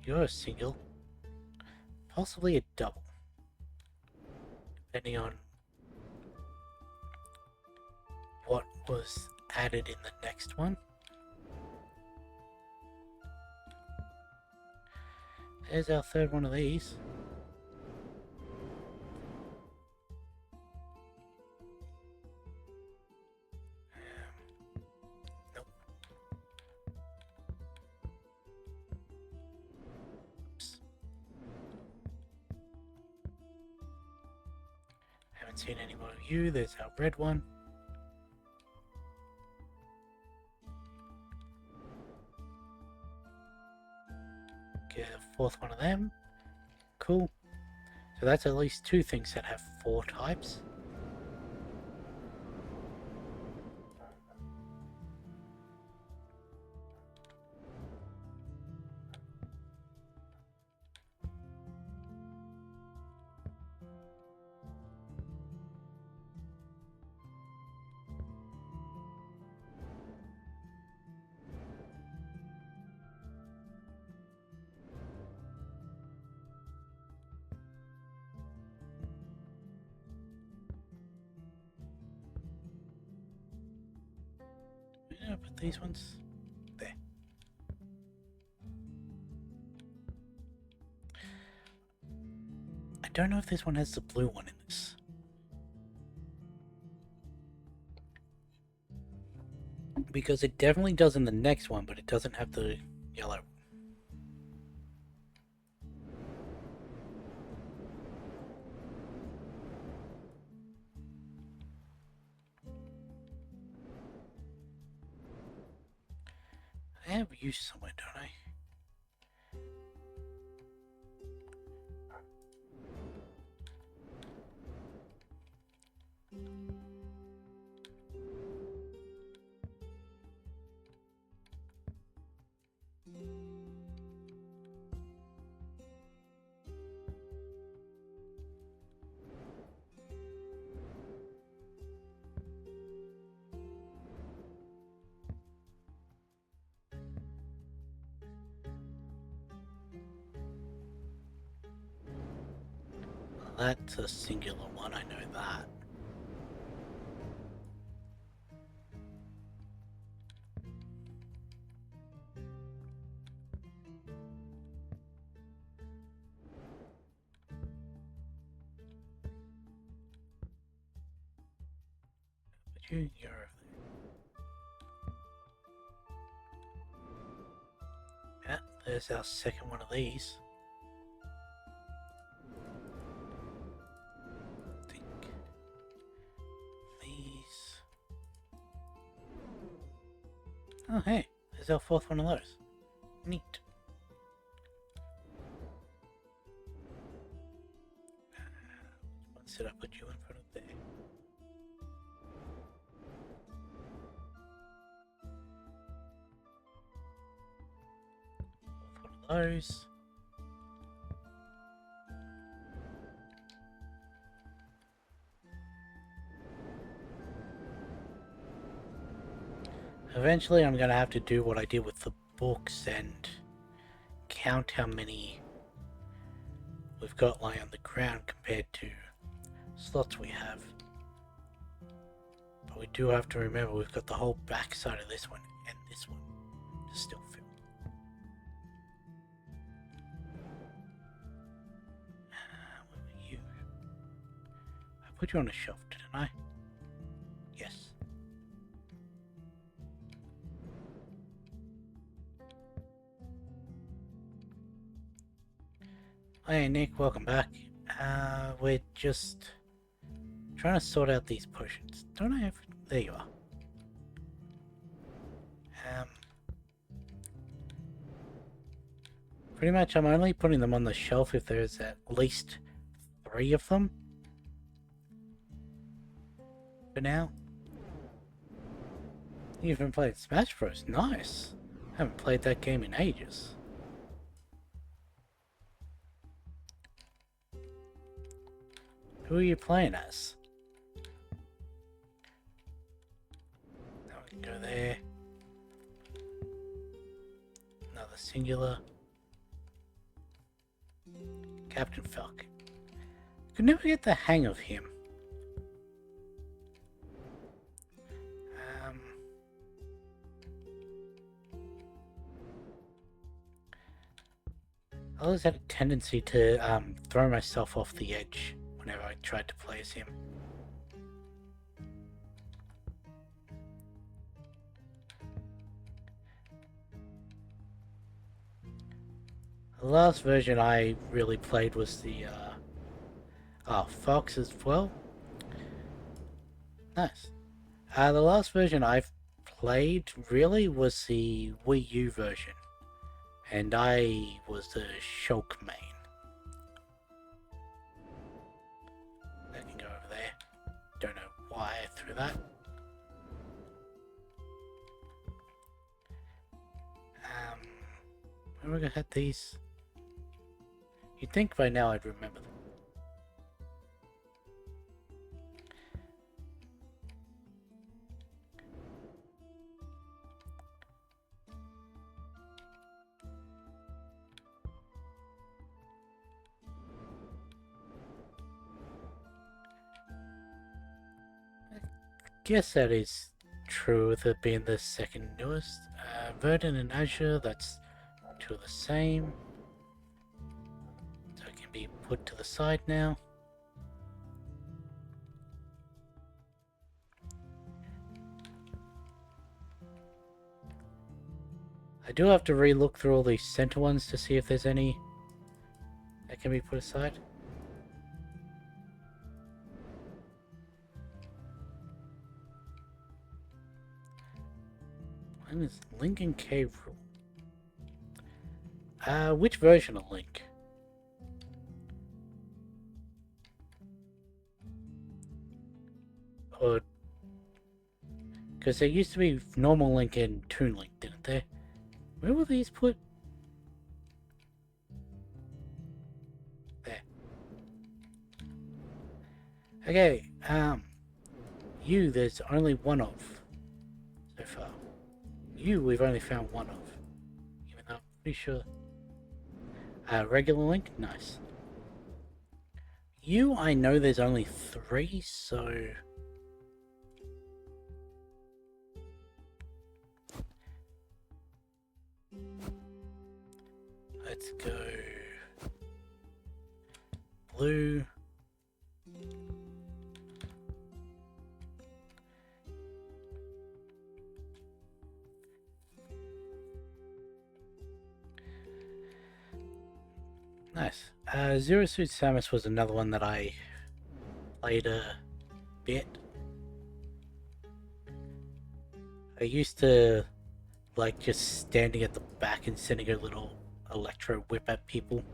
You're a single. Possibly a double. Depending on what was added in the next one. There's our third one of these. Nope. Oops. Haven't seen any more of you. There's our red one. Get a fourth one of them. Cool. So that's at least two things that have 4 types. Yeah, put these ones there. I don't know if this one has the blue one in this. Because it definitely does in the next one, but it doesn't have the yellow. I have use somewhere, don't I? That's a singular one, I know that. But you're over there. Yeah, there's our second one of these. Oh hey, there's our fourth one of those. Neat. those. Eventually I'm gonna have to do what I did with the books and count how many we've got lying on the ground compared to slots we have. But we do have to remember we've got the whole back side of this one and this one to still fill. Where were you? I put you on a shelf, didn't I? Yes. Hey Nick, welcome back. We're just trying to sort out these potions. Don't I have... There you are. Pretty much I'm only putting them on the shelf if there's at least 3 of them. For now. You've been playing Smash Bros. Nice. Haven't played that game in ages. Who are you playing as? Now we can go there. Another singular. Captain Falcon. Could never get the hang of him. I always had a tendency to throw myself off the edge whenever I tried to play as him. The last version I really played was the Fox as well. Nice. The last version I've played really was the Wii U version, and I was the Shulk main. I can go over there. Don't know why I threw that. Where am I gonna have these? You'd think by now I'd remember them. Guess that is true with it being the second newest. Verdant and Azure, that's 2 of the same. So it can be put to the side now. I do have to re-look through all these center ones to see if there's any that can be put aside. When is Lincoln Cave Rule? Which version of Link? Or... because there used to be normal Link and Toon Link, didn't there? Where were these put? There. Okay, you there's only one of so far. You we've only found one of. Even though I'm pretty sure. Regular Link? Nice. You I know there's only 3, so... let's go blue. Nice. Zero Suit Samus was another one that I played a bit. I used to like just standing at the back and sending a little electro whip at people.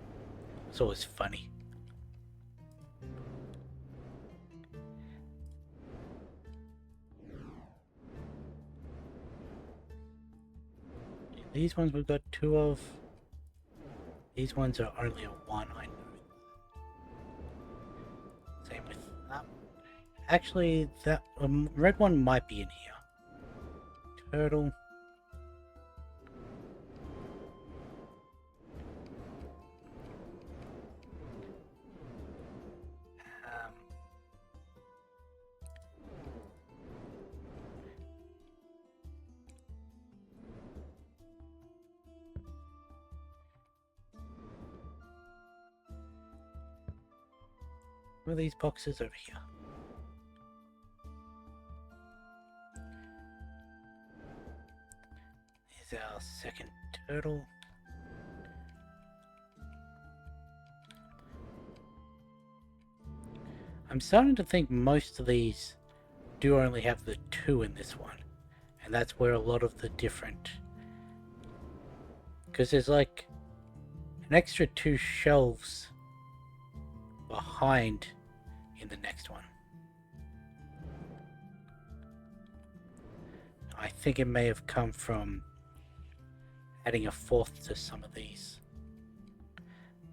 It's always funny. These ones we've got 2 of. These ones are only a 1, I know. Same with that. Actually, that red one might be in here. Turtle. What are these boxes over here? Here's our second turtle. I'm starting to think most of these do only have the 2 in this one. And that's where a lot of the different... Because there's like an extra 2 shelves behind in the next one. I think it may have come from adding a 4th to some of these.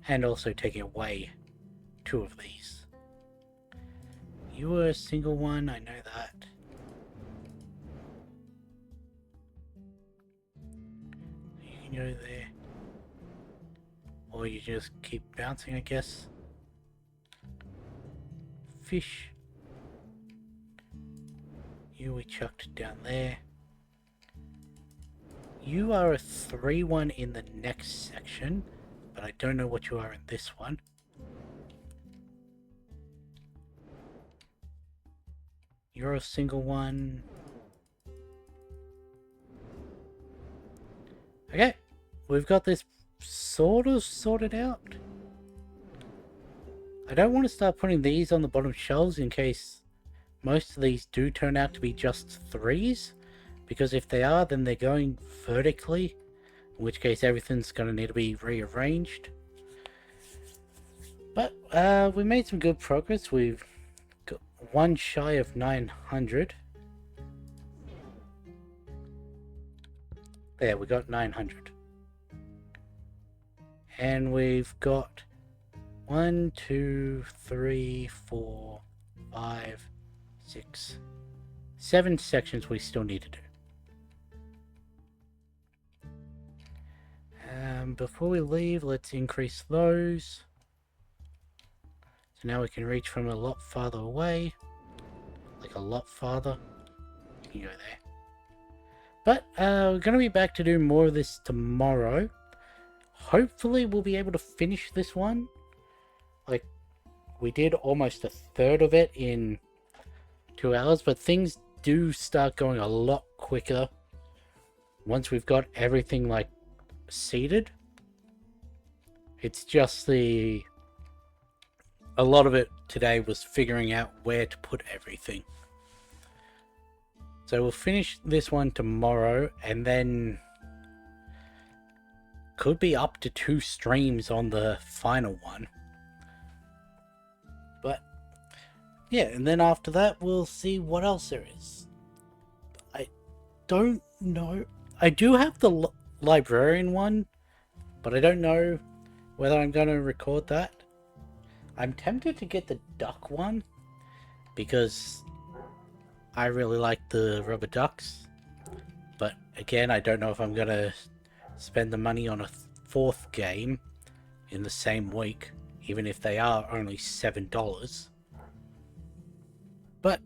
And also taking away 2 of these. You were a single one, I know that. You can go there. Or you just keep bouncing, I guess. Fish. You we chucked down there. You are a 3-1 in the next section, but I don't know what you are in this one. You're a single one. Okay, we've got this sort of sorted out. I don't want to start putting these on the bottom shelves in case most of these do turn out to be just 3s. Because if they are, then they're going vertically, in which case everything's going to need to be rearranged. But we made some good progress. We've got 1 shy of 900. There, we got 900. And we've got 1, 2, 3, 4, 5, 6, 7 sections we still need to do. Before we leave, let's increase those. So now we can reach from a lot farther away. Like a lot farther. You can go there. But we're going to be back to do more of this tomorrow. Hopefully we'll be able to finish this one. Like, we did almost a third of it in 2 hours. But things do start going a lot quicker once we've got everything, like, seated. It's just a lot of it today was figuring out where to put everything. So we'll finish this one tomorrow, and then could be up to 2 streams on the final one. But yeah, and then after that we'll see what else there is. I don't know. I do have the librarian one, but I don't know whether I'm going to record that. I'm tempted to get the duck one because I really like the rubber ducks, but again, I don't know if I'm going to spend the money on a 4th game in the same week, even if they are only $7. But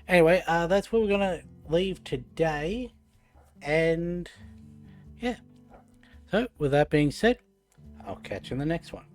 anyway, that's where we're going to leave today, and yeah. So, with that being said, I'll catch you in the next one.